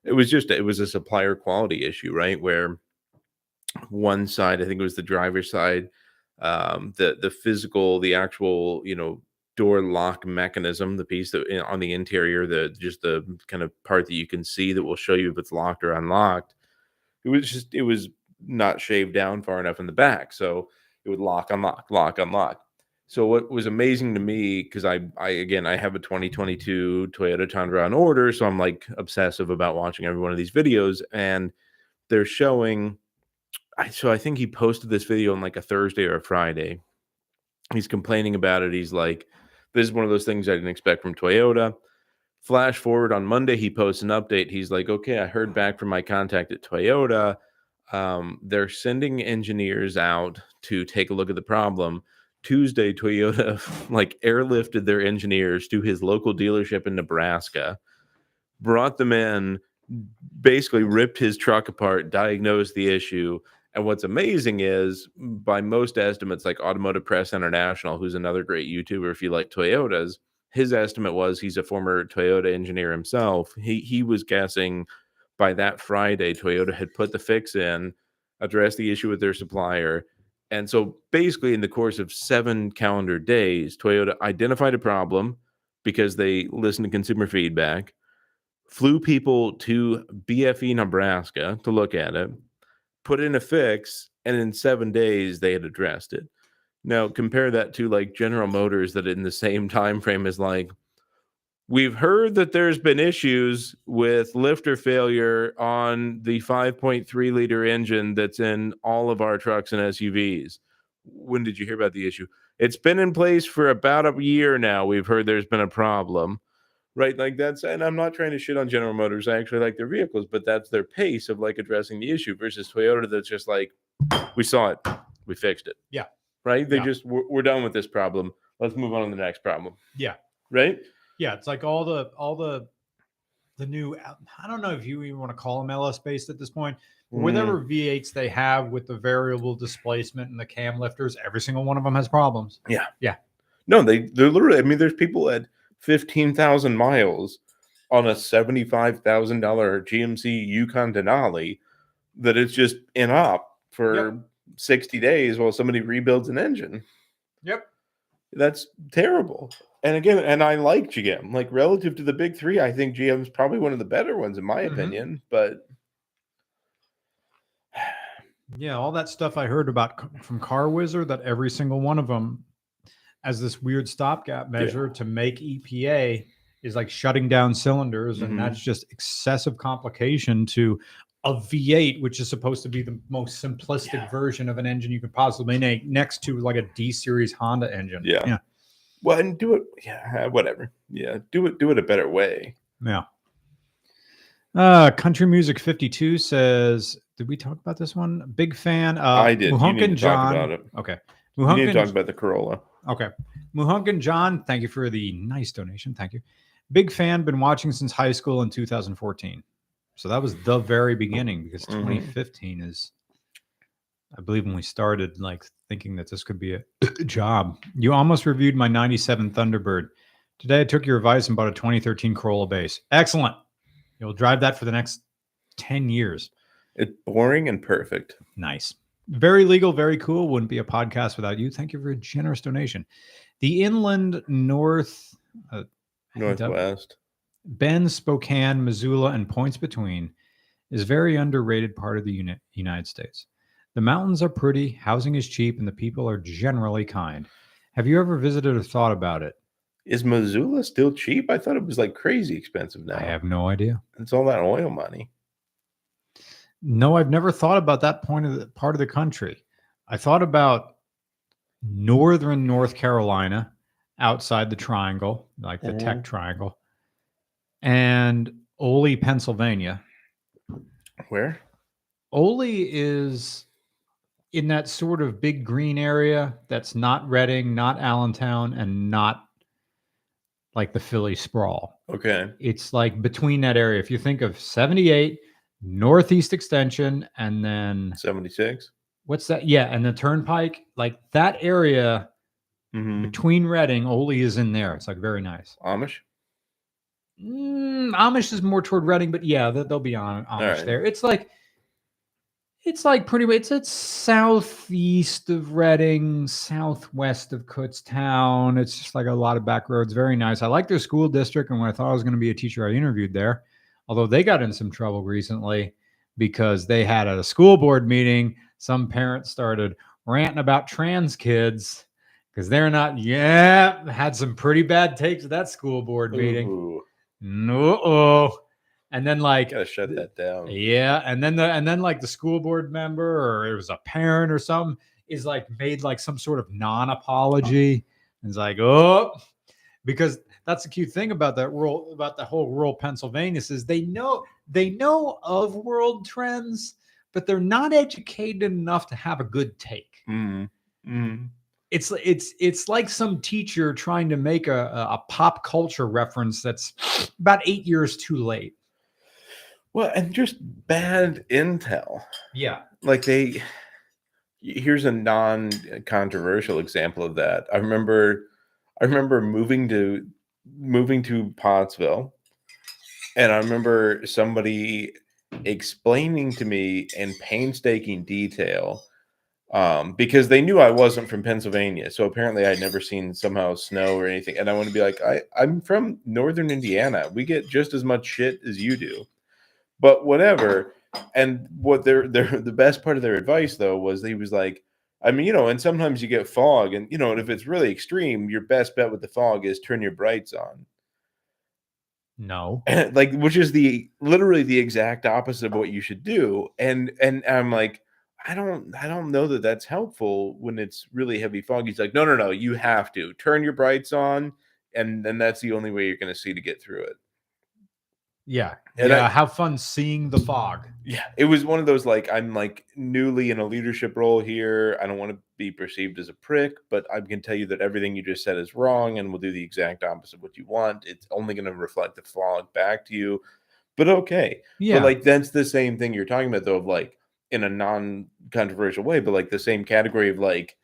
Speaker 2: it was a supplier quality issue, right? Where one side, I think it was the driver's side, the physical, the actual, door lock mechanism, the piece that on the interior, the kind of part that you can see that will show you if it's locked or unlocked. It was not shaved down far enough in the back, so it would lock, unlock, lock, unlock. So what was amazing to me, because I have a 2022 Toyota Tundra on order, so I'm like obsessive about watching every one of these videos, and they're showing. So I think he posted this video on like a Thursday or a Friday. He's complaining about it. He's like, this is one of those things I didn't expect from Toyota. Flash forward on Monday, he posts an update. He's like, okay, I heard back from my contact at Toyota. They're sending engineers out to take a look at the problem. Tuesday, Toyota like airlifted their engineers to his local dealership in Nebraska, brought them in, basically ripped his truck apart, diagnosed the issue. And what's amazing is, by most estimates, like Automotive Press International, who's another great YouTuber if you like Toyotas, his estimate was, he's a former Toyota engineer himself. He was guessing by that Friday, Toyota had put the fix in, addressed the issue with their supplier. And so basically in the course of 7 calendar days, Toyota identified a problem because they listened to consumer feedback, flew people to BFE, Nebraska to look at it, put in a fix, and in 7 days they had addressed it. Now compare that to like General Motors, that in the same time frame is like, we've heard that there's been issues with lifter failure on the 5.3 liter engine that's in all of our trucks and SUVs. When did you hear about the issue? It's been in place for about a year now. We've heard there's been a problem, right? Like that's, and I'm not trying to shit on General Motors. I actually like their vehicles, but that's their pace of like addressing the issue versus Toyota. That's just like, we saw it, we fixed it.
Speaker 1: Yeah.
Speaker 2: Right. They just, we're done with this problem. Let's move on to the next problem.
Speaker 1: Yeah.
Speaker 2: Right.
Speaker 1: Yeah. It's like all the new, I don't know if you even want to call them LS based at this point. Whatever V8s they have with the variable displacement and the cam lifters, every single one of them has problems.
Speaker 2: Yeah.
Speaker 1: Yeah.
Speaker 2: No, they're literally, I mean, there's people at 15,000 miles on a $75,000 GMC Yukon Denali that it's just in op for 60 days while somebody rebuilds an engine.
Speaker 1: Yep.
Speaker 2: That's terrible. And again, and I like GM. Like relative to the big three, I think GM is probably one of the better ones in my opinion. But
Speaker 1: yeah, all that stuff I heard about from Car Wizard, that every single one of them as this weird stopgap measure to make EPA is like shutting down cylinders. And that's just excessive complication to a V8, which is supposed to be the most simplistic version of an engine you could possibly make, next to like a D series Honda engine. Yeah.
Speaker 2: Well, and do it. Yeah. Whatever. Yeah. Do it a better way.
Speaker 1: Yeah. Country Music 52 says, did we talk about this one? Big fan.
Speaker 2: I did.
Speaker 1: Muhunkin
Speaker 2: you need to
Speaker 1: John.
Speaker 2: talk about it.
Speaker 1: Okay.
Speaker 2: You need to talk about the Corolla.
Speaker 1: Okay. Muhunkin John, thank you for the nice donation. Thank you. Big fan, been watching since high school in 2014. So that was the very beginning, because 2015 is, I believe, when we started like thinking that this could be a job. You almost reviewed my 97 Thunderbird. Today I took your advice and bought a 2013 Corolla base. Excellent. You'll drive that for the next 10 years.
Speaker 2: It's boring and perfect.
Speaker 1: Nice. Very legal, very cool. Wouldn't be a podcast without you. Thank you for a generous donation. The inland northwest, Bend, Spokane, Missoula, and points between is very underrated part of the United States. The mountains are pretty, housing is cheap, and the people are generally kind. Have you ever visited or thought about it?
Speaker 2: Is Missoula still cheap? I thought it was like crazy expensive now.
Speaker 1: I have no idea.
Speaker 2: It's all that oil money.
Speaker 1: No, I've never thought about that part of the country. I thought about northern North Carolina, outside the triangle, like the Tech Triangle, and Ole, Pennsylvania.
Speaker 2: Where?
Speaker 1: Ole is in that sort of big green area that's not Reading, not Allentown, and not like the Philly sprawl.
Speaker 2: Okay.
Speaker 1: It's like between that area. If you think of 78, Northeast Extension, and then
Speaker 2: 76.
Speaker 1: What's that? Yeah, and the Turnpike, like that area between Reading, Ole is in there. It's like very nice.
Speaker 2: Amish?
Speaker 1: Amish is more toward Reading, but yeah, they'll be on Amish there. It's like pretty much it's southeast of Reading, southwest of Kutztown. It's just like a lot of back roads. Very nice. I like their school district, and when I thought I was going to be a teacher, I interviewed there. Although they got in some trouble recently because they had at a school board meeting, some parents started ranting about trans kids because they're not, had some pretty bad takes at that school board meeting. No. And then like,
Speaker 2: gotta shut that down.
Speaker 1: Yeah. And then like the school board member, or it was a parent or something, is like made like some sort of non-apology. And it's like, because that's the cute thing about the whole rural Pennsylvania is they know of world trends, but they're not educated enough to have a good take. It's like some teacher trying to make a pop culture reference that's about 8 years too late.
Speaker 2: Well, and just bad intel.
Speaker 1: Yeah.
Speaker 2: Like here's a non-controversial example of that. I remember moving to Pottsville, and I remember somebody explaining to me in painstaking detail, because they knew I wasn't from Pennsylvania, so apparently I'd never seen somehow snow or anything, and I want to be like, I'm from northern Indiana. We get just as much shit as you do, but whatever. And what the best part of their advice though was he was like, I mean, and sometimes you get fog, and and if it's really extreme, your best bet with the fog is turn your brights on.
Speaker 1: No.
Speaker 2: Like, which is literally the exact opposite of what you should do. And I'm like, I don't know that that's helpful when it's really heavy fog. He's like, no, you have to turn your brights on, and then that's the only way you're going to see to get through it.
Speaker 1: Yeah.
Speaker 2: And
Speaker 1: Yeah. Have fun seeing the fog.
Speaker 2: Yeah, it was one of those, like, I'm like newly in a leadership role here. I don't want to be perceived as a prick, but I can tell you that everything you just said is wrong, and we'll do the exact opposite of what you want. It's only going to reflect the fog back to you. But okay.
Speaker 1: Yeah.
Speaker 2: But like that's the same thing you're talking about though, of like in a non-controversial way, but like the same category of like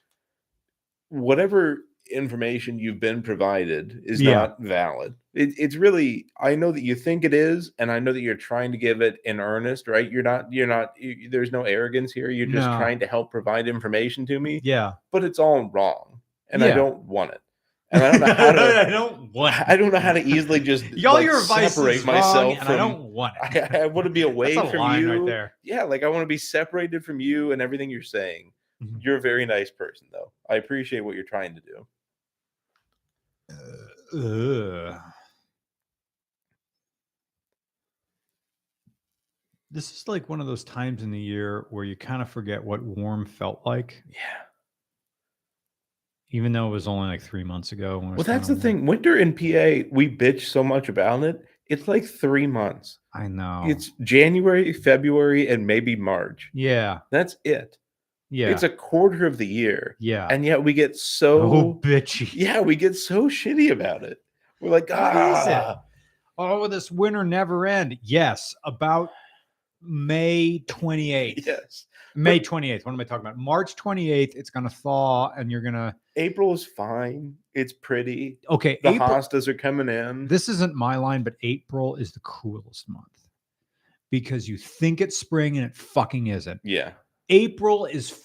Speaker 2: whatever information you've been provided is not valid. It's really, I know that you think it is, and I know that you're trying to give it in earnest, right? There's no arrogance here. You're just trying to help provide information to me.
Speaker 1: Yeah.
Speaker 2: But it's all wrong, and I don't want it. And I don't know how to. I don't know how to easily just
Speaker 1: your advice
Speaker 2: separate
Speaker 1: is
Speaker 2: myself
Speaker 1: wrong,
Speaker 2: from.
Speaker 1: and I don't want it.
Speaker 2: I want to be away
Speaker 1: That's a
Speaker 2: from
Speaker 1: line
Speaker 2: you.
Speaker 1: right there.
Speaker 2: Yeah, like I want to be separated from you and everything you're saying.
Speaker 1: Mm-hmm.
Speaker 2: You're a very nice person, though. I appreciate what you're trying to do.
Speaker 1: This is like one of those times in the year where you kind of forget what warm felt like.
Speaker 2: Yeah.
Speaker 1: Even though it was only like 3 months ago.
Speaker 2: Well, that's the thing. Winter in PA, we bitch so much about it. It's like 3 months.
Speaker 1: I know.
Speaker 2: It's January, February, and maybe March.
Speaker 1: Yeah.
Speaker 2: That's it.
Speaker 1: Yeah.
Speaker 2: It's a quarter of the year.
Speaker 1: Yeah.
Speaker 2: And yet we get so
Speaker 1: bitchy.
Speaker 2: Yeah, we get so shitty about it. We're like,
Speaker 1: oh, this winter never end. Yes, about May 28th.
Speaker 2: Yes.
Speaker 1: May 28th. What am I talking about? March 28th, it's going to thaw and you're going to...
Speaker 2: April is fine. It's pretty.
Speaker 1: Okay.
Speaker 2: The hostas are coming in.
Speaker 1: This isn't my line, but April is the coolest month because you think it's spring and it fucking isn't.
Speaker 2: Yeah.
Speaker 1: April is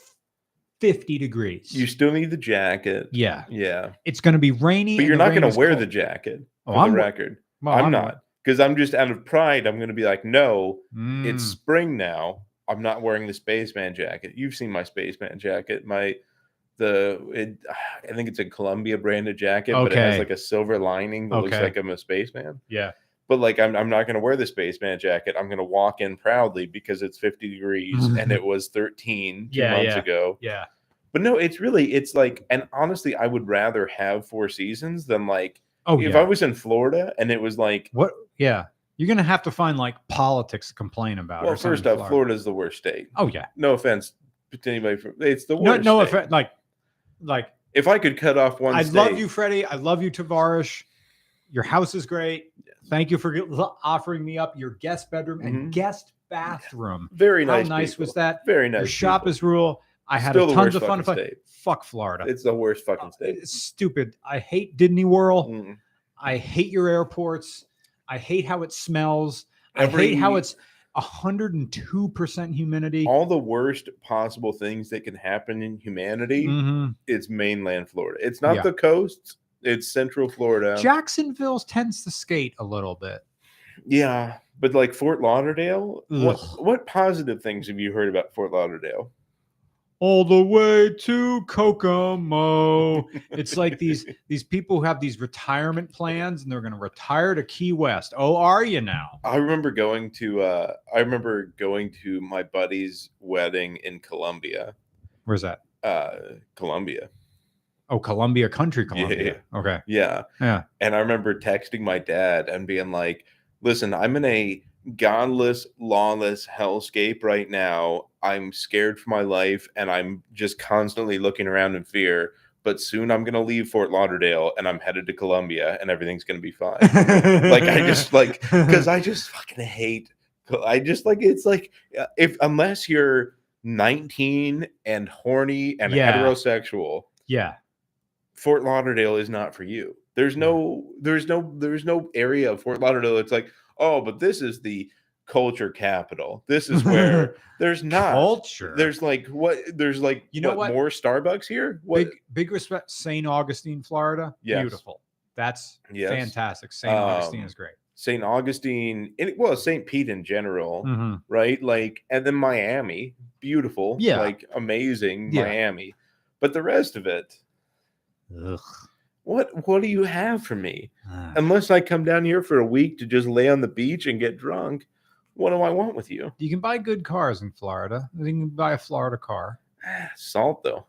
Speaker 1: 50 degrees.
Speaker 2: You still need the jacket.
Speaker 1: Yeah.
Speaker 2: Yeah.
Speaker 1: It's going to be rainy.
Speaker 2: But you're not going to wear the jacket for the record.
Speaker 1: Well,
Speaker 2: I'm not. Because I'm just out of pride. I'm going to be like, no, it's
Speaker 1: Mm.
Speaker 2: spring now. I'm not wearing the spaceman jacket. You've seen my spaceman jacket. I think it's a Columbia branded jacket, but it has like a silver lining that looks like I'm a spaceman.
Speaker 1: Yeah.
Speaker 2: But like, I'm not going to wear the spaceman jacket. I'm going to walk in proudly because it's 50 degrees and it was 13 2 months ago.
Speaker 1: Yeah.
Speaker 2: But no, it's like, and honestly, I would rather have 4 seasons than like, if I was in Florida and it was like,
Speaker 1: what? Yeah. You're going to have to find like politics to complain about.
Speaker 2: Well, first off, Florida's the worst state.
Speaker 1: Oh yeah.
Speaker 2: No offense to anybody. It's the worst.
Speaker 1: No offense. Like
Speaker 2: if I could cut off one,
Speaker 1: I love you, Freddie. I love you, Tavarish. Your house is great. Yes. Thank you for offering me up your guest bedroom and guest bathroom.
Speaker 2: Very nice.
Speaker 1: How nice was that?
Speaker 2: Very nice.
Speaker 1: Your shop is rule. I had tons of fun. Fuck Florida.
Speaker 2: It's the worst fucking state.
Speaker 1: It's stupid. I hate Disney World. I hate your airports. I hate how it smells. I hate how it's 102% humidity.
Speaker 2: All the worst possible things that can happen in humanity. It's mainland Florida. It's not the coast. It's Central Florida.
Speaker 1: Jacksonville tends to skate a little bit.
Speaker 2: Yeah, but like Fort Lauderdale, what positive things have you heard about Fort Lauderdale?
Speaker 1: All the way to Kokomo. It's like these people who have these retirement plans and they're going to retire to Key West. Oh, are you now?
Speaker 2: I remember going to my buddy's wedding in Columbia.
Speaker 1: Where's that?
Speaker 2: Columbia.
Speaker 1: Oh, Columbia Country, Columbia.
Speaker 2: Yeah.
Speaker 1: Okay.
Speaker 2: Yeah. And I remember texting my dad and being like, listen, I'm in a godless, lawless hellscape right now. I'm scared for my life and I'm just constantly looking around in fear. But soon I'm going to leave Fort Lauderdale and I'm headed to Columbia and everything's going to be fine. Because I just fucking hate. It's like unless you're 19 and horny and heterosexual.
Speaker 1: Yeah.
Speaker 2: Fort Lauderdale is not for you. There's no area of Fort Lauderdale that's like, oh, but this is the culture capital. This is where there's not
Speaker 1: culture.
Speaker 2: There's like what? There's like what more Starbucks here? What?
Speaker 1: Big respect. St. Augustine, Florida.
Speaker 2: Yes.
Speaker 1: Beautiful. That's fantastic. St. Augustine is great.
Speaker 2: St. Augustine, St. Pete in general, right? Like, and then Miami, beautiful, like amazing Miami. But the rest of it, what do you have for me? Unless I come down here for a week to just lay on the beach and get drunk, What do I want with you?
Speaker 1: You can buy good cars in Florida. You can buy a Florida car.
Speaker 2: Salt, though.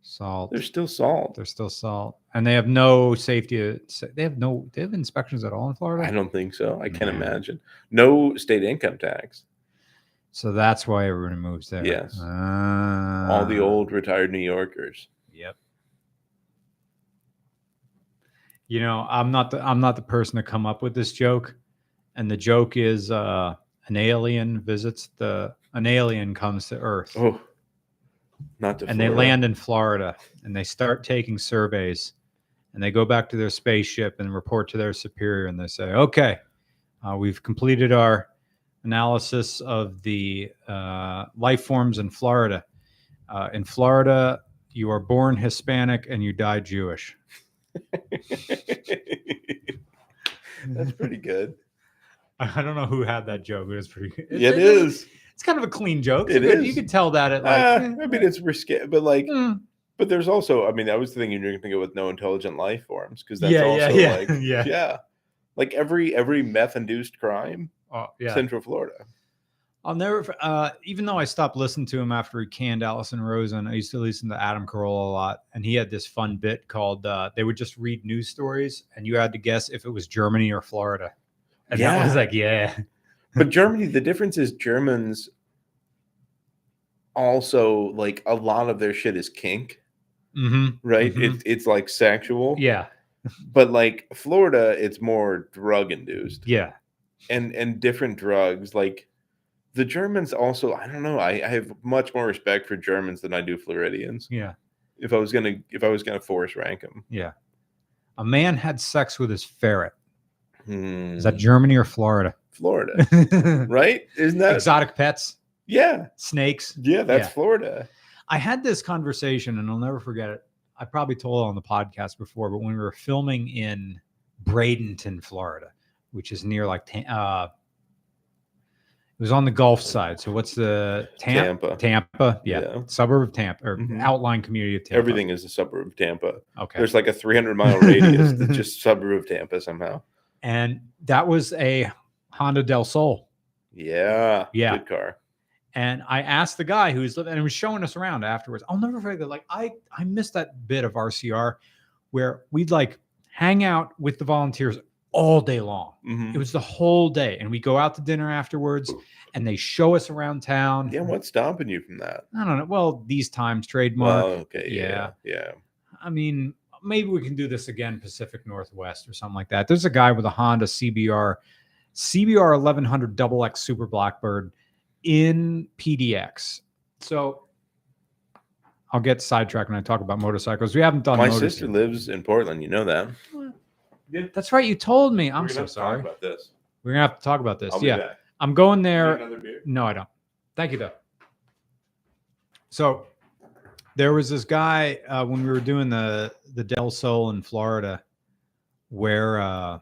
Speaker 1: Salt.
Speaker 2: There's still salt.
Speaker 1: There's still salt. And they have no safety. They have inspections at all in Florida?
Speaker 2: I don't think so. I can't imagine. No state income tax.
Speaker 1: So that's why everyone moves there.
Speaker 2: Yes. All the old retired New Yorkers.
Speaker 1: Yep. You know, I'm not the person to come up with this joke. And the joke is an alien comes to Earth.
Speaker 2: Oh. Not to
Speaker 1: and
Speaker 2: Florida.
Speaker 1: They land in Florida and they start taking surveys and they go back to their spaceship and report to their superior and they say, okay, we've completed our analysis of the life forms in Florida. In Florida, you are born Hispanic and you die Jewish.
Speaker 2: That's pretty good.
Speaker 1: I don't know who had that joke, but it's pretty good.
Speaker 2: It is.
Speaker 1: It's kind of a clean joke.
Speaker 2: It is.
Speaker 1: You could tell that at like.
Speaker 2: I mean, it's risque, but like, but there's also. I mean, I was thinking you're going to go with no intelligent life forms because that's like like every meth-induced crime.
Speaker 1: Oh, yeah.
Speaker 2: Central Florida.
Speaker 1: I'll never. Even though I stopped listening to him after he canned Allison Rosen, I used to listen to Adam Carolla a lot, and he had this fun bit called they would just read news stories, and you had to guess if it was Germany or Florida. And that was like,
Speaker 2: But Germany, the difference is Germans also, like, a lot of their shit is kink, right?
Speaker 1: Mm-hmm.
Speaker 2: It's like sexual.
Speaker 1: Yeah.
Speaker 2: But like Florida, it's more drug induced.
Speaker 1: Yeah.
Speaker 2: And different drugs. Like the Germans also, I don't know. I have much more respect for Germans than I do Floridians.
Speaker 1: Yeah.
Speaker 2: If I was gonna force rank them.
Speaker 1: Yeah. A man had sex with his ferret. Is that Germany or Florida?
Speaker 2: Florida. Right? Isn't that
Speaker 1: exotic pets?
Speaker 2: Yeah.
Speaker 1: Snakes?
Speaker 2: Yeah, that's Florida.
Speaker 1: I had this conversation and I'll never forget it. I probably told it on the podcast before, but when we were filming in Bradenton, Florida, which is near like it was on the Gulf side. So what's the Tampa? Yeah. Suburb of Tampa or outlying community of Tampa.
Speaker 2: Everything is a suburb of Tampa.
Speaker 1: Okay.
Speaker 2: There's like a 300-mile radius that's just suburb of Tampa somehow.
Speaker 1: And that was a Honda Del Sol.
Speaker 2: Yeah. Good car.
Speaker 1: And I asked the guy who's living and he was showing us around afterwards. I'll never forget that. Like I missed that bit of RCR where we'd like hang out with the volunteers all day long. It was the whole day. And we go out to dinner afterwards and they show us around town.
Speaker 2: Yeah. What's stopping you from that?
Speaker 1: I don't know. Well, these times trademark.
Speaker 2: Oh, okay. Yeah.
Speaker 1: I mean, maybe we can do this again, Pacific Northwest or something like that. There's a guy with a Honda CBR 1100 XX Super Blackbird in PDX. So I'll get sidetracked when I talk about motorcycles. We haven't done
Speaker 2: My sister lives in Portland. You know that.
Speaker 1: That's right. You told me. I'm so sorry.
Speaker 2: Talk about this.
Speaker 1: We're going to have to talk about this.
Speaker 2: I'll be back.
Speaker 1: I'm going there.
Speaker 2: Another beer?
Speaker 1: No, I don't. Thank you, though. So there was this guy when we were doing the Del Sol in Florida where I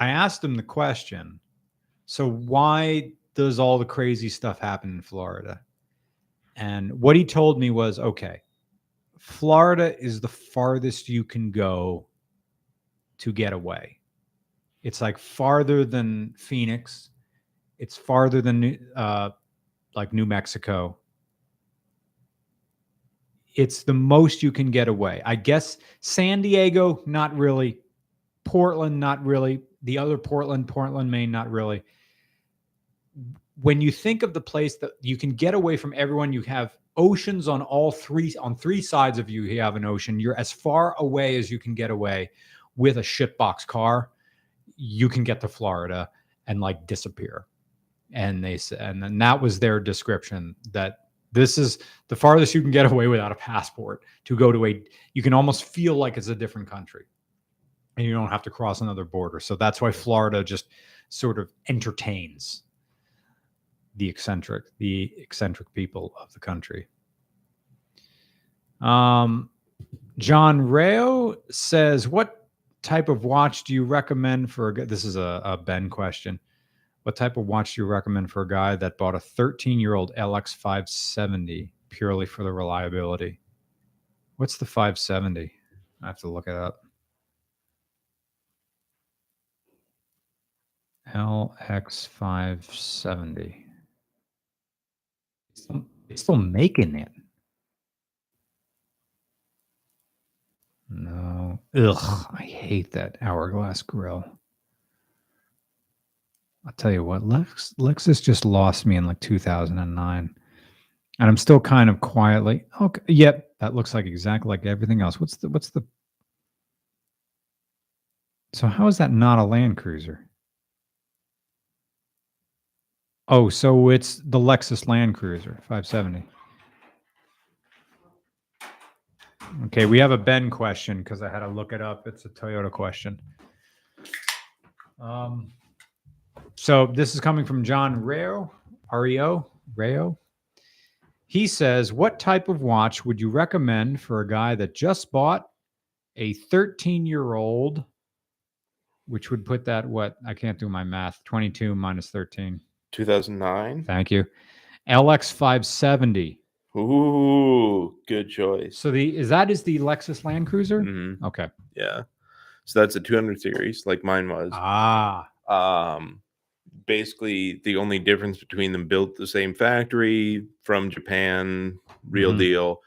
Speaker 1: asked him the question, so why does all the crazy stuff happen in Florida? And what he told me was, okay, Florida is the farthest you can go to get away. It's like farther than Phoenix. It's farther than like New Mexico. It's the most you can get away. I guess San Diego, not really. Portland, not really. The other Portland, Maine, not really. When you think of the place that you can get away from everyone, you have oceans on three sides of you. You have an ocean. You're as far away as you can get away with a shitbox car. You can get to Florida and like disappear. And they said, and then that was their description, that this is the farthest you can get away without a passport to go to you can almost feel like it's a different country and you don't have to cross another border. So that's why Florida just sort of entertains the eccentric people of the country. John Rao says, what type of watch do you recommend for this is a Ben question. What type of watch do you recommend for a guy that bought a 13-year-old LX 570 purely for the reliability? What's the 570? I have to look it up. LX570. It's still making it. No. Ugh, I hate that hourglass grill. I'll tell you what, Lexus just lost me in like 2009. And I'm still kind of quietly, okay, yep, that looks like exactly like everything else. What's the So how is that not a Land Cruiser? Oh, so it's the Lexus Land Cruiser 570. Okay, we have a Ben question because I had to look it up. It's a Toyota question. So this is coming from John Reo, Reo. He says, what type of watch would you recommend for a guy that just bought a 13-year-old, which would put that, what? I can't do my math. 22 minus 13.
Speaker 2: 2009.
Speaker 1: Thank you. LX570.
Speaker 2: Ooh, good choice.
Speaker 1: So is the Lexus Land Cruiser?
Speaker 2: Mm-hmm.
Speaker 1: Okay.
Speaker 2: Yeah. So that's a 200 series, like mine was. Basically, the only difference between them, built the same factory from Japan, real deal,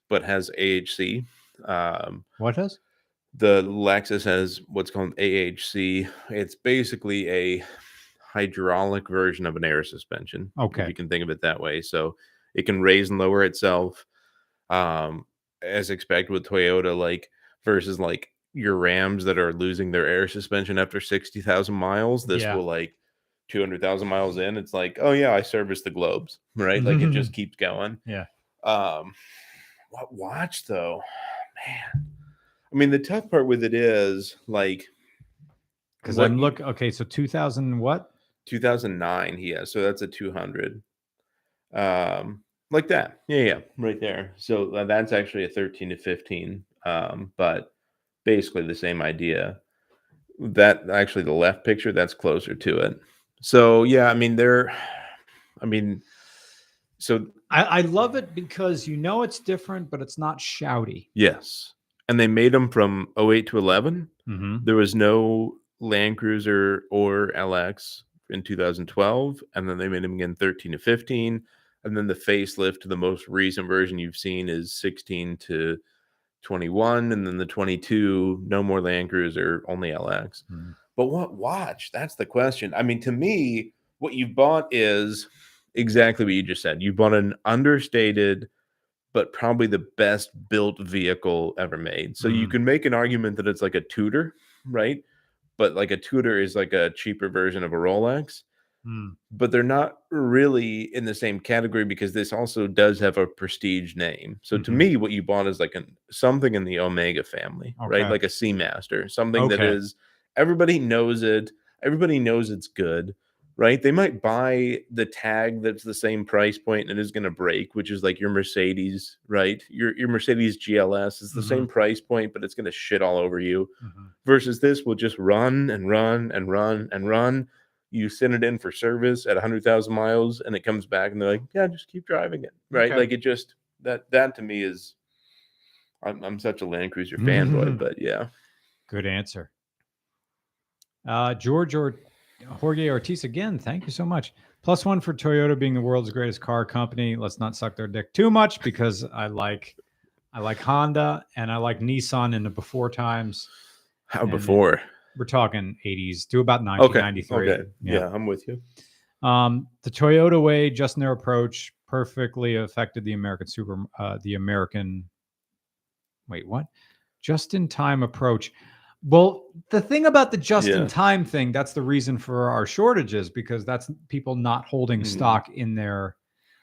Speaker 2: but has AHC.
Speaker 1: What does?
Speaker 2: The Lexus has what's called AHC. It's basically a hydraulic version of an air suspension.
Speaker 1: Okay.
Speaker 2: If you can think of it that way. So it can raise and lower itself. As expected with Toyota, like versus like your Rams that are losing their air suspension after 60,000 miles. This will, like 200,000 miles in, it's like, oh yeah, I service the globes, right? Like it just keeps going.
Speaker 1: Yeah.
Speaker 2: What watch though, man? I mean, the tough part with it is like,
Speaker 1: because okay, so 2000 what?
Speaker 2: 2009 he has, so that's a 200. Like that, yeah, right there. So that's actually a 13 to 15, but basically the same idea. That actually, the left picture, that's closer to it. So yeah, I mean so
Speaker 1: I love it because it's different, but it's not shouty.
Speaker 2: Yes, and they made them from 08 to 11.
Speaker 1: Mm-hmm.
Speaker 2: There was no Land Cruiser or LX in 2012, and then they made them again 13 to 15, and then the facelift to the most recent version you've seen is 16 to 21, and then the 22, no more Land Cruiser, only LX. Mm-hmm. But what watch? That's the question. I mean, to me, what you've bought is exactly what you just said. You bought an understated, but probably the best built vehicle ever made. So you can make an argument that it's like a Tudor, right? But like a Tudor is like a cheaper version of a Rolex. But they're not really in the same category because this also does have a prestige name. So to me, what you bought is like something in the Omega family, right? Like a Seamaster, something that is, everybody knows it. Everybody knows it's good, right? They might buy the tag that's the same price point and it is going to break, which is like your Mercedes, right? Your Mercedes GLS is the same price point, but it's going to shit all over you. Versus this will just run and run and run and run. You send it in for service at 100,000 miles and it comes back and they're like, yeah, just keep driving it. Right. Like it just, that to me is, I'm such a Land Cruiser fanboy, but yeah.
Speaker 1: Good answer. Jorge Ortiz again. Thank you so much. +1 for Toyota being the world's greatest car company. Let's not suck their dick too much because I like Honda and I like Nissan in the before times.
Speaker 2: How before?
Speaker 1: We're talking 80s to about 1993.
Speaker 2: Okay. Yeah, I'm with you.
Speaker 1: The Toyota way, just in their approach, perfectly affected the American just-in-time approach. Well, the thing about the just-in-time thing, that's the reason for our shortages, because that's people not holding stock in their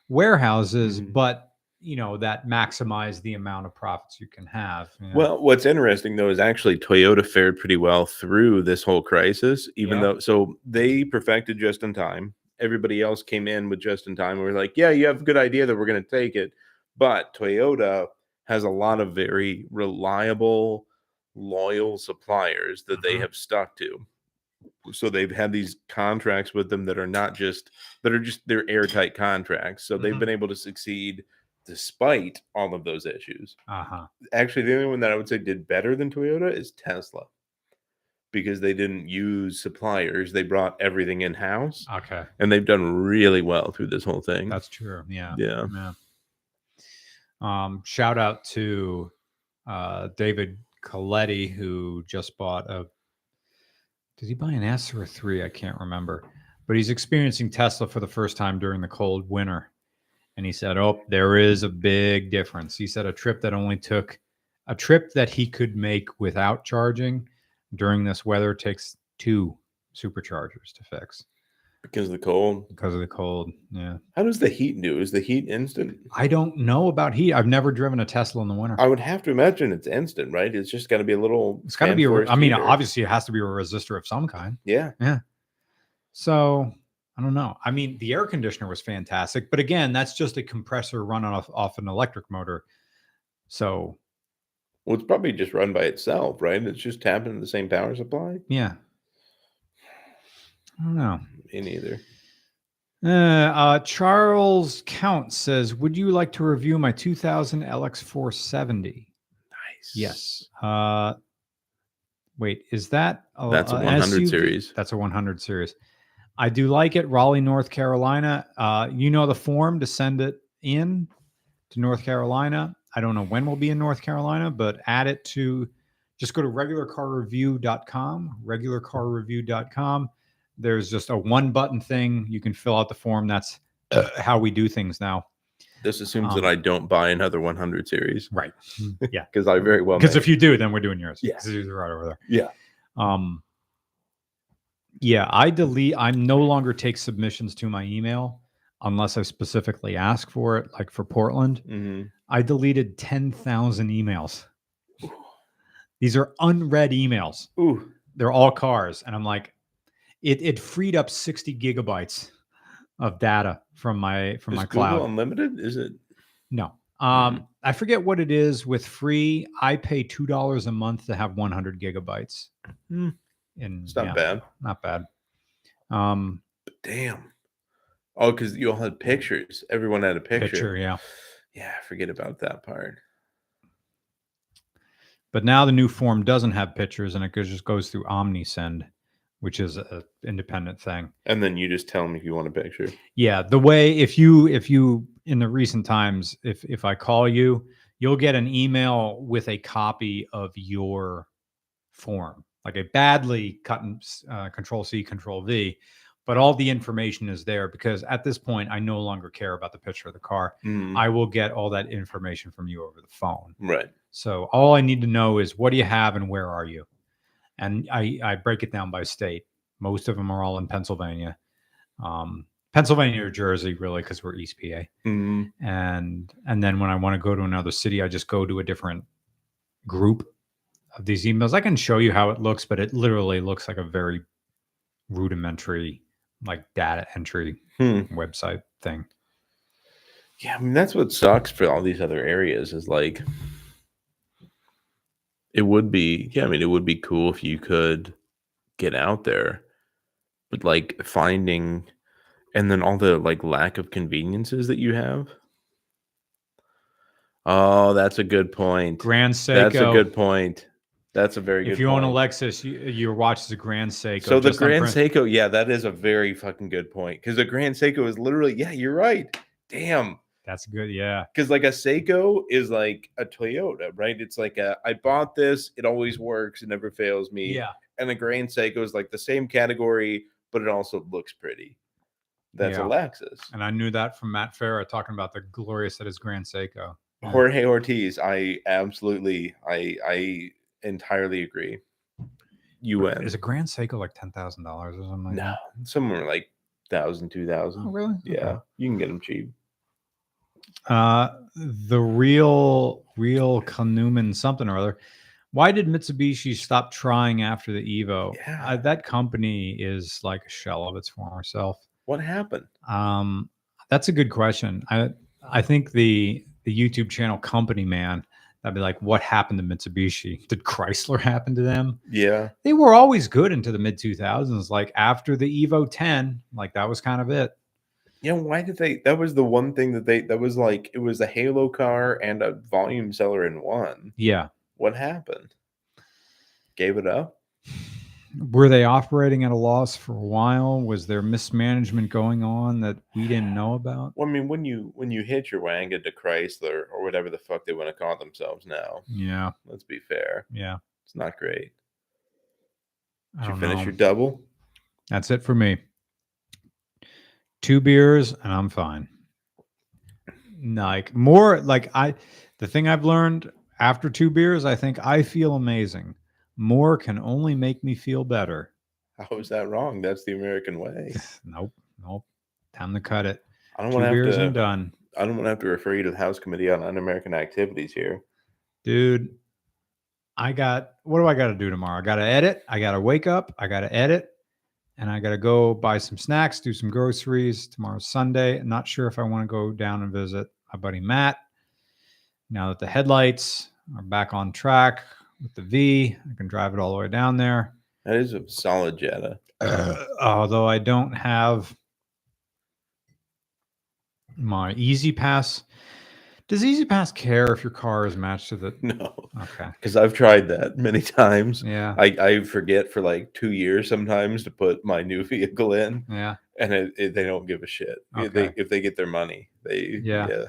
Speaker 1: warehouses, but that maximize the amount of profits you can have.
Speaker 2: Well, what's interesting though is actually Toyota fared pretty well through this whole crisis, even though, so they perfected just in time. Everybody else came in with just in time. We're like, yeah, you have a good idea that we're going to take it. But Toyota has a lot of very reliable, loyal suppliers that they have stuck to. So they've had these contracts with them that are they're airtight contracts. So they've been able to succeed despite all of those issues. Actually, the only one that I would say did better than Toyota is Tesla, because they didn't use suppliers. They brought everything in-house.
Speaker 1: Okay.
Speaker 2: And they've done really well through this whole thing.
Speaker 1: That's true. Yeah.
Speaker 2: Yeah.
Speaker 1: Shout out to David Coletti, who just bought did he buy an S or a 3? I can't remember. But he's experiencing Tesla for the first time during the cold winter. And he said, oh, there is a big difference. He said a trip that he could make without charging during this weather takes 2 superchargers to fix.
Speaker 2: Because of the cold?
Speaker 1: Because of the cold, yeah.
Speaker 2: How does the heat do? Is the heat instant?
Speaker 1: I don't know about heat. I've never driven a Tesla in the winter.
Speaker 2: I would have to imagine it's instant, right? It's just got to be a little...
Speaker 1: It's got to be obviously it has to be a resistor of some kind.
Speaker 2: Yeah.
Speaker 1: Yeah. So, I don't know. I mean, the air conditioner was fantastic. But again, that's just a compressor running off an electric motor. So...
Speaker 2: Well, it's probably just run by itself, right? It's just tapping into the same power supply?
Speaker 1: Yeah. I don't know.
Speaker 2: Me neither.
Speaker 1: Charles Count says, would you like to review my 2000 LX470?
Speaker 2: Nice.
Speaker 1: Yes. Wait, is that
Speaker 2: that's a 100
Speaker 1: SUV?
Speaker 2: series?
Speaker 1: That's a 100 series. I do like it. Raleigh, North Carolina. You know the form to send it in to North Carolina. I don't know when we'll be in North Carolina, but add it to, just go to regularcarreview.com. There's just a 1-button thing. You can fill out the form. That's how we do things now.
Speaker 2: This assumes that I don't buy another 100 series.
Speaker 1: Right. Yeah.
Speaker 2: Because I very well
Speaker 1: Because if you do, then we're doing yours.
Speaker 2: Yeah.
Speaker 1: Because it's right over there.
Speaker 2: Yeah.
Speaker 1: Yeah, I no longer take submissions to my email unless I specifically ask for it, like for Portland.
Speaker 2: Mm-hmm.
Speaker 1: I deleted 10,000 emails. Ooh. These are unread emails.
Speaker 2: Ooh.
Speaker 1: They're all cars. And I'm like, it freed up 60 gigabytes of data from my cloud.
Speaker 2: Google Unlimited? Is it?
Speaker 1: No. I forget what it is with free. I pay $2 a month to have 100 gigabytes.
Speaker 2: And it's not bad.
Speaker 1: Not bad.
Speaker 2: But damn. Oh, because you all had pictures. Everyone had a picture.
Speaker 1: Yeah.
Speaker 2: Yeah, forget about that part.
Speaker 1: But now the new form doesn't have pictures, and it just goes through OmniSend, which is an independent thing.
Speaker 2: And then you just tell them if you want a picture.
Speaker 1: Yeah, the way if you in the recent times, if I call you, you'll get an email with a copy of your form, like a badly cut and Control-C, Control-V, but all the information is there because at this point, I no longer care about the picture of the car. I will get all that information from you over the phone.
Speaker 2: Right.
Speaker 1: So all I need to know is what do you have and where are you? And I break it down by state. Most of them are all in Pennsylvania. Pennsylvania or Jersey, really, because we're East PA.
Speaker 2: Mm-hmm.
Speaker 1: And then when I want to go to another city, I just go to a different group of these emails. I can show you how it looks, but it literally looks like a very rudimentary, like data entry website thing.
Speaker 2: Yeah, I mean, that's what sucks for all these other areas is like, it would be cool if you could get out there, but like finding, and then all the like lack of conveniences that you have. Oh, that's a good point.
Speaker 1: Grand Seiko.
Speaker 2: That's a good point. That's a very good point.
Speaker 1: If you own a Lexus, your watch is a Grand Seiko.
Speaker 2: So the Grand Seiko, yeah, that is a very fucking good point. Because the Grand Seiko is literally, yeah, you're right. Damn.
Speaker 1: That's good, yeah.
Speaker 2: Because like a Seiko is like a Toyota, right? It's like I bought this, it always works, it never fails me.
Speaker 1: Yeah.
Speaker 2: And the Grand Seiko is like the same category, but it also looks pretty. That's a Lexus.
Speaker 1: And I knew that from Matt Farah talking about the glorious that is Grand Seiko.
Speaker 2: Jorge Ortiz, I entirely agree. UN.
Speaker 1: Is a Grand Seiko like $10,000 or something like that?
Speaker 2: No, somewhere like 1,000, 2,000.
Speaker 1: Oh, really?
Speaker 2: Yeah,
Speaker 1: okay.
Speaker 2: You can get them cheap.
Speaker 1: The real Kanuman something or other. Why did Mitsubishi stop trying after the Evo?
Speaker 2: Yeah.
Speaker 1: That company is like a shell of its former self.
Speaker 2: What happened?
Speaker 1: That's a good question. I think the YouTube channel Company Man, I'd be like, what happened to Mitsubishi? Did Chrysler happen to them?
Speaker 2: Yeah.
Speaker 1: They were always good into the mid 2000s. Like after the Evo 10, like that was kind of it.
Speaker 2: Yeah, why did they? That was the one thing that was like, it was a Halo car and a volume seller in one.
Speaker 1: Yeah.
Speaker 2: What happened? Gave it up?
Speaker 1: Were they operating at a loss for a while? Was there mismanagement going on that we didn't know about?
Speaker 2: Well, I mean, when you hitch your wagon to Chrysler or whatever the fuck they want to call themselves now,
Speaker 1: Yeah.
Speaker 2: let's be fair,
Speaker 1: Yeah.
Speaker 2: it's not great.
Speaker 1: I
Speaker 2: Did you
Speaker 1: don't
Speaker 2: finish
Speaker 1: know.
Speaker 2: your double?
Speaker 1: That's it for me. 2 beers and I'm fine. Like more like the thing I've learned after 2 beers, I think I feel amazing. More can only make me feel better.
Speaker 2: How is that wrong? That's the American way.
Speaker 1: Nope. Nope. Time to cut it.
Speaker 2: I don't
Speaker 1: 2
Speaker 2: want to have
Speaker 1: beers
Speaker 2: to.
Speaker 1: and done.
Speaker 2: I don't want to have to refer you to the House Committee on Un-American Activities here.
Speaker 1: Dude, what do I got to do tomorrow? I got to edit. I got to wake up. I got to edit. And I got to go buy some snacks, do some groceries. Tomorrow's Sunday. I'm not sure if I want to go down and visit my buddy Matt. Now that the headlights are back on track with the V, I can drive it all the way down there.
Speaker 2: That is a solid Jetta.
Speaker 1: Although I don't have my Easy Pass. Does Easy Pass care if your car is matched to the?
Speaker 2: No.
Speaker 1: Okay.
Speaker 2: Because I've tried that many times.
Speaker 1: Yeah.
Speaker 2: I forget for like 2 years sometimes to put my new vehicle in.
Speaker 1: Yeah.
Speaker 2: And they don't give a shit.
Speaker 1: Okay.
Speaker 2: If they get their money, yeah.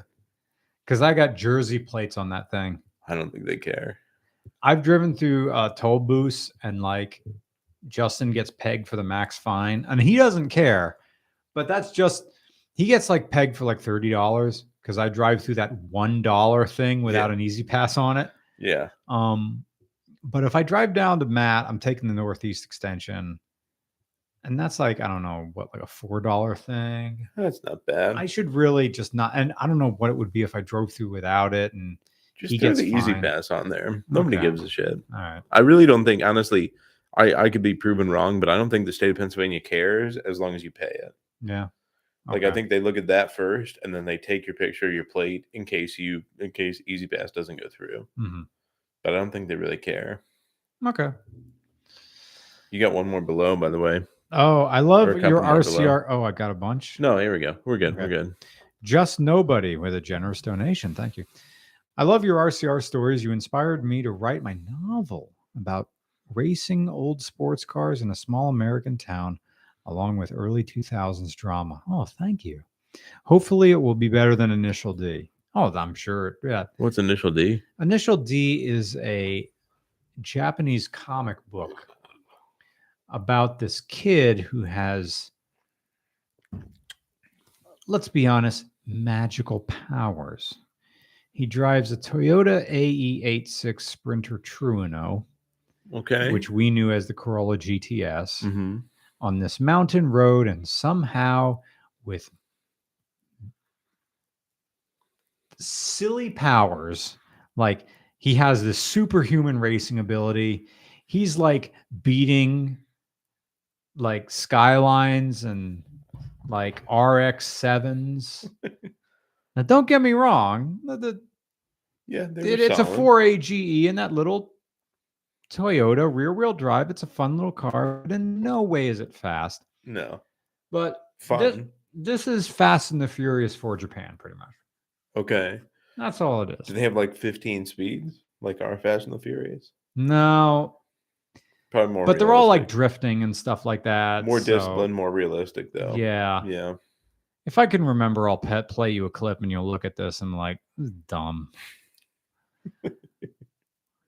Speaker 1: Because I got Jersey plates on that thing.
Speaker 2: I don't think they care.
Speaker 1: I've driven through toll booths and like Justin gets pegged for the max fine. And he doesn't care. But that's just, he gets like pegged for like $30 because I drive through that $1 thing without an Easy Pass on it.
Speaker 2: Yeah.
Speaker 1: But if I drive down to Matt, I'm taking the Northeast extension. And that's like, I don't know, what, like a $4 thing.
Speaker 2: That's not bad.
Speaker 1: I should really just not, and I don't know what it would be if I drove through without it. And
Speaker 2: just throw the Easy Pass on there. Nobody gives a shit.
Speaker 1: All right.
Speaker 2: I really don't think, honestly, I could be proven wrong, but I don't think the state of Pennsylvania cares as long as you pay it.
Speaker 1: Yeah.
Speaker 2: Like, I think they look at that first, and then they take your picture, your plate, in case Easy Pass doesn't go through.
Speaker 1: Mm-hmm.
Speaker 2: But I don't think they really care.
Speaker 1: Okay.
Speaker 2: You got one more below, by the way.
Speaker 1: Oh, I love your RCR. Oh, I got a bunch.
Speaker 2: No, here we go. We're good.
Speaker 1: Okay.
Speaker 2: We're good.
Speaker 1: Just Nobody with a generous donation. Thank you. I love your RCR stories. You inspired me to write my novel about racing old sports cars in a small American town, along with early 2000s drama. Oh, thank you. Hopefully it will be better than Initial D. Oh, I'm sure. Yeah.
Speaker 2: What's Initial D?
Speaker 1: Initial D is a Japanese comic book about this kid who has, let's be honest, magical powers. He drives a Toyota AE86 Sprinter Truino,
Speaker 2: Okay.
Speaker 1: which we knew as the Corolla GTS,
Speaker 2: Mm-hmm.
Speaker 1: on this mountain road, and somehow with silly powers, like he has this superhuman racing ability. He's like beating like Skylines and like RX-7s. Now, don't get me wrong. It's a 4AGE in that little Toyota rear-wheel drive. It's a fun little car, but in no way is it fast.
Speaker 2: No.
Speaker 1: But
Speaker 2: Fun.
Speaker 1: This is Fast and the Furious for Japan, pretty much.
Speaker 2: Okay.
Speaker 1: That's all it is.
Speaker 2: Do they have like 15 speeds, like our Fast and the Furious?
Speaker 1: No.
Speaker 2: Probably more.
Speaker 1: But they're all like drifting and stuff like that.
Speaker 2: More disciplined, more realistic, though.
Speaker 1: Yeah.
Speaker 2: Yeah.
Speaker 1: If I can remember, I'll play you a clip and you'll look at this and like, this is dumb.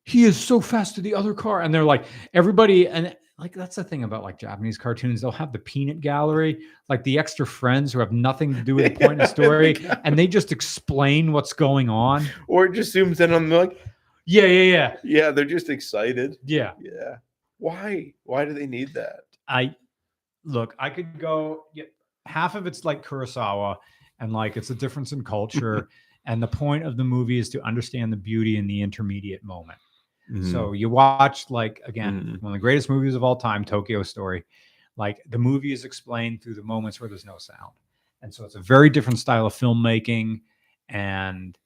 Speaker 1: He is so fast to the other car. And they're like, everybody, and like, that's the thing about like Japanese cartoons. They'll have the peanut gallery, like the extra friends who have nothing to do with the point of the story. And they just explain what's going on.
Speaker 2: Or it just zooms in on them like,
Speaker 1: yeah.
Speaker 2: Yeah, they're just excited.
Speaker 1: Yeah.
Speaker 2: Yeah. Why? Why do they need that?
Speaker 1: I could go, half of it's like Kurosawa and like it's a difference in culture. And the point of the movie is to understand the beauty in the intermediate moment. Mm-hmm. So you watch, like, again, one of the greatest movies of all time, Tokyo Story. Like, the movie is explained through the moments where there's no sound. And so it's a very different style of filmmaking. And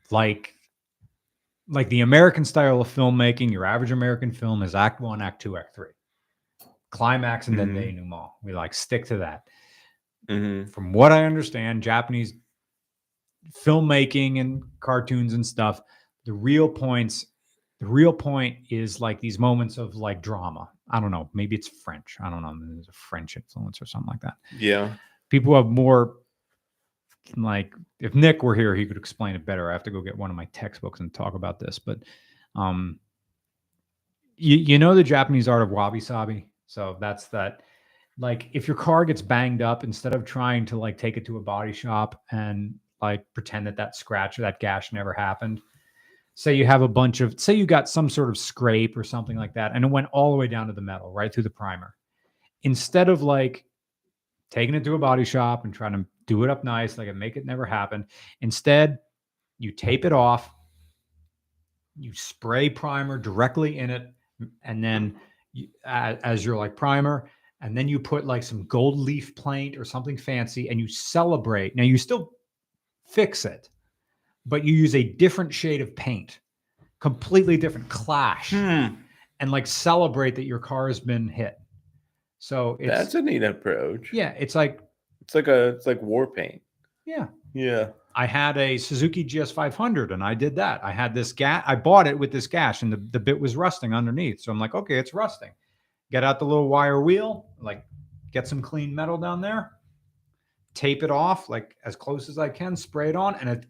Speaker 1: like the American style of filmmaking, your average American film is Act 1, Act 2, Act 3. Climax and then denouement. We like stick to that. Mm-hmm. From what I understand, Japanese filmmaking and cartoons and stuff, the real points The real point is like these moments of like drama. I don't know. Maybe it's French. I don't know. There's a French influence or something like that.
Speaker 2: Yeah.
Speaker 1: People have more like, if Nick were here, he could explain it better. I have to go get one of my textbooks and talk about this. But you know the Japanese art of wabi-sabi? So that's that. Like if your car gets banged up, instead of trying to like take it to a body shop and like pretend that scratch or that gash never happened, say you have a bunch of, say you got some sort of scrape or something like that, and it went all the way down to the metal, right through the primer. Instead of like taking it to a body shop and trying to do it up nice, like make it never happen, instead you tape it off, you spray primer directly in it, and then as your like primer, and then you put like some gold leaf paint or something fancy, and you celebrate. Now you still fix it, but you use a different shade of paint, completely different clash, and like celebrate that your car has been hit. So
Speaker 2: that's a neat approach.
Speaker 1: Yeah, it's like
Speaker 2: war paint.
Speaker 1: Yeah.
Speaker 2: Yeah.
Speaker 1: I had a Suzuki GS500 and I did that. I had this gash. I bought it with this gash and the bit was rusting underneath. So I'm like, okay, it's rusting. Get out the little wire wheel, like get some clean metal down there, tape it off like as close as I can, spray it on. And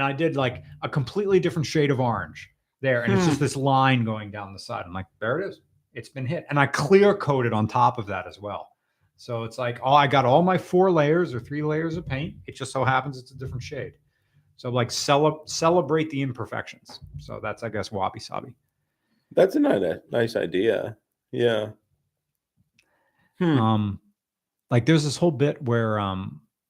Speaker 1: I did like a completely different shade of orange there. And it's just this line going down the side. I'm like, there it is. It's been hit. And I clear coated on top of that as well. So it's like, I got all my 4 layers or 3 layers of paint. It just so happens it's a different shade. So like celebrate the imperfections. So that's, I guess, wabi-sabi.
Speaker 2: That's a nice idea. Yeah.
Speaker 1: Like there's this whole bit where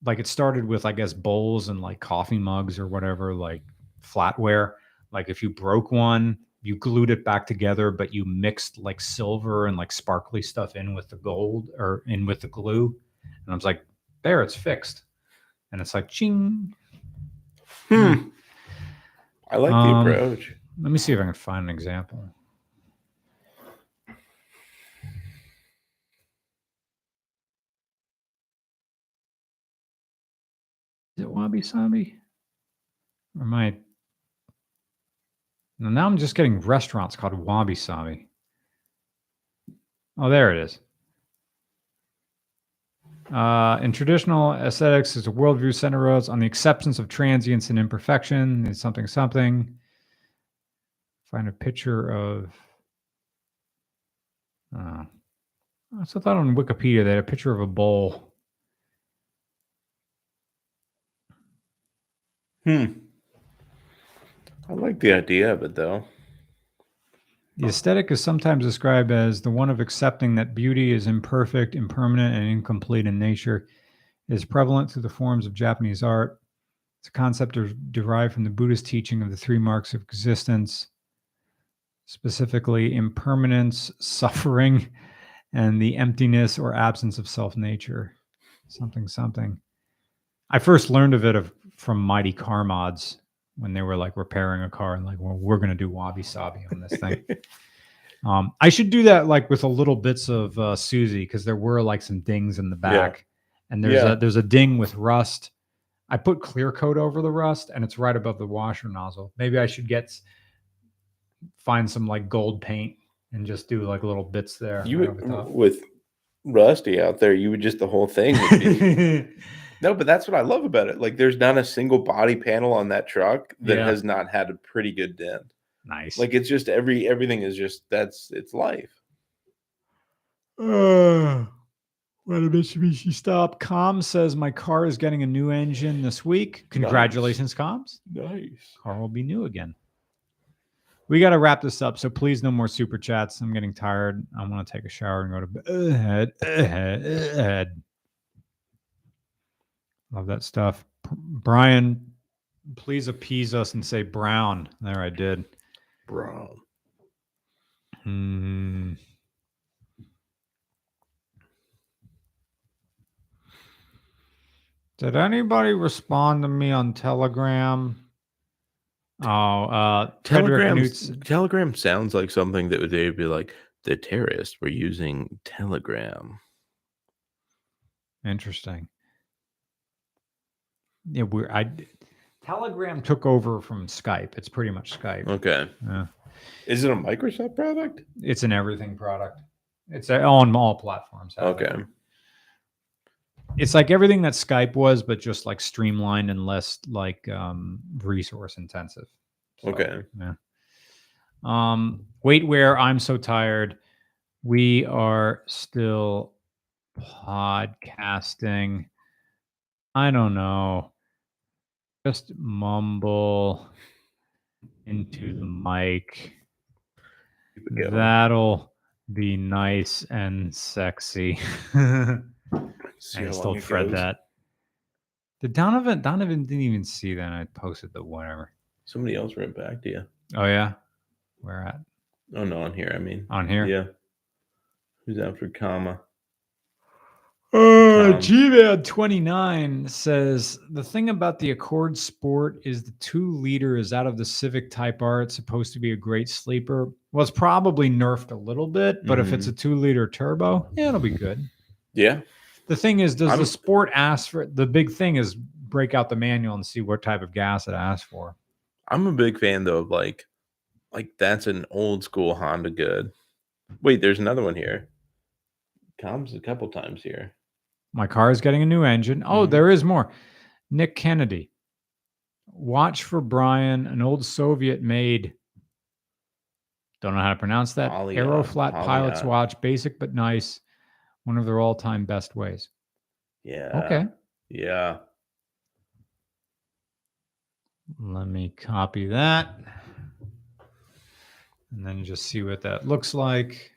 Speaker 1: like it started with, I guess, bowls and like coffee mugs or whatever, like flatware. Like if you broke one, you glued it back together, but you mixed like silver and like sparkly stuff in with the gold or in with the glue. And I was like, there, it's fixed. And it's like, ching.
Speaker 2: I like the approach.
Speaker 1: Let me see if I can find an example. Is it wabi-sabi? Or am I... Now I'm just getting restaurants called wabi-sabi. Oh, there it is. In traditional aesthetics, is a worldview centers on the acceptance of transience and imperfection. It's something. Find a picture of... I thought on Wikipedia they had a picture of a bowl.
Speaker 2: I like the idea of it, though.
Speaker 1: The aesthetic is sometimes described as the one of accepting that beauty is imperfect, impermanent, and incomplete in nature. It is prevalent through the forms of Japanese art. It's a concept derived from the Buddhist teaching of the 3 marks of existence, specifically impermanence, suffering, and the emptiness or absence of self-nature. Something. I first learned of it from Mighty Car Mods when they were like repairing a car and like, well, we're going to do wabi-sabi on this thing. I should do that like with a little bits of Susie, because there were like some dings in the back, and there's a ding with rust. I put clear coat over the rust, and it's right above the washer nozzle. Maybe I should find some like gold paint and just do like little bits there.
Speaker 2: With Rusty out there, you would just the whole thing would be... No, but that's what I love about it. Like, there's not a single body panel on that truck that has not had a pretty good dent.
Speaker 1: Nice.
Speaker 2: Like, it's just everything is just, it's life.
Speaker 1: What a Mitsubishi stop. Coms says my car is getting a new engine this week. Congratulations, Coms.
Speaker 2: Nice.
Speaker 1: Car will be new again. We got to wrap this up, so please no more super chats. I'm getting tired. I want to take a shower and go to bed. Love that stuff. Brian, please appease us and say brown. There, I did.
Speaker 2: Brown.
Speaker 1: Did anybody respond to me on Telegram?
Speaker 2: Telegram sounds like something that they would be like, the terrorists were using Telegram.
Speaker 1: Interesting. Yeah, Telegram took over from Skype. It's pretty much Skype.
Speaker 2: Okay.
Speaker 1: Yeah.
Speaker 2: Is it a Microsoft product?
Speaker 1: It's an everything product. It's on all platforms.
Speaker 2: Okay.
Speaker 1: It's like everything that Skype was, but just like streamlined and less like resource intensive. So,
Speaker 2: Okay.
Speaker 1: Yeah. Waitware, I'm so tired. We are still podcasting. I don't know. Just mumble into the mic.
Speaker 2: Keep it going.
Speaker 1: That'll be nice and sexy.
Speaker 2: See
Speaker 1: I
Speaker 2: how
Speaker 1: just
Speaker 2: long
Speaker 1: told
Speaker 2: it
Speaker 1: Fred
Speaker 2: goes.
Speaker 1: that. Did Donovan didn't even see that. I posted the whatever.
Speaker 2: Somebody else wrote back to you.
Speaker 1: Oh yeah, where at?
Speaker 2: Oh no, on here. I mean,
Speaker 1: On here.
Speaker 2: Yeah. Who's after comma?
Speaker 1: GVAD29 says the thing about the Accord Sport is the 2-liter is out of the Civic Type R. It's supposed to be a great sleeper. Well, it's probably nerfed a little bit, but if it's a 2-liter turbo, yeah, it'll be good.
Speaker 2: Yeah.
Speaker 1: The thing is, does the Sport ask for the big thing is break out the manual and see what type of gas it asks for.
Speaker 2: I'm a big fan though of like that's an old school Honda good. Wait, there's another one here. Comes a couple times here.
Speaker 1: My car is getting a new engine. Oh, there is more. Nick Kennedy. Watch for Brian, an old Soviet made. Don't know how to pronounce that. Aeroflat Pilot's watch, basic but nice. One of their all-time best ways.
Speaker 2: Yeah.
Speaker 1: Okay.
Speaker 2: Yeah.
Speaker 1: Let me copy that. And then just see what that looks like.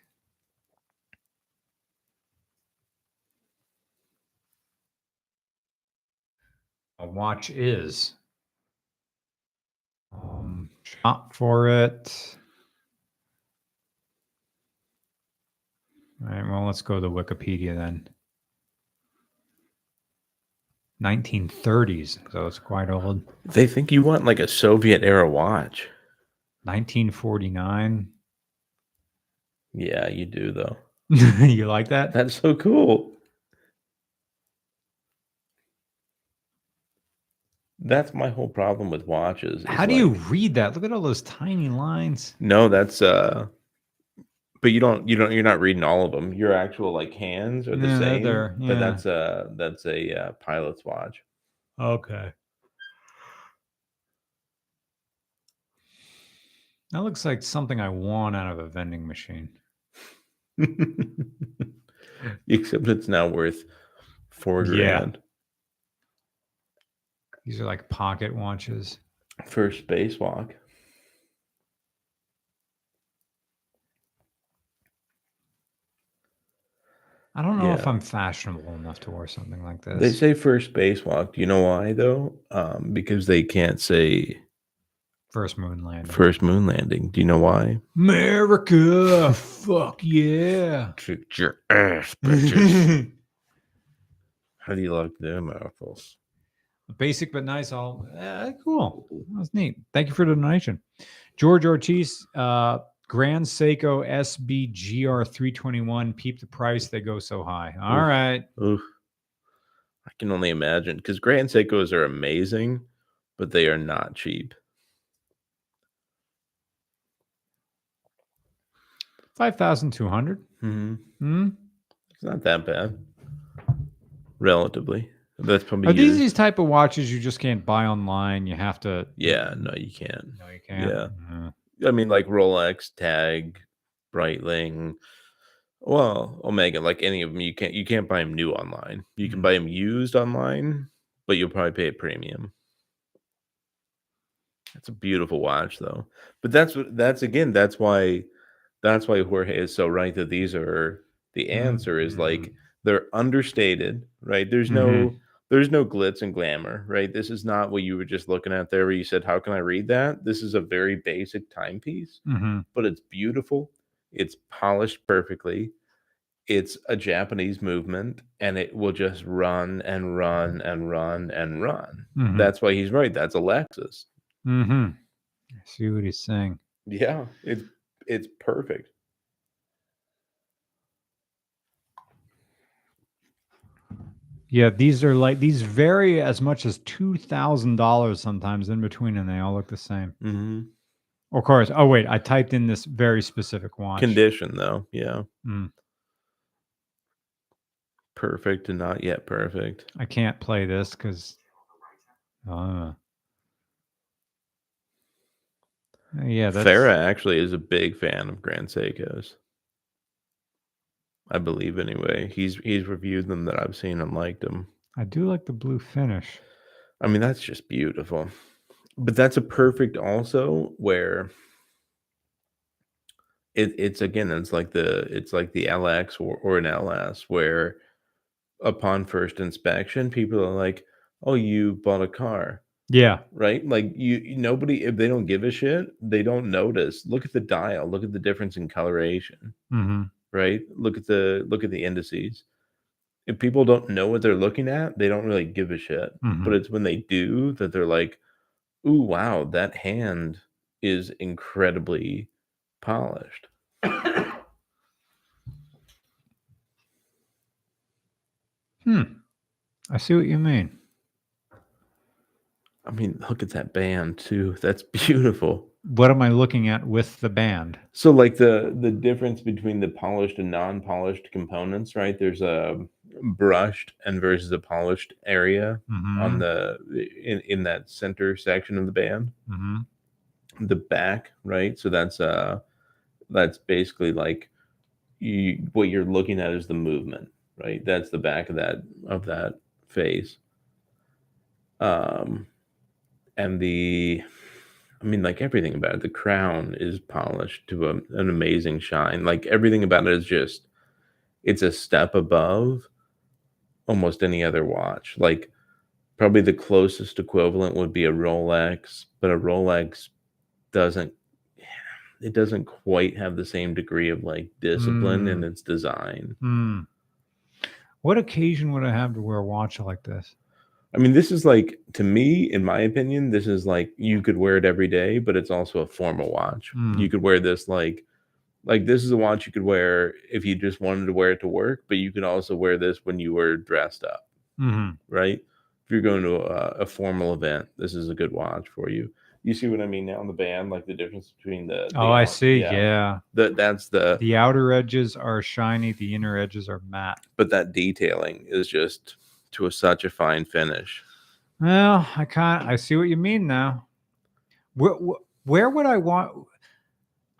Speaker 1: A watch is. Shop for it. All right, well, let's go to Wikipedia then. 1930s, so it's quite old.
Speaker 2: They think you want like a Soviet era watch.
Speaker 1: 1949.
Speaker 2: Yeah, you do though.
Speaker 1: You like that?
Speaker 2: That's so cool. That's my whole problem with watches.
Speaker 1: How do you read that? Look at all those tiny lines.
Speaker 2: No, that's but you're not reading all of them. Your actual like hands are the same. But that's a pilot's watch.
Speaker 1: Okay. That looks like something I want out of a vending machine.
Speaker 2: Except it's now worth $4,000.
Speaker 1: Yeah. These are like pocket watches.
Speaker 2: First spacewalk.
Speaker 1: I don't know if I'm fashionable enough to wear something like this.
Speaker 2: They say first spacewalk. Do you know why though? Because they can't say
Speaker 1: first moon landing.
Speaker 2: First moon landing. Do you know why?
Speaker 1: America, fuck yeah.
Speaker 2: Kick your ass, bitches. How do you like them apples?
Speaker 1: Basic but nice. Cool. That was neat. Thank you for the donation. George Ortiz, Grand Seiko SBGR 321. Peep the price. They go so high. All right.
Speaker 2: Oof. I can only imagine because Grand Seikos are amazing, but they are not cheap.
Speaker 1: 5,200.
Speaker 2: It's not that bad, relatively. That's probably.
Speaker 1: Are these type of watches you just can't buy online? You have to.
Speaker 2: Yeah, no, you can't.
Speaker 1: No, you can't.
Speaker 2: Yeah, I mean, like Rolex, Tag, Breitling, well, Omega, like any of them, you can't buy them new online. You can buy them used online, but you'll probably pay a premium. That's a beautiful watch, though. But that's why Jorge is so right that these are the answer is like they're understated, right? There's no glitz and glamour, right? This is not what you were just looking at there where you said, how can I read that? This is a very basic timepiece, but it's beautiful. It's polished perfectly. It's a Japanese movement, and it will just run and run and run and run. That's why he's right. That's a Lexus.
Speaker 1: I see what he's saying.
Speaker 2: Yeah, it's perfect.
Speaker 1: Yeah, these vary as much as $2,000 sometimes in between, and they all look the same. Of course. Oh wait, I typed in this very specific watch.
Speaker 2: Condition though, yeah.
Speaker 1: Mm.
Speaker 2: Perfect and not yet perfect.
Speaker 1: I can't play this because. Yeah, that's.
Speaker 2: Farah actually is a big fan of Grand Seikos. I believe anyway. He's reviewed them that I've seen and liked them.
Speaker 1: I do like the blue finish.
Speaker 2: I mean, that's just beautiful. But that's a perfect also where it's again, it's like the LX or an LS where upon first inspection, people are like, "Oh, you bought a car."
Speaker 1: Yeah.
Speaker 2: Right? Like nobody, if they don't give a shit, they don't notice. Look at the dial, look at the difference in coloration.
Speaker 1: Mm-hmm.
Speaker 2: Right? Look at the indices. If people don't know what they're looking at, they don't really give a shit.
Speaker 1: Mm-hmm.
Speaker 2: But it's when they do that they're like, "Ooh, wow, that hand is incredibly polished."
Speaker 1: I see what you mean.
Speaker 2: I mean, look at that band too. That's beautiful.
Speaker 1: What am I looking at with the band?
Speaker 2: So like the difference between the polished and non-polished components, right? There's a brushed and versus a polished area on the in that center section of the band. The back, right? So that's basically like what you're looking at is the movement, right? That's the back of that face. And I mean, like everything about it, the crown is polished to an amazing shine. Like everything about it is just, it's a step above almost any other watch. Like probably the closest equivalent would be a Rolex, but a Rolex doesn't quite have the same degree of like discipline in its design.
Speaker 1: What occasion would I have to wear a watch like this?
Speaker 2: I mean, this is like, to me, in my opinion, this is like you could wear it every day, but it's also a formal watch. You could wear this like this is a watch you could wear if you just wanted to wear it to work, but you could also wear this when you were dressed up, right? If you're going to a formal event, this is a good watch for you. You see what I mean now on the band, like the difference between the
Speaker 1: I see. Yeah.
Speaker 2: That's the
Speaker 1: outer edges are shiny, the inner edges are matte.
Speaker 2: But that detailing is just to such a fine finish.
Speaker 1: Well, I see what you mean now. Where would I want?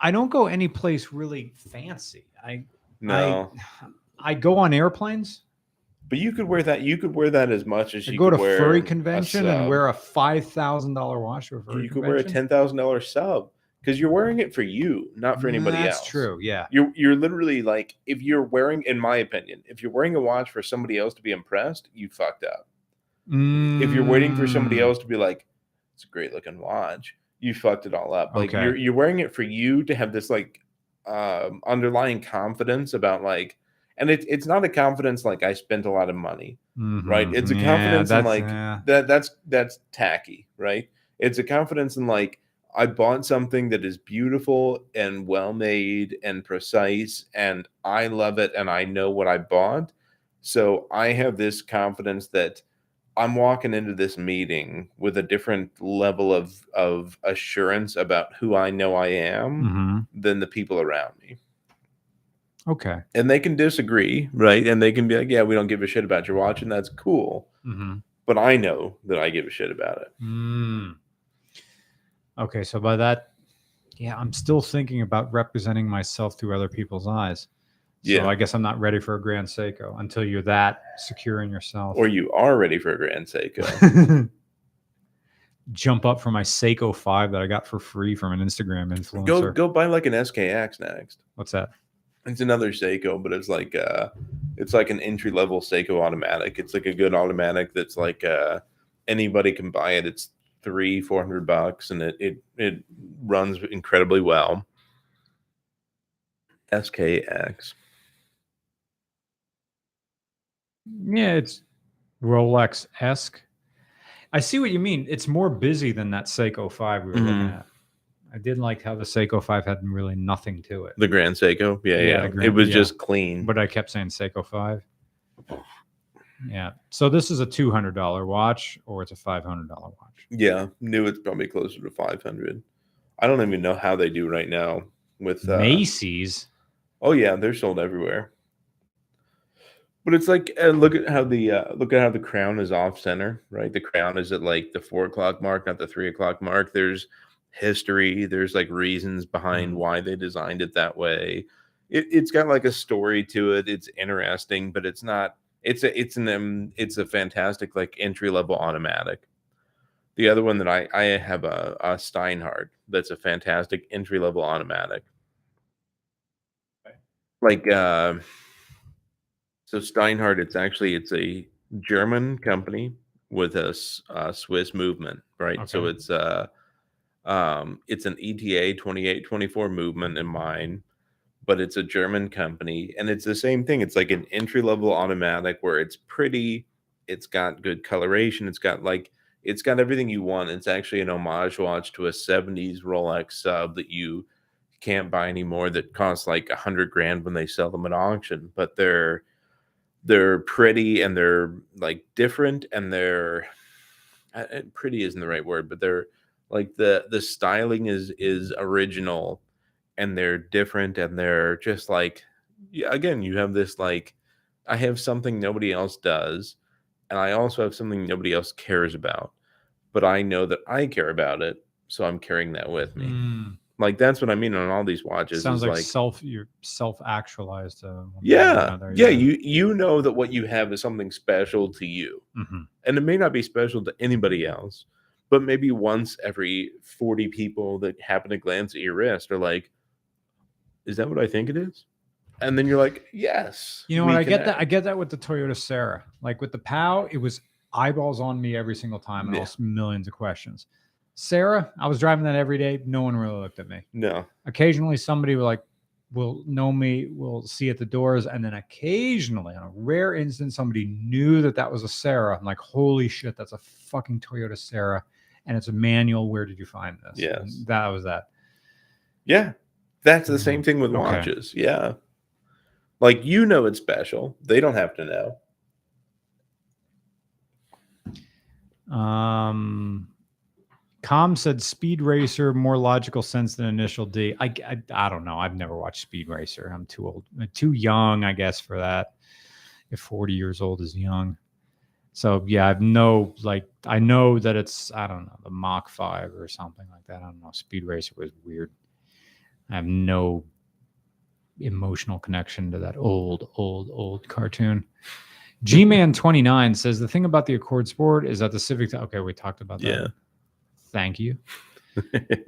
Speaker 1: I don't go any place really fancy. I go on airplanes.
Speaker 2: But you could wear that. You could wear that as much as you
Speaker 1: go
Speaker 2: could
Speaker 1: to
Speaker 2: wear
Speaker 1: furry convention and wear a $5,000 watch to a furry
Speaker 2: You could wear a $10,000 sub because you're wearing it for you, not for anybody else.
Speaker 1: That's true. Yeah.
Speaker 2: You're literally like, if you're wearing, in my opinion, if you're wearing a watch for somebody else to be impressed, you fucked up. If you're waiting for somebody else to be like, it's a great looking watch, you fucked it all up. Like you're wearing it for you to have this like underlying confidence about like, and it's not a confidence like I spent a lot of money, right? It's a confidence in like that's tacky, right? It's a confidence in like, I bought something that is beautiful and well made and precise, and I love it, and I know what I bought. So I have this confidence that I'm walking into this meeting with a different level of assurance about who I know I am than the people around me.
Speaker 1: Okay.
Speaker 2: And they can disagree, right? And they can be like, yeah, we don't give a shit about your watch, and that's cool. But I know that I give a shit about it.
Speaker 1: Okay, so by that, yeah, I'm still thinking about representing myself through other people's eyes. So I guess I'm not ready for a Grand Seiko until you're that secure in yourself.
Speaker 2: Or you are ready for a Grand Seiko.
Speaker 1: Jump up for my Seiko 5 that I got for free from an Instagram influencer.
Speaker 2: Go buy like an SKX next.
Speaker 1: What's that?
Speaker 2: It's another Seiko, but it's like an entry level Seiko automatic. It's like a good automatic that's like anybody can buy it. It's $300-400 and it runs incredibly well. SKX.
Speaker 1: Yeah, it's Rolex-esque. I see what you mean. It's more busy than that Seiko 5 we were looking at. I didn't like how the Seiko 5 had really nothing to it.
Speaker 2: The Grand Seiko? Yeah. It was just clean.
Speaker 1: But I kept saying Seiko 5. Yeah. So this is a $200 watch or it's a $500 watch?
Speaker 2: Yeah. New, it's probably closer to $500. I don't even know how they do right now with
Speaker 1: Macy's.
Speaker 2: Oh yeah, they're sold everywhere. But it's like, look at how the crown is off center, right? The crown is at like the 4 o'clock mark, not the 3 o'clock mark. There's history. There's like reasons behind why they designed it that way. It's got like a story to it. It's interesting, but it's not. It's a fantastic like entry level automatic. The other one that I have a Steinhardt that's a fantastic entry level automatic. Like So Steinhardt, it's a German company with a Swiss movement, right? So
Speaker 1: Okay.
Speaker 2: it's an ETA 2824 movement in mine, but it's a German company, and it's the same thing. It's like an entry level automatic where it's pretty, it's got good coloration, it's got everything you want. It's actually an homage watch to a 70s Rolex sub that you can't buy anymore that costs like 100 grand when they sell them at auction, but they're pretty and they're like different and they're pretty isn't the right word, but they're like the styling is original and they're different and they're just like, yeah, again, you have this like, I have something nobody else does and I also have something nobody else cares about, but I know that I care about it, so I'm carrying that with me. Like that's what I mean on all these watches.
Speaker 1: Sounds
Speaker 2: is
Speaker 1: like you're self-actualized.
Speaker 2: Yeah, yeah. You know that what you have is something special to you, and it may not be special to anybody else, but maybe once every 40 people that happen to glance at your wrist are like, "Is that what I think it is?" And then you're like, "Yes."
Speaker 1: You know what? I get that. I get that with the Toyota Serra. Like with the POW, it was eyeballs on me every single time, and
Speaker 2: Yeah.
Speaker 1: also millions of questions. Sarah, I was driving that every day. No one really looked at me.
Speaker 2: No.
Speaker 1: Occasionally, somebody will know me, will see at the doors, and then occasionally, on a rare instance, somebody knew that was a Sarah. I'm like, holy shit, that's a fucking Toyota Serra, and it's a manual. Where did you find this?
Speaker 2: Yes.
Speaker 1: And that was that.
Speaker 2: Yeah, that's the same thing with watches. Yeah, like it's special. They don't have to know.
Speaker 1: Com said Speed Racer, more logical sense than Initial D. I don't know. I've never watched Speed Racer. I'm too old, too young, I guess, for that. If 40 years old is young. So yeah, I know that it's, I don't know, the Mach 5 or something like that. I don't know. Speed Racer was weird. I have no emotional connection to that old cartoon. G-Man 29 says the thing about the Accord Sport is that the Civic. Okay, we talked about that.
Speaker 2: Yeah.
Speaker 1: Thank you.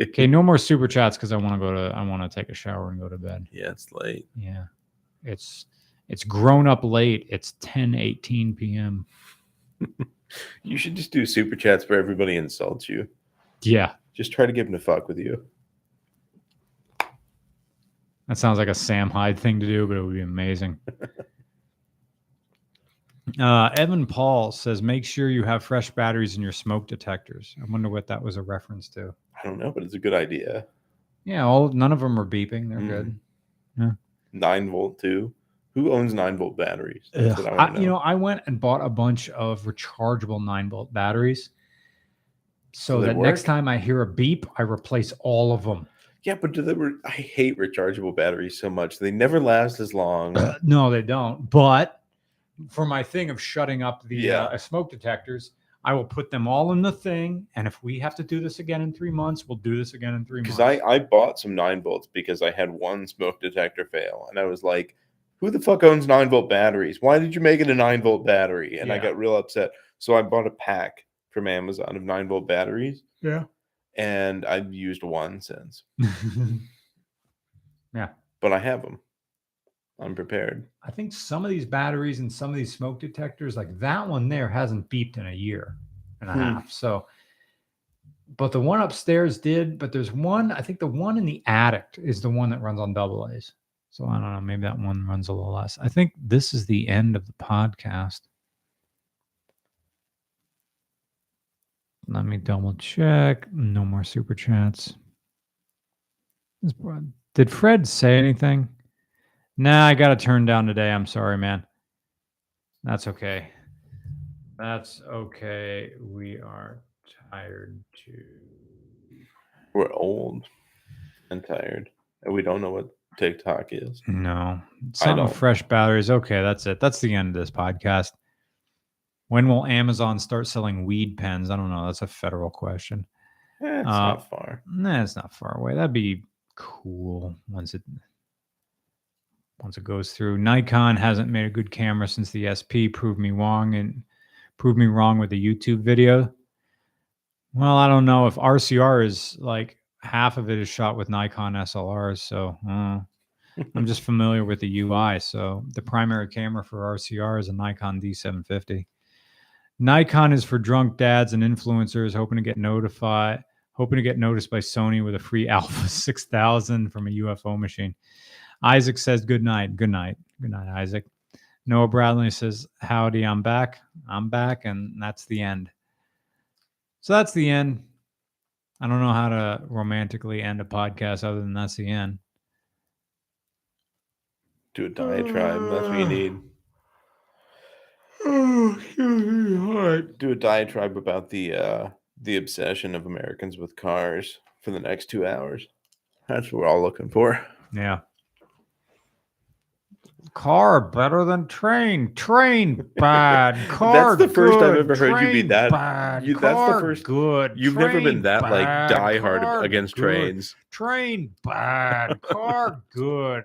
Speaker 1: Okay, no more super chats because I want to take a shower and go to bed.
Speaker 2: Yeah, it's late.
Speaker 1: Yeah, it's grown up late. It's 10:18 p.m.
Speaker 2: You should just do super chats where everybody insults you.
Speaker 1: Yeah,
Speaker 2: just try to get them to fuck with you.
Speaker 1: That sounds like a Sam Hyde thing to do, but it would be amazing. Evan Paul says, make sure you have fresh batteries in your smoke detectors. I wonder what that was a reference to.
Speaker 2: I don't know, but it's a good idea.
Speaker 1: Yeah, none of them are beeping. They're good. Yeah.
Speaker 2: 9-volt too. Who owns 9-volt batteries? That's what I want to know.
Speaker 1: I went and bought a bunch of rechargeable 9-volt batteries. So that next time I hear a beep, I replace all of them.
Speaker 2: Yeah, but I hate rechargeable batteries so much. They never last as long.
Speaker 1: No, they don't. But for my thing of shutting up the smoke detectors, I will put them all in the thing. And if we have to do this again in 3 months, we'll do this again in 3 months.
Speaker 2: Because I bought some 9-volts because I had one smoke detector fail. And I was like, who the fuck owns 9-volt batteries? Why did you make it a 9-volt battery? And I got real upset. So I bought a pack from Amazon of 9-volt batteries.
Speaker 1: Yeah.
Speaker 2: And I've used one since.
Speaker 1: Yeah.
Speaker 2: But I have them. I'm prepared.
Speaker 1: I think some of these batteries and some of these smoke detectors, like that one there, hasn't beeped in a year and a half. So, but the one upstairs did. But there's one, I think the one in the attic is the one that runs on AA's. So I don't know. Maybe that one runs a little less. I think this is the end of the podcast. Let me double check. No more super chats. Did Fred say anything? Nah, I got to turn down today. I'm sorry, man. That's okay. That's okay. We are tired too.
Speaker 2: We're old. and tired. And we don't know what TikTok is.
Speaker 1: No.
Speaker 2: I
Speaker 1: Something
Speaker 2: don't.
Speaker 1: fresh batteries. Okay, that's it. That's the end of this podcast. When will Amazon start selling weed pens? I don't know. That's a federal question.
Speaker 2: It's not far.
Speaker 1: Nah, it's not far away. That'd be cool once it goes through. Nikon hasn't made a good camera since the SP. Proved me wrong with the YouTube video. Well, I don't know if RCR is like half of it is shot with Nikon SLRs, so I'm just familiar with the UI. So the primary camera for RCR is a Nikon D750. Nikon is for drunk dads and influencers hoping to get noticed by Sony with a free Alpha 6000 from a UFO machine. Isaac says good night. Good night. Good night, Isaac. Noah Bradley says, howdy, I'm back. I'm back, and that's the end. So that's the end. I don't know how to romantically end a podcast other than that's the end.
Speaker 2: Do a diatribe. That's what you need. Do a diatribe about the obsession of Americans with cars for the next 2 hours. That's what we're all looking for.
Speaker 1: Yeah. Car better than train. Train bad. Car
Speaker 2: That's the first
Speaker 1: good.
Speaker 2: I've ever heard
Speaker 1: train
Speaker 2: you be that.
Speaker 1: Bad.
Speaker 2: That's
Speaker 1: car
Speaker 2: the first.
Speaker 1: good.
Speaker 2: You've
Speaker 1: train
Speaker 2: never been that
Speaker 1: bad.
Speaker 2: like diehard
Speaker 1: car
Speaker 2: against
Speaker 1: good.
Speaker 2: trains.
Speaker 1: Train bad. Car good.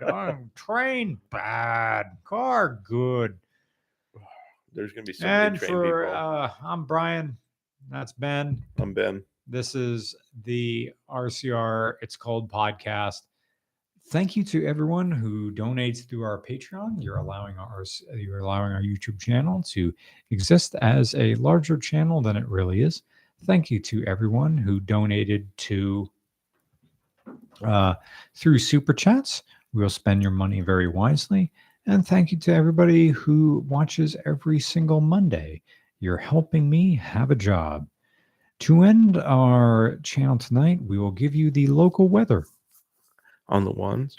Speaker 1: Train bad. Car good.
Speaker 2: There's gonna be so many train people.
Speaker 1: I'm Brian. That's Ben.
Speaker 2: I'm Ben.
Speaker 1: This is the RCR It's Called podcast. Thank you to everyone who donates through our Patreon. You're allowing our YouTube channel to exist as a larger channel than it really is. Thank you to everyone who donated to through super chats. We'll spend your money very wisely. And thank you to everybody who watches every single Monday. You're helping me have a job. To end our channel tonight, we will give you the local weather.
Speaker 2: On the ones.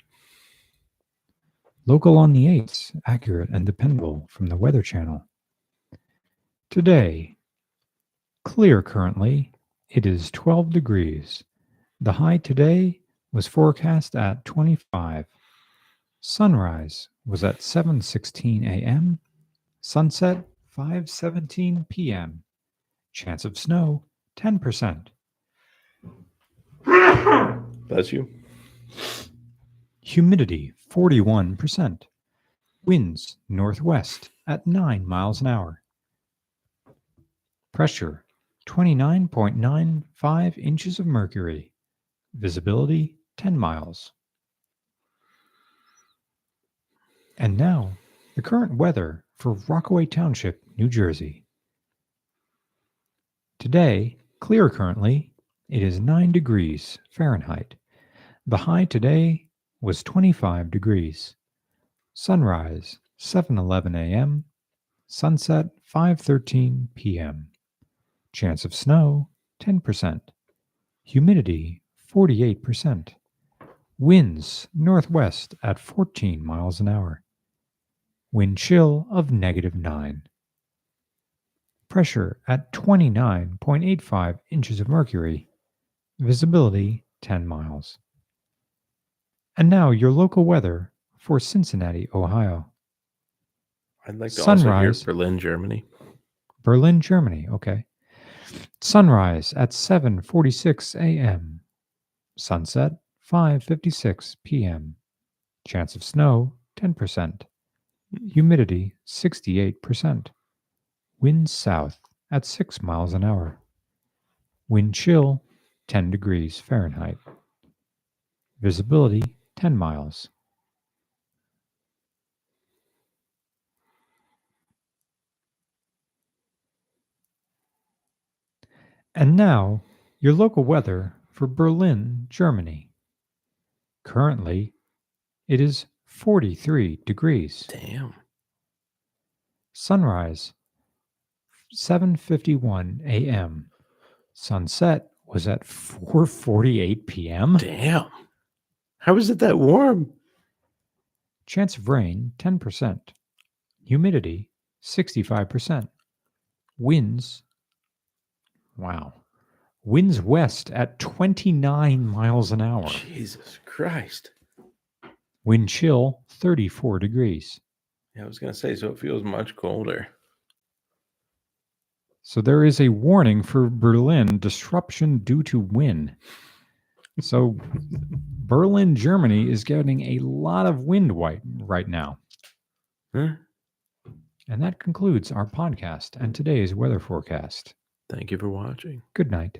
Speaker 1: Local on the eights, accurate and dependable from the Weather Channel. Today, clear currently, it is 12 degrees. The high today was forecast at 25. Sunrise was at 7:16 a.m. Sunset 5:17 p.m. Chance of snow 10%.
Speaker 2: Bless you.
Speaker 1: Humidity 41%. Winds northwest at 9 miles an hour. Pressure 29.95 inches of mercury. Visibility 10 miles. And now, the current weather for Rockaway Township, New Jersey. Today, clear currently, it is 9 degrees Fahrenheit. The high today was 25 degrees. Sunrise 7:11 a.m. Sunset 5:13 p.m. Chance of snow 10%. Humidity 48%. Winds northwest at 14 miles an hour. Wind chill of -9. Pressure at 29.85 inches of mercury. Visibility 10 miles. And now your local weather for Cincinnati, Ohio.
Speaker 2: I'd like to also hear
Speaker 1: Sunrise.
Speaker 2: Berlin, Germany.
Speaker 1: Berlin, Germany. Okay. Sunrise at 7:46 a.m. Sunset 5:56 p.m. Chance of snow 10%. Humidity 68%. Wind south at 6 miles an hour. Wind chill 10 degrees Fahrenheit. Visibility 10 miles. And now, your local weather for Berlin, Germany. Currently, it is 43 degrees.
Speaker 2: Damn.
Speaker 1: Sunrise 7:51 a.m. Sunset was at 4:48 p.m.
Speaker 2: Damn. How is it that warm?
Speaker 1: Chance of rain 10%. Humidity 65%. Winds Winds west at 29 miles an hour.
Speaker 2: Jesus Christ.
Speaker 1: Wind chill 34 degrees.
Speaker 2: Yeah, I was going to say, so it feels much colder.
Speaker 1: So there is a warning for Berlin, disruption due to wind. So Berlin, Germany is getting a lot of wind right now.
Speaker 2: Huh?
Speaker 1: And that concludes our podcast and today's weather forecast.
Speaker 2: Thank you for watching.
Speaker 1: Good night.